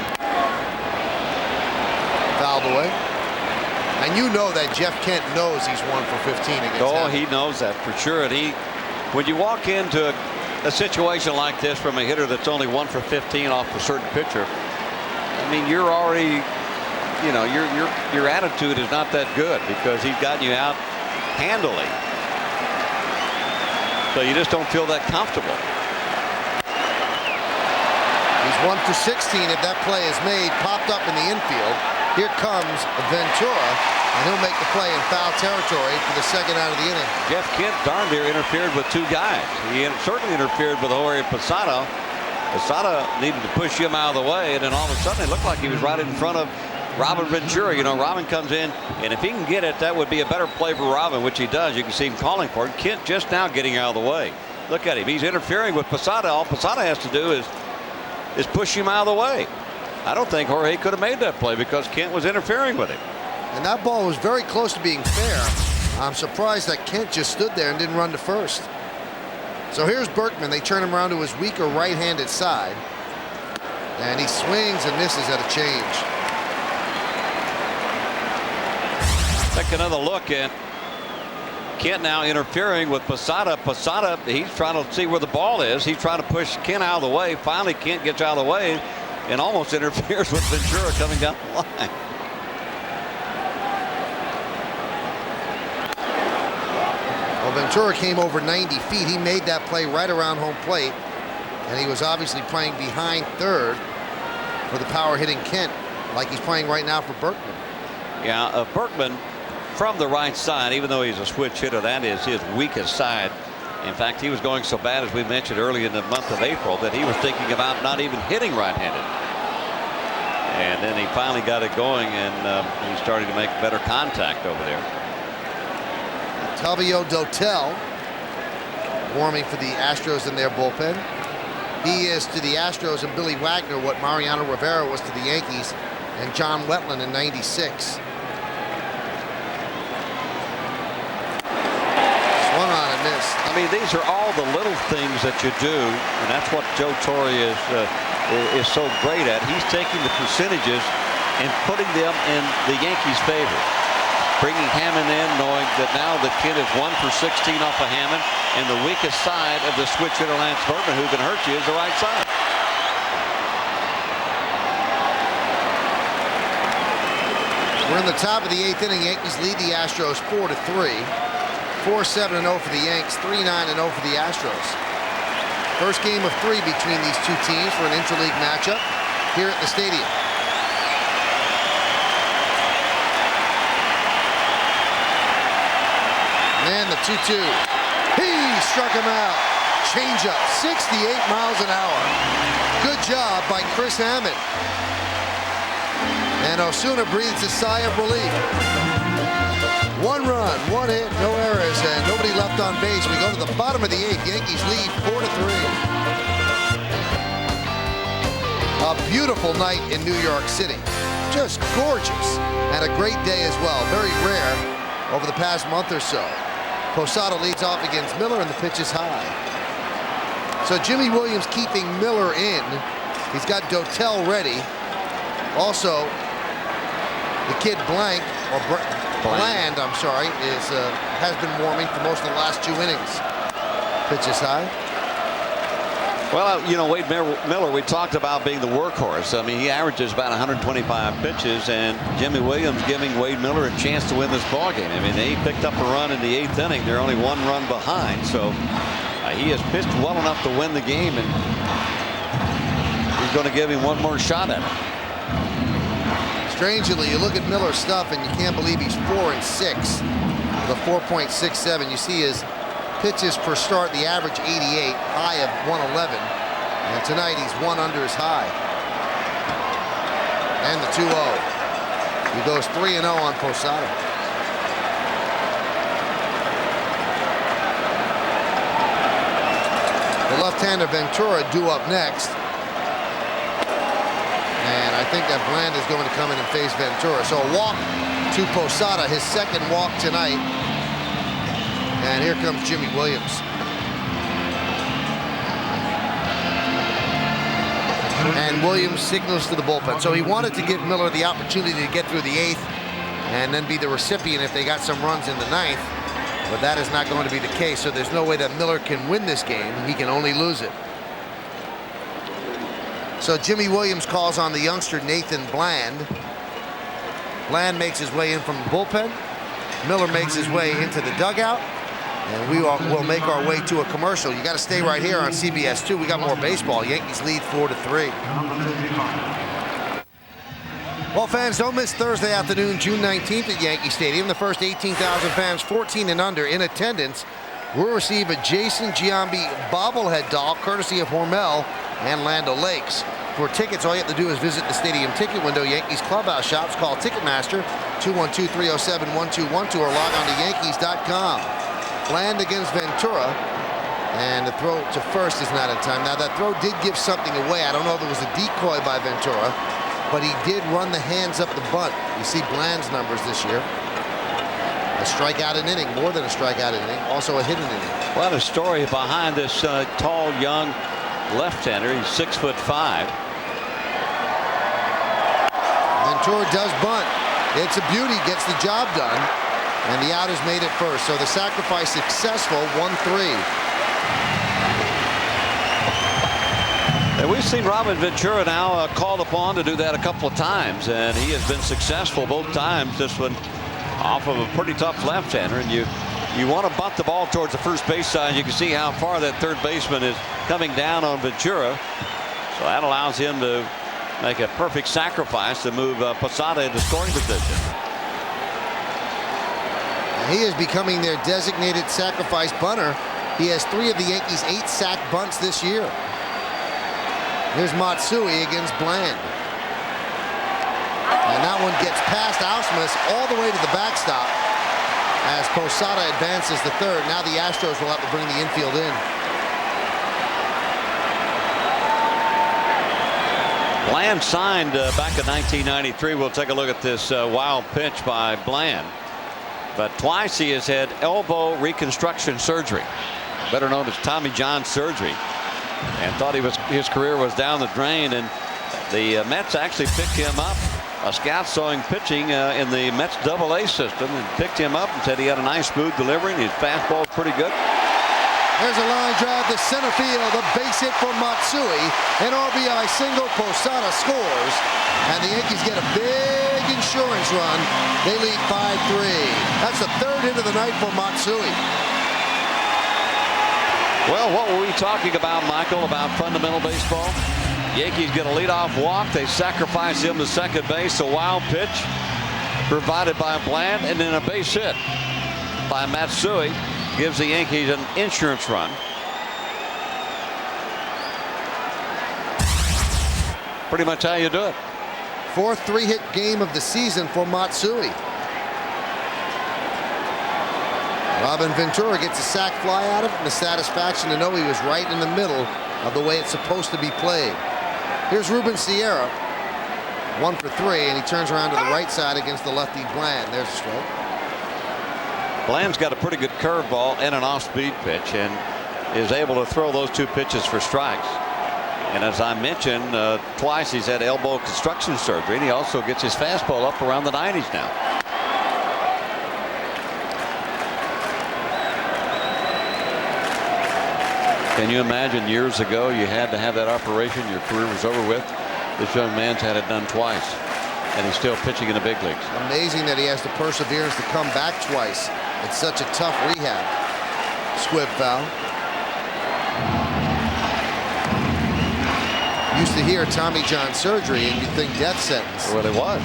Fouled away. And you know that Jeff Kent knows he's 1 for 15 against Hammond. He knows that for sure. And when you walk into a situation like this from a hitter that's only 1 for 15 off a certain pitcher, I mean, you're already, you know, your attitude is not that good because he's gotten you out handily. So you just don't feel that comfortable. He's 1 for 16 if that play is made. Popped up in the infield. Here comes Ventura, and he'll make the play in foul territory for the second out of the inning. Jeff Kent darn near interfered with 2 guys. He certainly interfered with Jorge Posada. Posada needed to push him out of the way, and then all of a sudden it looked like he was right in front of Robin Ventura. You know, Robin comes in, and if he can get it, that would be a better play for Robin, which he does. You can see him calling for it. Kent just now getting out of the way. Look at him. He's interfering with Posada. All Posada has to do is push him out of the way. I don't think Jorge could have made that play because Kent was interfering with him. And that ball was very close to being fair. I'm surprised that Kent just stood there and didn't run to first. So here's Berkman. They turn him around to his weaker right-handed side. And he swings and misses at a change. Take another look at Kent now interfering with Posada. Posada, he's trying to see where the ball is. He's trying to push Kent out of the way. Finally, Kent gets out of the way and almost interferes with Ventura coming down the line. Well, Ventura came over 90 feet. He made that play right around home plate. And he was obviously playing behind third for the power hitting Kent, like he's playing right now for Berkman. Yeah, Berkman from the right side, even though he's a switch hitter, that is his weakest side. In fact, he was going so bad, as we mentioned early in the month of April, that he was thinking about not even hitting right-handed. And then he finally got it going, and he's starting to make better contact over there. Tavio Dotel warming for the Astros in their bullpen. He is to the Astros and Billy Wagner what Mariano Rivera was to the Yankees and John Wetland in '96. Swung on and missed. I mean, these are all the little things that you do, and that's what Joe Torre is so great at. He's taking the percentages and putting them in the Yankees' favor. Bringing Hammond in, knowing that now the kid is 1 for 16 off of Hammond, and the weakest side of the switch hitter Lance Berkman, who can hurt you, is the right side. We're in the top of the 8th inning. Yankees lead the Astros 4-3. 4-7-0 for the Yanks, 3-9-0 for the Astros. First game of 3 between these two teams for an interleague matchup here at the stadium. And the 2-2. He struck him out. Changeup, 68 miles an hour. Good job by Chris Hammond. And Osuna breathes a sigh of relief. 1 run, 1 hit, no errors, and nobody left on base. We go to the bottom of the 8th. Yankees lead 4-3. A beautiful night in New York City. Just gorgeous. And a great day as well. Very rare over the past month or so. Posada leads off against Miller, and the pitch is high. So Jimmy Williams keeping Miller in. He's got Dotel ready. Also, the kid Bland, I'm sorry, has been warming for most of the last 2 innings. Pitch is high. Well, you know, Wade Miller, we talked about being the workhorse. I mean, he averages about 125 pitches, and Jimmy Williams giving Wade Miller a chance to win this ballgame. I mean, they picked up a run in the 8th inning. They're only 1 run behind, so he has pitched well enough to win the game, and he's going to give him 1 more shot at it. Strangely, you look at Miller's stuff, and you can't believe he's 4-6 with a 4.67. You see his pitches per start, the average 88, high of 111, and tonight he's 1 under his high. And the 2-0. He goes 3-0 on Posada. The left-hander Ventura due up next, and I think that Bland is going to come in and face Ventura. So a walk to Posada, his 2nd walk tonight. And here comes Jimmy Williams. And Williams signals to the bullpen. So he wanted to give Miller the opportunity to get through the 8th and then be the recipient if they got some runs in the 9th. But that is not going to be the case. So there's no way that Miller can win this game. He can only lose it. So Jimmy Williams calls on the youngster Nathan Bland. Bland makes his way in from the bullpen. Miller makes his way into the dugout. And we will make our way to a commercial. You got to stay right here on CBS 2. We got more baseball. Yankees lead 4-3. Well, fans, don't miss Thursday afternoon, June 19th at Yankee Stadium. The first 18,000 fans 14 and under in attendance will receive a Jason Giambi bobblehead doll courtesy of Hormel and Land O'Lakes. For tickets, all you have to do is visit the stadium ticket window. Yankees clubhouse shops. Call Ticketmaster 212-307-1212 or log on to Yankees.com. Bland against Ventura, and the throw to first is not in time. Now that throw did give something away. I don't know if it was a decoy by Ventura, but he did run the hands up the bunt. You see Bland's numbers this year. A strikeout an inning, more than a strikeout an inning, also a hit an inning. What a story behind this tall, young left-hander. He's 6'5". Ventura does bunt. It's a beauty, gets the job done. And the out is made at first. So the sacrifice successful, 1-3. And we've seen Robin Ventura now called upon to do that a couple of times, and he has been successful both times. This one off of a pretty tough left-hander, and you You want to bunt the ball towards the first base side. You can see how far that third baseman is coming down on Ventura. So that allows him to make a perfect sacrifice to move Posada into scoring position. He is becoming their designated sacrifice bunter. He has 3 of the Yankees' 8 sack bunts this year. Here's Matsui against Bland. And that one gets past Ausmus all the way to the backstop as Posada advances the third. Now the Astros will have to bring the infield in. Bland signed back in 1993. We'll take a look at this wild pitch by Bland. But twice he has had elbow reconstruction surgery, better known as Tommy John surgery, and thought his career was down the drain. And the Mets actually picked him up. A scout saw him pitching in the Mets AA system and picked him up and said he had a nice smooth delivery and his fastball is pretty good. There's a line drive to center field, a base hit for Matsui, an RBI single. Posada scores, and the Yankees get a big insurance run. They lead 5-3. That's the third hit of the night for Matsui. Well, what were we talking about, Michael, about fundamental baseball? Yankees get a leadoff walk. They sacrifice him to second base. A wild pitch provided by Bland, and then a base hit by Matsui gives the Yankees an insurance run. Pretty much how you do it. 4th 3-hit game of the season for Matsui. Robin Ventura gets a sac fly out of it and the satisfaction to know he was right in the middle of the way it's supposed to be played. Here's Ruben Sierra, 1 for 3, and he turns around to the right side against the lefty Bland. There's a strike. Bland's got a pretty good curveball and an off-speed pitch and is able to throw those 2 pitches for strikes. And as I mentioned, twice he's had elbow construction surgery, and he also gets his fastball up around the 90s now. Can you imagine years ago you had to have that operation, your career was over with? This young man's had it done twice, and he's still pitching in the big leagues. Amazing that he has the perseverance to come back twice. It's such a tough rehab. Squib foul. Used to hear Tommy John surgery and you'd think death sentence. Well, it was.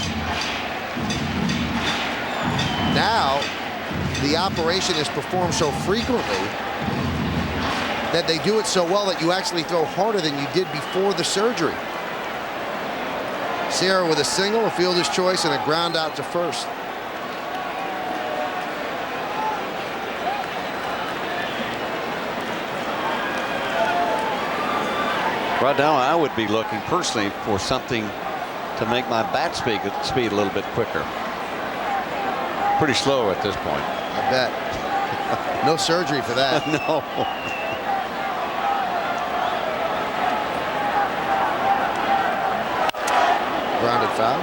Now the operation is performed so frequently that they do it so well that you actually throw harder than you did before the surgery. Sierra with a single, a fielder's choice, and a ground out to first. Right now I would be looking personally for something to make my bat speed a little bit quicker. Pretty slow at this point. I bet. No surgery for that. No. Grounded foul.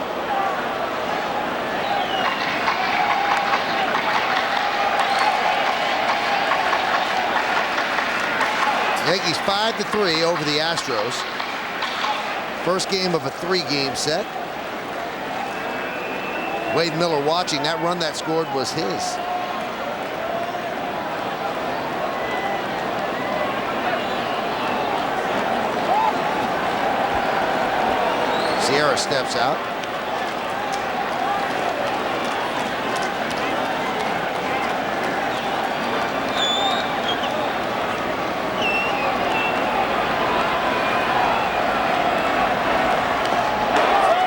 Yankees 5-3 over the Astros. First game of a 3-game set. Wade Miller watching. That run that scored was his. Sierra steps out.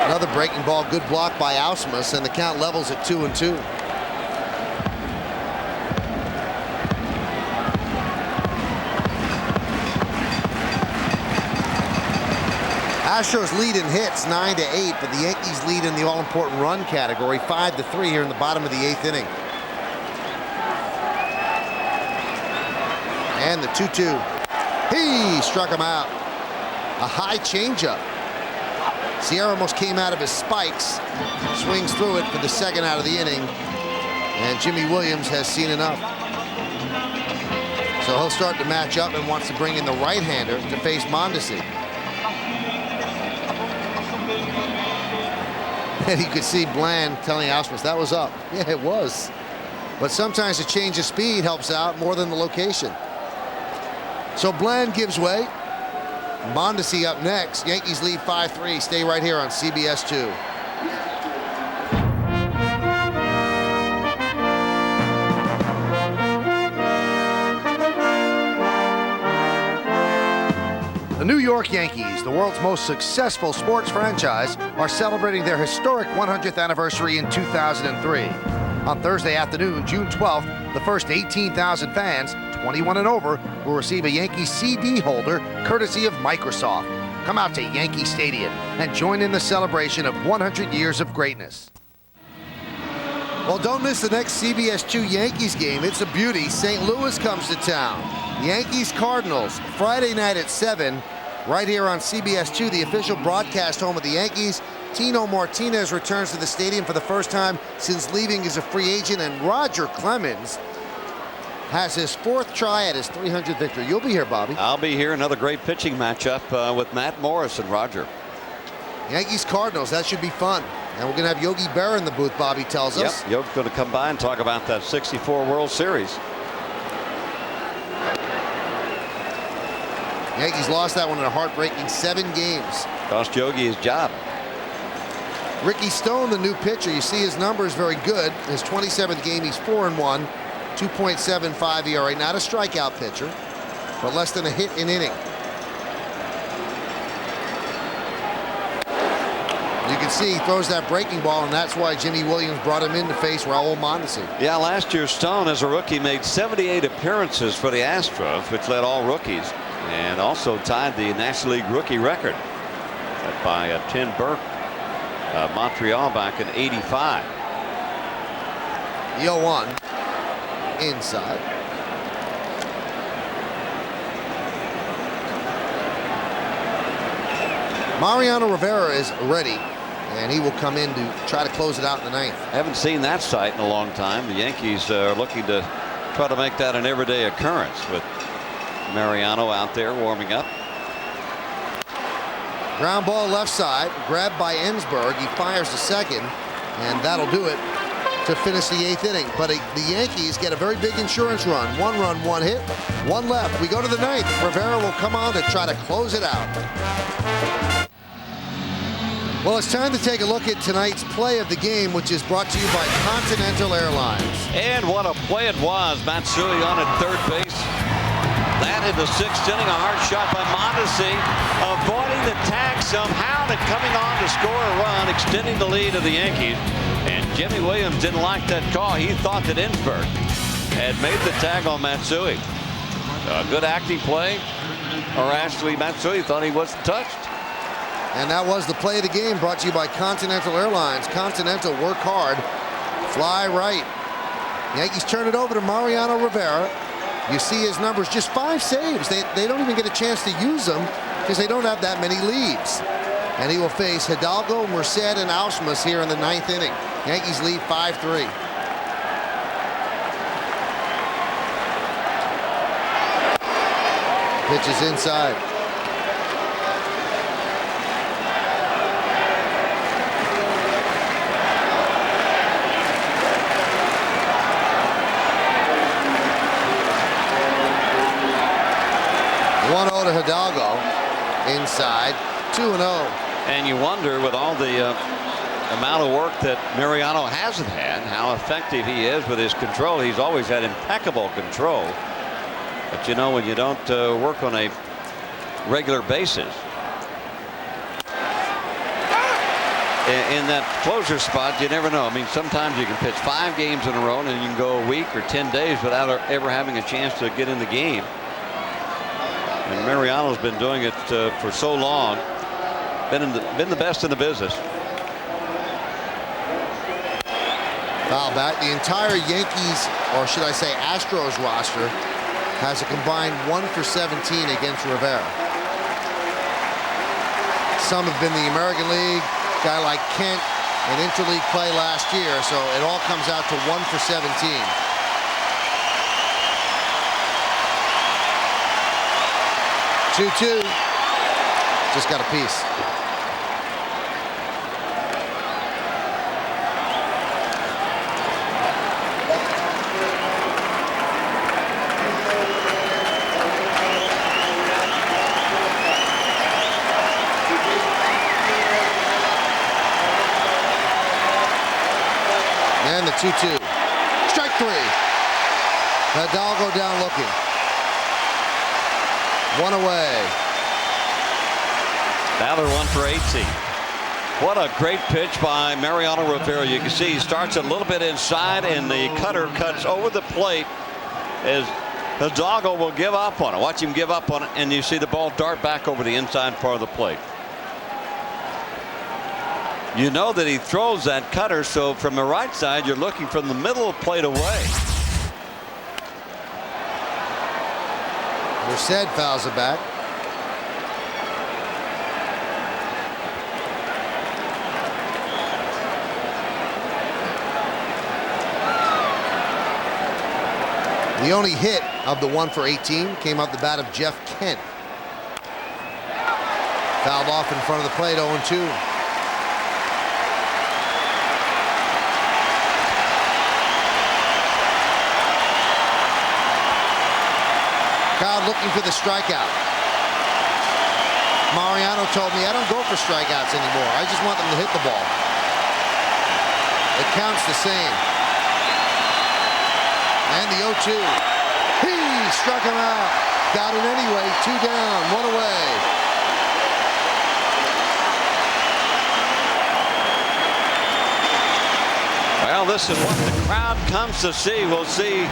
Another breaking ball, good block by Ausmus, and the count levels at 2-2. Astros lead in hits 9-8, but the Yankees lead in the all-important run category 5-3 here in the bottom of the 8th inning. And the 2-2. He struck him out. A high changeup. Sierra almost came out of his spikes, swings through it for the second out of the inning, and Jimmy Williams has seen enough. So he'll start to match up and wants to bring in the right-hander to face Mondesi. And you could see Bland telling Ausmus that was up. Yeah, it was. but sometimes a change of speed helps out more than the location. So Bland gives way. Mondesi up next. Yankees lead 5-3. Stay right here on CBS 2. The New York Yankees, the world's most successful sports franchise, are celebrating their historic 100th anniversary in 2003. On Thursday afternoon, June 12th, the first 18,000 fans, 21 and over, will receive a Yankee CD holder courtesy of Microsoft. Come out to Yankee Stadium and join in the celebration of 100 years of greatness. Well, don't miss the next CBS 2 Yankees game. It's a beauty. St. Louis comes to town. Yankees Cardinals, Friday night at 7, right here on CBS 2, the official broadcast home of the Yankees. Tino Martinez returns to the stadium for the first time since leaving as a free agent, and Roger Clemens has his 4th try at his 300th victory. You'll be here, Bobby. I'll be here. Another great pitching matchup with Matt Morris and Roger. Yankees Cardinals, that should be fun. And we're going to have Yogi Berra in the booth, Bobby tells us. Yep, Yogi's going to come by and talk about that '64 World Series. Yankees lost that one in a heartbreaking 7 games. Cost Yogi his job. Ricky Stone, the new pitcher, you see his numbers very good. His 27th game, he's 4-1, 2.75 ERA. Not a strikeout pitcher, but less than a hit an inning. You can see he throws that breaking ball, and that's why Jimmy Williams brought him in to face Raul Mondesi. Yeah, last year Stone, as a rookie, made 78 appearances for the Astros, which led all rookies, and also tied the National League rookie record set by Tim Burke, Montreal, back in '85. The 0-1 inside. Mariano Rivera is ready, and he will come in to try to close it out in the 9th. Haven't seen that sight in a long time. The Yankees are looking to try to make that an everyday occurrence with Mariano out there warming up. Ground ball left side, grabbed by Ensberg. He fires to second, and that'll do it to finish the 8th inning. But the Yankees get a very big insurance run. 1 run, 1 hit, 1 left. We go to the 9th. Rivera will come on to try to close it out. Well, it's time to take a look at tonight's play of the game, which is brought to you by Continental Airlines. And what a play it was. Matsui on at third base. That in the 6th inning, a hard shot by Mondesi, avoiding the tag somehow, and coming on to score a run, extending the lead of the Yankees. And Jimmy Williams didn't like that call. He thought that Ensberg had made the tag on Matsui. A good acting play, or actually Matsui thought he wasn't touched. And that was the play of the game, brought to you by Continental Airlines. Continental, work hard, fly right. Yankees turn it over to Mariano Rivera. You see his numbers, just 5 saves. They don't even get a chance to use them because they don't have that many leads. And he will face Hidalgo, Murcer, and Ausmus here in the 9th inning. Yankees lead 5-3. Pitch is inside. To Hidalgo, inside, 2-0. And you wonder, with all the amount of work that Mariano hasn't had, how effective he is with his control. He's always had impeccable control. But you know, when you don't work on a regular basis, in that closer spot, you never know. I mean, sometimes you can pitch 5 games in a row and you can go a week or 10 days without ever having a chance to get in the game. And Mariano's been doing it for so long, been the best in the business. Foul back. The entire Yankees, or should I say Astros roster, has a combined 1 for 17 against Rivera. Some have been the American League, guy like Kent, an interleague play last year, so it all comes out to 1 for 17. Two. Just got a piece. 2-2. Strike 3. Hidalgo down looking. 1 away. Now they're 1 for 18. What a great pitch by Mariano Rivera. You can see he starts a little bit inside, and the cutter cuts over the plate as Hidalgo will give up on it. Watch him give up on it, and you see the ball dart back over the inside part of the plate. You know that he throws that cutter, so from the right side, you're looking from the middle of the plate away. Murcer fouls it back. The only hit of the 1 for 18 came off the bat of Jeff Kent. Fouled off in front of the plate, 0-2. Kyle looking for the strikeout. Mariano told me, I don't go for strikeouts anymore. I just want them to hit the ball. It counts the same. And the 0-2. He struck him out. Got it anyway. 2 down, 1 away. Well, this is what the crowd comes to see. We'll see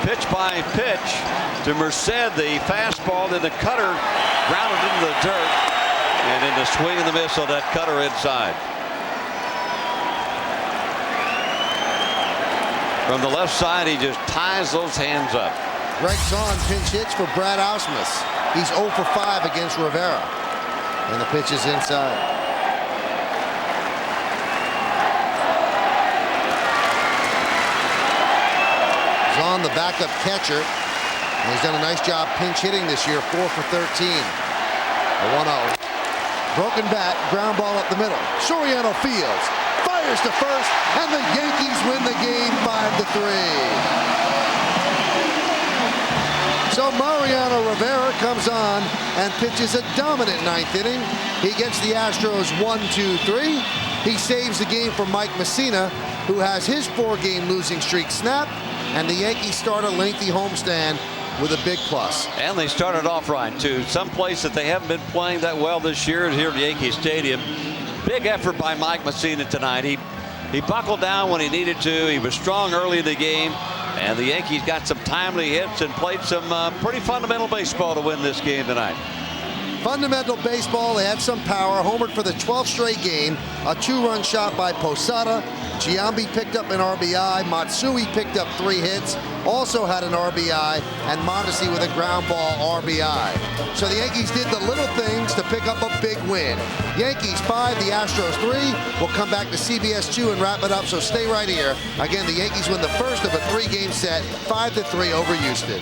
pitch by pitch to Murcer. The fastball, then the cutter grounded into the dirt. And in the swing and the miss on that cutter inside. From the left side, he just ties those hands up. Greg Zahn pinch hits for Brad Ausmus. He's 0 for 5 against Rivera. And the pitch is inside. Zahn, the backup catcher. And he's done a nice job pinch hitting this year, 4 for 13. A 1-0. Broken bat, ground ball up the middle. Soriano fields. Fires to first, and the Yankees win the game 5-3. So Mariano Rivera comes on and pitches a dominant 9th inning. He gets the Astros 1-2-3. He saves the game for Mike Mussina, who has his 4-game losing streak snapped, and the Yankees start a lengthy homestand with a big plus. And they started off right, too. Some place that they haven't been playing that well this year is here at Yankee Stadium. Big effort by Mike Mussina tonight. He buckled down when he needed to. He was strong early in the game. And the Yankees got some timely hits and played some pretty fundamental baseball to win this game tonight. Fundamental baseball. They had some power. Homered for the 12th straight game. A 2-run shot by Posada. Giambi picked up an RBI. Matsui picked up 3 hits. Also had an RBI. And Mondesi with a ground ball RBI. So the Yankees did the little things to pick up a big win. Yankees 5, the Astros 3. We'll come back to CBS 2 and wrap it up, so stay right here. Again, the Yankees win the first of a 3-game set, 5-3 over Houston.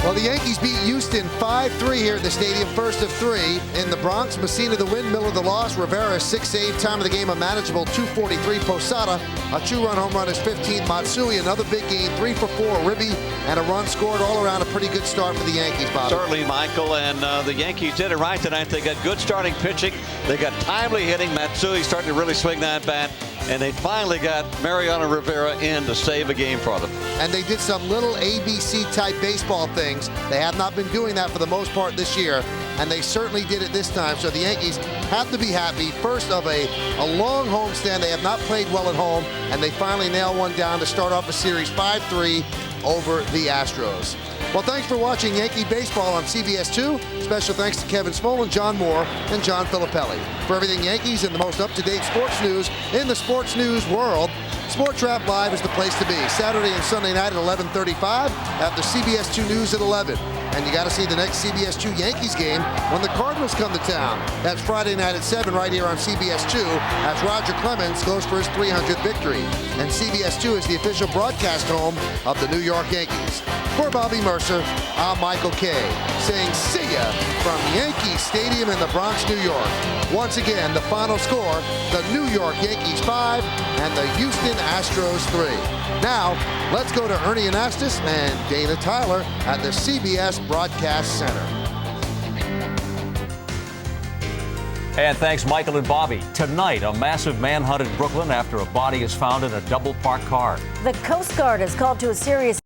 Well, the Yankees beat Houston 5-3 here at the stadium, first of 3. In the Bronx, Mussina the win, Miller the loss. Rivera 6 save, time of the game a manageable 243. Posada, a 2-run home run, his 15th. Matsui, another big game, 3 for 4. Ribby, and a run scored. All around a pretty good start for the Yankees, Bob. Certainly, Michael, and the Yankees did it right tonight. They got good starting pitching. They got timely hitting. Matsui starting to really swing that bat. And they finally got Mariano Rivera in to save a game for them. And they did some little ABC-type baseball things. They have not been doing that for the most part this year, and they certainly did it this time. So the Yankees have to be happy. First of a long homestand. They have not played well at home, and they finally nail one down to start off a series 5-3 over the Astros. Well, thanks for watching Yankee Baseball on CBS 2. Special thanks to Kevin Smolin, John Moore, and John Filippelli. For everything Yankees and the most up-to-date sports news in the sports news world, Sports Wrap Live is the place to be. Saturday and Sunday night at 11:35, after CBS 2 News at 11. And you got to see the next CBS 2 Yankees game when the Cardinals come to town. That's Friday night at 7 right here on CBS 2 as Roger Clemens goes for his 300th victory. And CBS 2 is the official broadcast home of the New York Yankees. For Bobby Murcer, I'm Michael Kay, saying see ya from Yankee Stadium in the Bronx, New York. Once again, the final score, the New York Yankees 5 and the Houston Astros 3. Now, let's go to Ernie Anastas and Dana Tyler at the CBS Broadcast Center. And thanks, Michael and Bobby. Tonight, a massive manhunt in Brooklyn after a body is found in a double-parked car. The Coast Guard has called to a serious